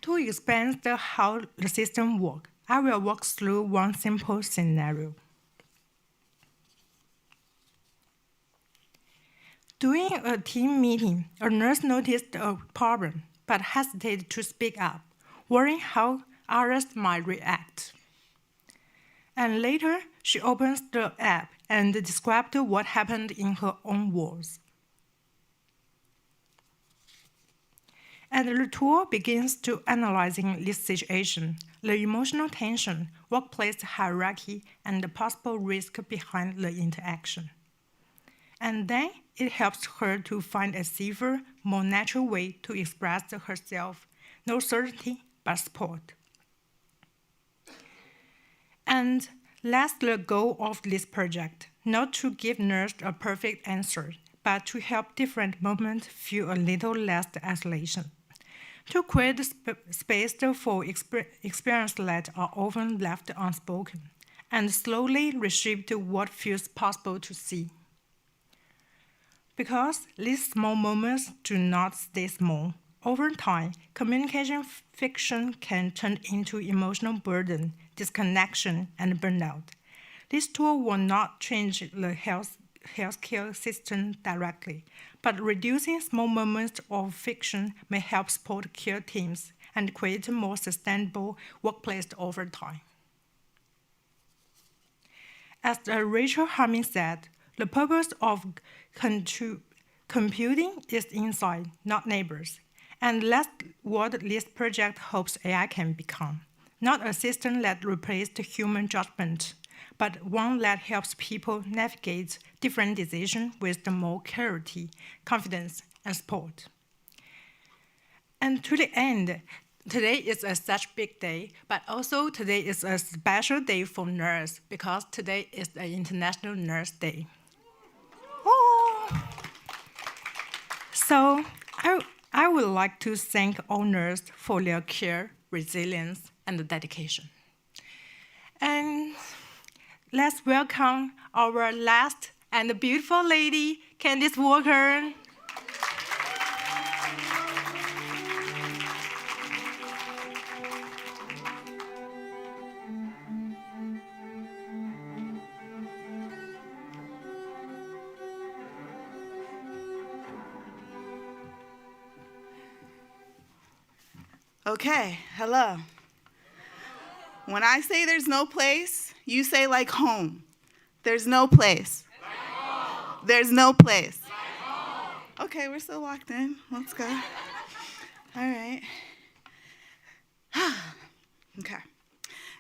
To explain how the system works, I will walk through one simple scenario. During a team meeting, a nurse noticed a problem but hesitated to speak up, worrying how others might react. And later, she opens the app and described what happened in her own words. And the tool begins to analyzing this situation, the emotional tension, workplace hierarchy, and the possible risk behind the interaction. And then it helps her to find a safer, more natural way to express herself, no certainty, but support. And that's the goal of this project, not to give nurses a perfect answer, but to help different moments feel a little less isolation, to create space for experiences that are often left unspoken, and slowly reshape what feels possible to see. Because these small moments do not stay small. Over time, communication friction can turn into emotional burden, disconnection, and burnout. This tool will not change the healthcare system directly, but reducing small moments of friction may help support care teams and create a more sustainable workplace over time. As Rachel Harmon said, the purpose of computing is insight, not neighbors. And that's what this project hopes AI can become. Not a system that replaces human judgment, but one that helps people navigate different decisions with more clarity, confidence, and support. And to the end, today is such a big day, but also today is a special day for nurses because today is the International Nurse Day. So I would like to thank all nurses for their care, resilience, and dedication. And let's welcome our last and beautiful lady, Candice Walker. Okay, hello. When I say there's no place, you say like home. There's no place. Like home. There's no place. Like home. Okay, we're still locked in. Let's go. All right. Okay.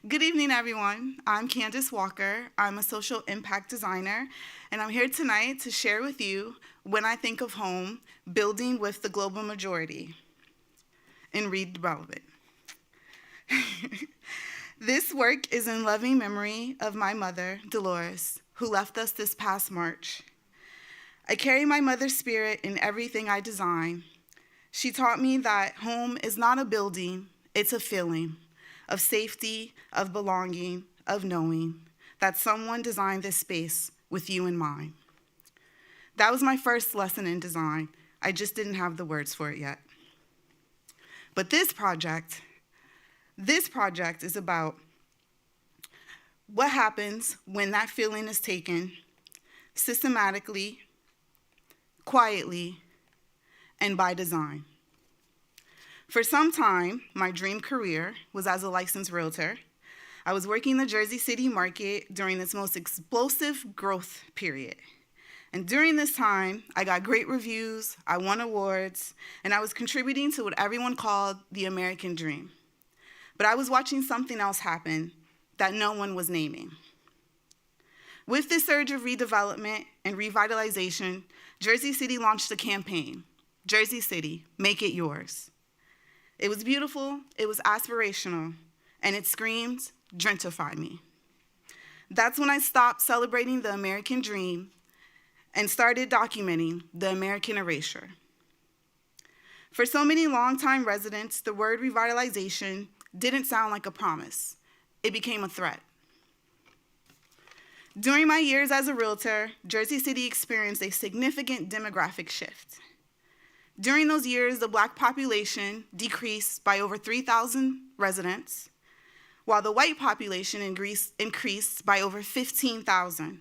Good evening, everyone. I'm Candice Walker. I'm a social impact designer, and I'm here tonight to share with you when I think of home, building with the global majority. And read relevant. This work is in loving memory of my mother, Dolores, who left us this past March. I carry my mother's spirit in everything I design. She taught me that home is not a building, it's a feeling of safety, of belonging, of knowing that someone designed this space with you in mind. That was my first lesson in design. I just didn't have the words for it yet. But this project is about what happens when that feeling is taken systematically, quietly, and by design. For some time, my dream career was as a licensed realtor. I was working the Jersey City market during its most explosive growth period. And during this time, I got great reviews, I won awards, and I was contributing to what everyone called the American dream. But I was watching something else happen that no one was naming. With this surge of redevelopment and revitalization, Jersey City launched a campaign, Jersey City, Make It Yours. It was beautiful, it was aspirational, and it screamed, gentrify me. That's when I stopped celebrating the American dream and started documenting the American erasure. For so many longtime residents, the word revitalization didn't sound like a promise. It became a threat. During my years as a realtor, Jersey City experienced a significant demographic shift. During those years, the Black population decreased by over 3,000 residents, while the white population increased by over 15,000.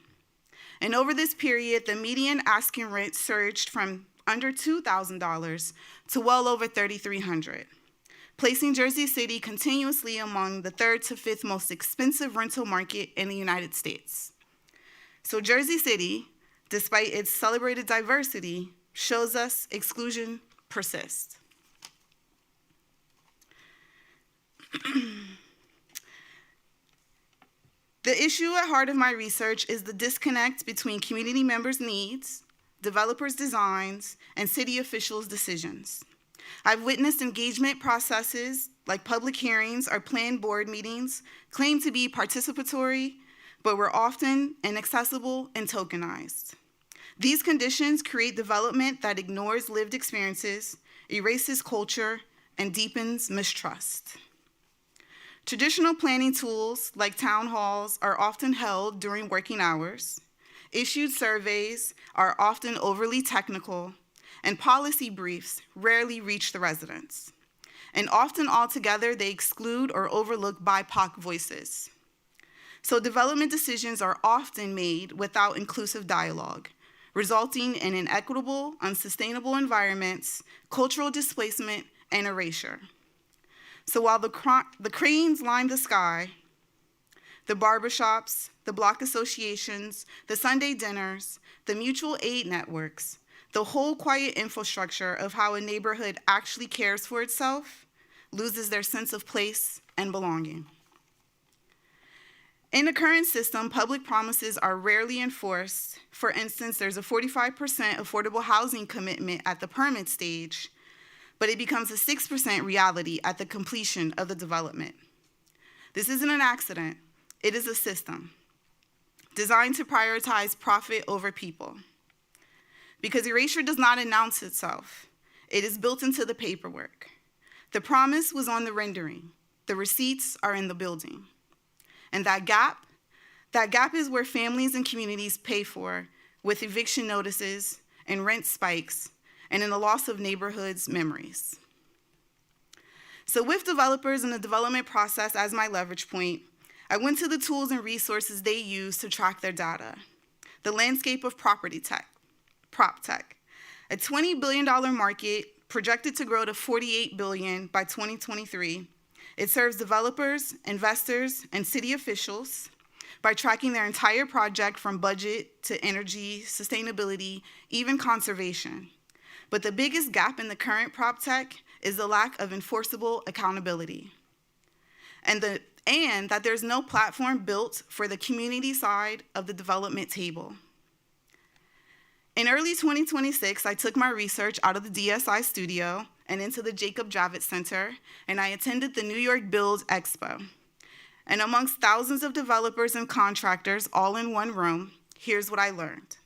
And over this period, the median asking rent surged from under $2,000 to well over $3,300, placing Jersey City continuously among the 3rd to 5th most expensive rental market in the United States. So Jersey City, despite its celebrated diversity, shows us exclusion persists. The issue at heart of my research is the disconnect between community members' needs, developers' designs, and city officials' decisions. I've witnessed engagement processes like public hearings or planned board meetings claim to be participatory, but were often inaccessible and tokenized. These conditions create development that ignores lived experiences, erases culture, and deepens mistrust. Traditional planning tools like town halls are often held during working hours. Issued surveys are often overly technical, and policy briefs rarely reach the residents. And often altogether, they exclude or overlook BIPOC voices. So development decisions are often made without inclusive dialogue, resulting in inequitable, unsustainable environments, cultural displacement, and erasure. So while the cranes line the sky, the barbershops, the block associations, the Sunday dinners, the mutual aid networks, the whole quiet infrastructure of how a neighborhood actually cares for itself loses their sense of place and belonging. In the current system, public promises are rarely enforced. For instance, there's a 45% affordable housing commitment at the permit stage, but it becomes a 6% reality at the completion of the development. This isn't an accident, it is a system designed to prioritize profit over people. Because erasure does not announce itself, it is built into the paperwork. The promise was on the rendering, the receipts are in the building. And that gap is where families and communities pay for with eviction notices and rent spikes and in the loss of neighborhoods' memories. So with developers and the development process as my leverage point, I went to the tools and resources they use to track their data. The landscape of property tech, prop tech, a $20 billion market projected to grow to $48 billion by 2023. It serves developers, investors, and city officials by tracking their entire project from budget to energy, sustainability, even conservation. But the biggest gap in the current prop tech is the lack of enforceable accountability. And that there's no platform built for the community side of the development table. In early 2026, I took my research out of the DSI studio and into the Jacob Javits Center, and I attended the New York Build Expo. And amongst thousands of developers and contractors all in one room, here's what I learned.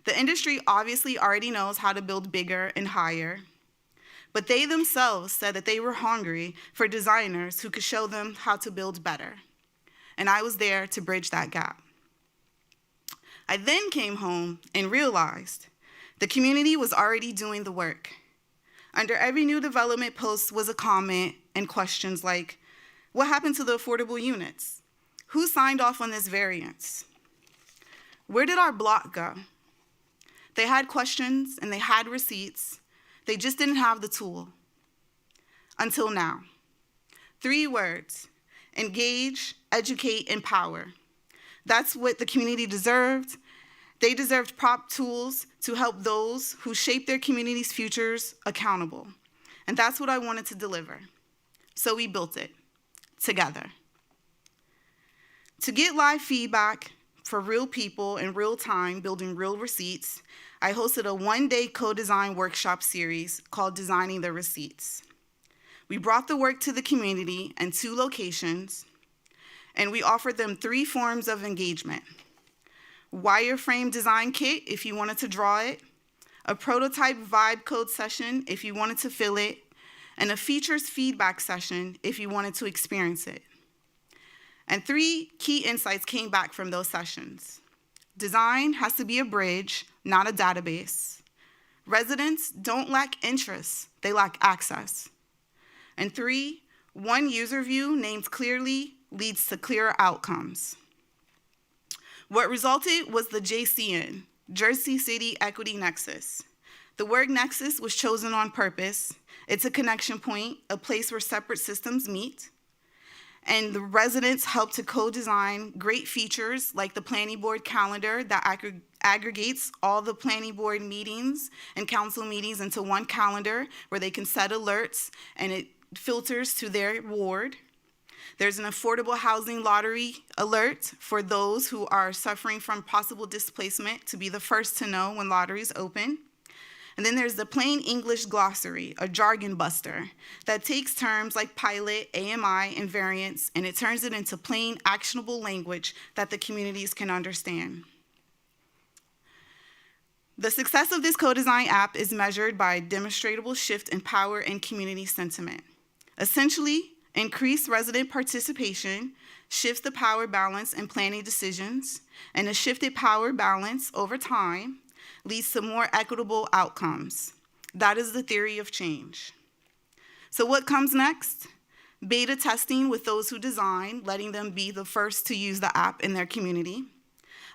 The industry obviously already knows how to build bigger and higher, but they themselves said that they were hungry for designers who could show them how to build better. And I was there to bridge that gap. I then came home and realized the community was already doing the work. Under every new development post was a comment and questions like, what happened to the affordable units? Who signed off on this variance? Where did our block go? They had questions and they had receipts. They just didn't have the tool. Until now. 3 words: engage, educate, empower. That's what the community deserved. They deserved prop tools to help those who shape their community's futures accountable. And that's what I wanted to deliver. So we built it together. To get live feedback for real people in real time, building real receipts, I hosted a 1-day co-design workshop series called Designing the Receipts. We brought the work to the community in 2 locations, and we offered them 3 forms of engagement. Wireframe design kit if you wanted to draw it, a prototype vibe code session if you wanted to fill it, and a features feedback session if you wanted to experience it. And 3 key insights came back from those sessions. Design has to be a bridge, not a database. Residents don't lack interest, they lack access. And 3, one user view named clearly leads to clearer outcomes. What resulted was the JCN, Jersey City Equity Nexus. The word nexus was chosen on purpose. It's a connection point, a place where separate systems meet. And the residents helped to co-design great features like the planning board calendar that aggregates all the planning board meetings and council meetings into one calendar where they can set alerts and it filters to their ward. There's an affordable housing lottery alert for those who are suffering from possible displacement to be the first to know when lotteries open. And then there's the plain English glossary, a jargon buster, that takes terms like pilot, AMI, and variance, and it turns it into plain, actionable language that the communities can understand. The success of this co-design app is measured by a demonstrable shift in power and community sentiment. Essentially, increased resident participation shifts the power balance in planning decisions, and a shifted power balance over time leads to more equitable outcomes. That is the theory of change. So what comes next? Beta testing with those who design, letting them be the first to use the app in their community.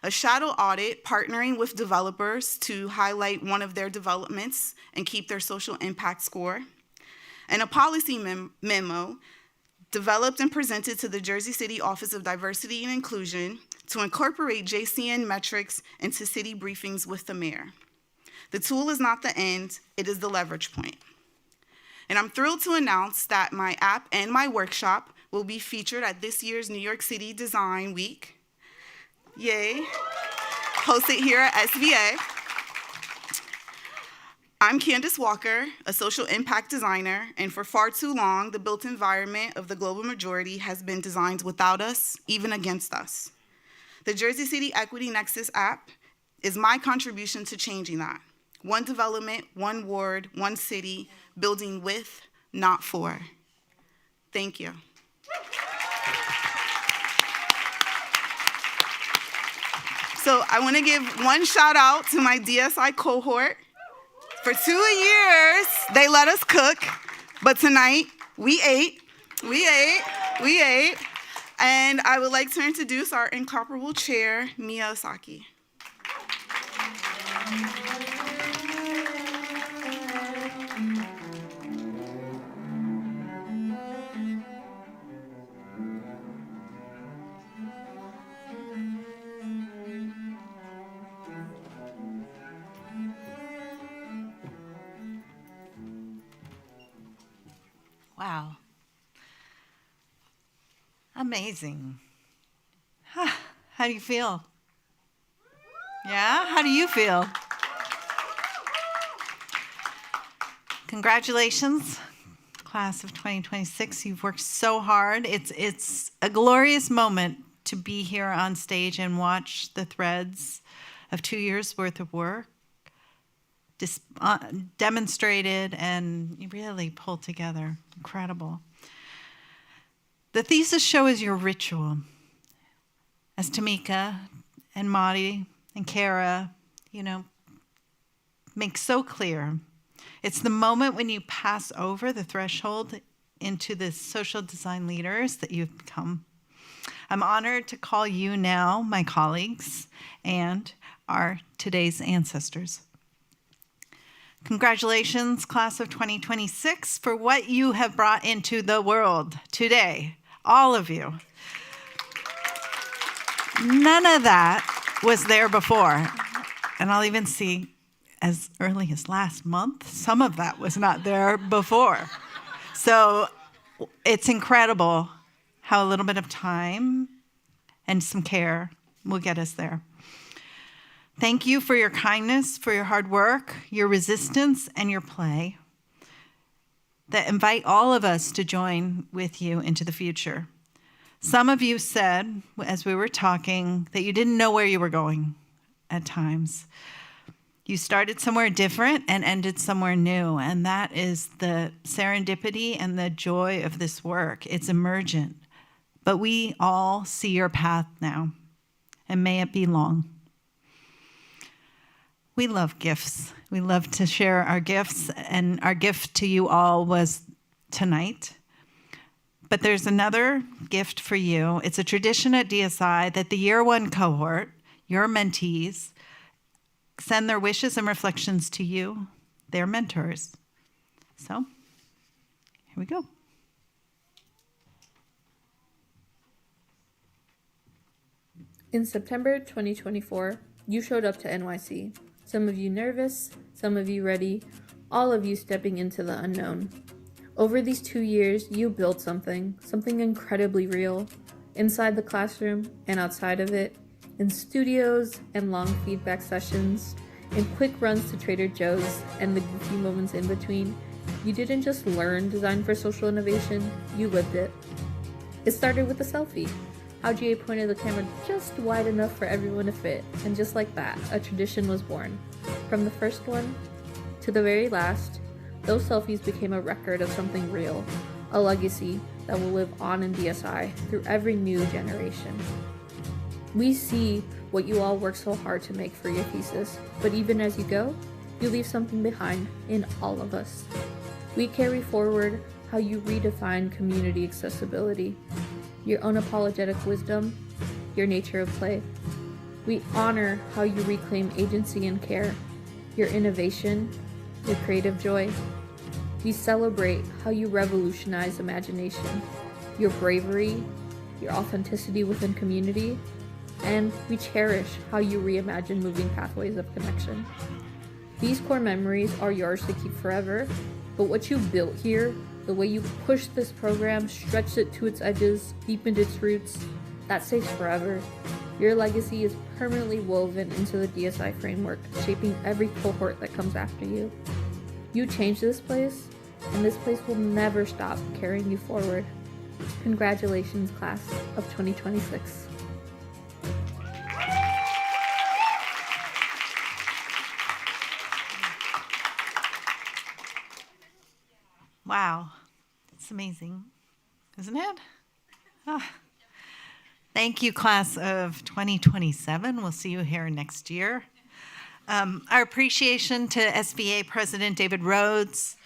A shadow audit, partnering with developers to highlight one of their developments and keep their social impact score. And a policy memo developed and presented to the Jersey City Office of Diversity and Inclusion to incorporate JCN metrics into city briefings with the mayor. The tool is not the end, it is the leverage point. And I'm thrilled to announce that my app and my workshop will be featured at this year's New York City Design Week. Yay, hosted here at SVA. I'm Candace Walker, a social impact designer, and for far too long, the built environment of the global majority has been designed without us, even against us. The Jersey City Equity Nexus app is my contribution to changing that. One development, one ward, one city, building with, not for. Thank you. So I want to give one shout out to my DSI cohort. For 2 years, they let us cook, but tonight, we ate. And I would like to introduce our incomparable chair, Mia Osaki. Wow. Amazing. How do you feel? Yeah? How do you feel? Congratulations, class of 2026. You've worked so hard. It's a glorious moment to be here on stage and watch the threads of 2 years worth of work demonstrated and really pulled together. Incredible. The thesis show is your ritual. As Tamika and Madi and Kara, make so clear. It's the moment when you pass over the threshold into the social design leaders that you've become. I'm honored to call you now my colleagues and our today's ancestors. Congratulations, class of 2026, for what you have brought into the world today, all of you. None of that was there before. And I'll even see as early as last month, some of that was not there before. So it's incredible how a little bit of time and some care will get us there. Thank you for your kindness, for your hard work, your resistance, and your play that invite all of us to join with you into the future. Some of you said, as we were talking, that you didn't know where you were going at times. You started somewhere different and ended somewhere new, and that is the serendipity and the joy of this work. It's emergent, but we all see your path now, and may it be long. We love gifts. We love to share our gifts, and our gift to you all was tonight. But there's another gift for you. It's a tradition at DSI that the year one cohort, your mentees, send their wishes and reflections to you, their mentors. So, here we go. In September 2024, you showed up to NYC. Some of you nervous, some of you ready, all of you stepping into the unknown. Over these 2 years, you built something incredibly real, inside the classroom and outside of it, in studios and long feedback sessions, in quick runs to Trader Joe's and the goofy moments in between. You didn't just learn design for social innovation, you lived it. It started with a selfie. How GA pointed the camera just wide enough for everyone to fit, and just like that, a tradition was born. From the first one to the very last, those selfies became a record of something real, a legacy that will live on in DSI through every new generation. We see what you all work so hard to make for your thesis, but even as you go, you leave something behind in all of us. We carry forward how you redefine community accessibility, your unapologetic wisdom, your nature of play. We honor how you reclaim agency and care, your innovation, your creative joy. We celebrate how you revolutionize imagination, your bravery, your authenticity within community, and we cherish how you reimagine moving pathways of connection. These core memories are yours to keep forever, but what you built here, the way you pushed this program, stretched it to its edges, deepened its roots, that stays forever. Your legacy is permanently woven into the DSI framework, shaping every cohort that comes after you. You changed this place, and this place will never stop carrying you forward. Congratulations, class of 2026. Wow, it's amazing, isn't it? Thank you, class of 2027. We'll see you here next year. Our appreciation to SVA President David Rhodes,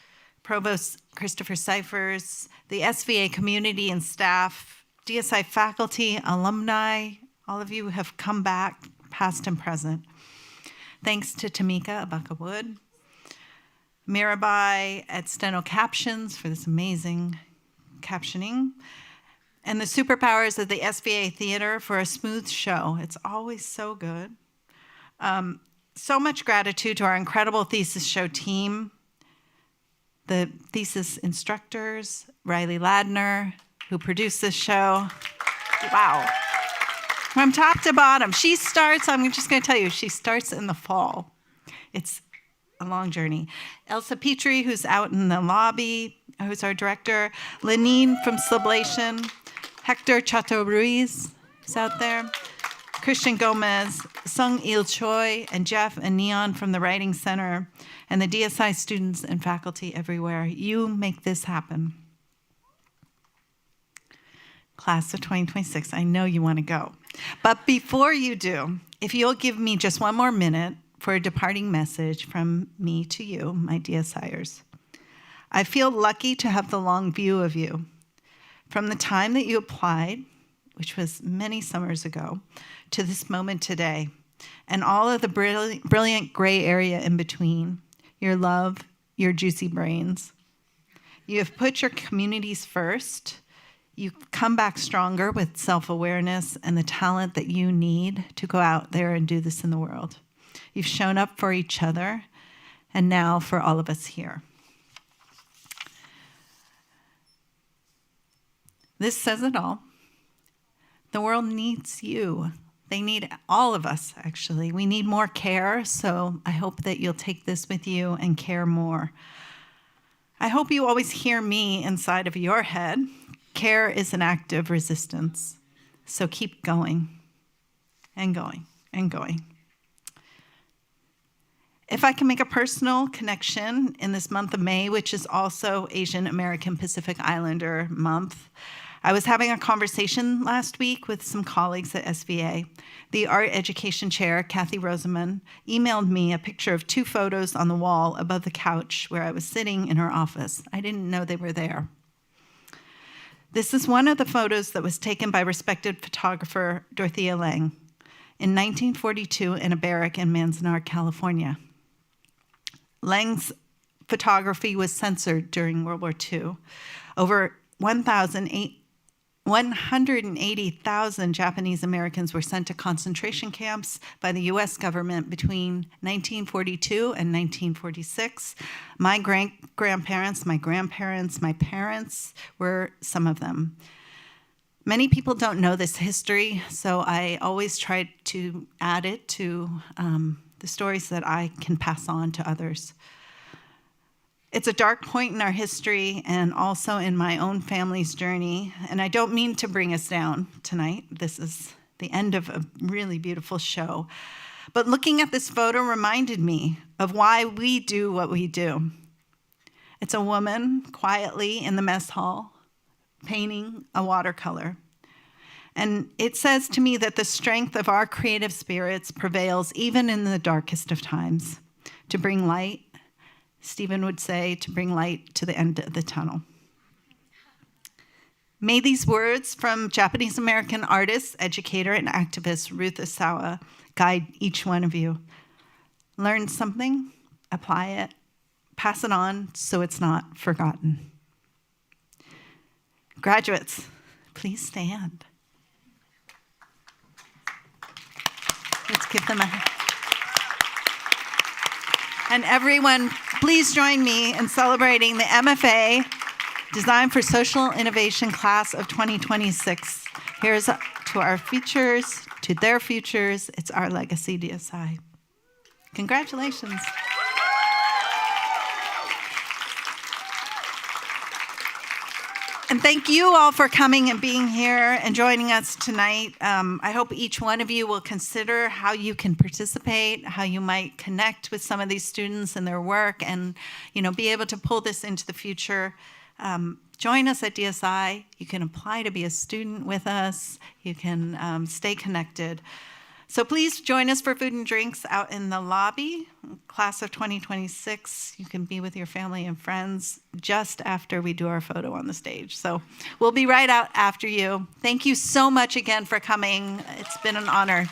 Provost Christopher Cyphers, the SVA community and staff, DSI faculty, alumni, all of you have come back, past and present. Thanks to Tamika Abaka-Wood, Mirabai at Steno Captions for this amazing captioning, and the superpowers of the SVA Theater for a smooth show. It's always so good. So much gratitude to our incredible Thesis show team, the Thesis instructors, Riley Ladner, who produced this show. Wow. From top to bottom. She starts, I'm just going to tell you, she starts in the fall. It's a long journey. Elsa Petrie, who's out in the lobby, who's our director. Lenine from Sublation. Hector Chateau Ruiz is out there. Christian Gomez, Sung Il Choi, and Jeff and Neon from the Writing Center, and the DSI students and faculty everywhere. You make this happen. Class of 2026, I know you want to go. But before you do, if you'll give me just one more minute for a departing message from me to you, my DSIers. I feel lucky to have the long view of you. From the time that you applied, which was many summers ago, to this moment today, and all of the brilliant gray area in between, your love, your juicy brains. You have put your communities first. You come back stronger with self-awareness and the talent that you need to go out there and do this in the world. You've shown up for each other, and now for all of us here. This says it all. The world needs you. They need all of us, actually. We need more care, so I hope that you'll take this with you and care more. I hope you always hear me inside of your head. Care is an act of resistance, so keep going and going and going. If I can make a personal connection in this month of May, which is also Asian American Pacific Islander Month, I was having a conversation last week with some colleagues at SVA. The art education chair, Kathy Rosamond, emailed me a picture of 2 photos on the wall above the couch where I was sitting in her office. I didn't know they were there. This is one of the photos that was taken by respected photographer Dorothea Lange in 1942 in a barrack in Manzanar, California. Lange's photography was censored during World War II. Over 180,000 Japanese Americans were sent to concentration camps by the US government between 1942 and 1946. My grandparents, my grandparents, my parents were some of them. Many people don't know this history, so I always try to add it to the stories that I can pass on to others. It's a dark point in our history and also in my own family's journey, and I don't mean to bring us down tonight. This is the end of a really beautiful show. But looking at this photo reminded me of why we do what we do. It's a woman quietly in the mess hall painting a watercolor. And it says to me that the strength of our creative spirits prevails even in the darkest of times, to bring light, Stephen would say, to bring light to the end of the tunnel. May these words from Japanese American artist, educator, and activist Ruth Asawa guide each one of you. Learn something, apply it, pass it on so it's not forgotten. Graduates, please stand. Let's give them a hand. And everyone, please join me in celebrating the MFA Design for Social Innovation class of 2026. Here's to our futures, to their futures. It's our legacy, DSI. Congratulations. And thank you all for coming and being here and joining us tonight. I hope each one of you will consider how you can participate, how you might connect with some of these students and their work, and be able to pull this into the future. Join us at DSI. You can apply to be a student with us. You can stay connected. So please join us for food and drinks out in the lobby. Class of 2026, you can be with your family and friends just after we do our photo on the stage. So we'll be right out after you. Thank you so much again for coming. It's been an honor.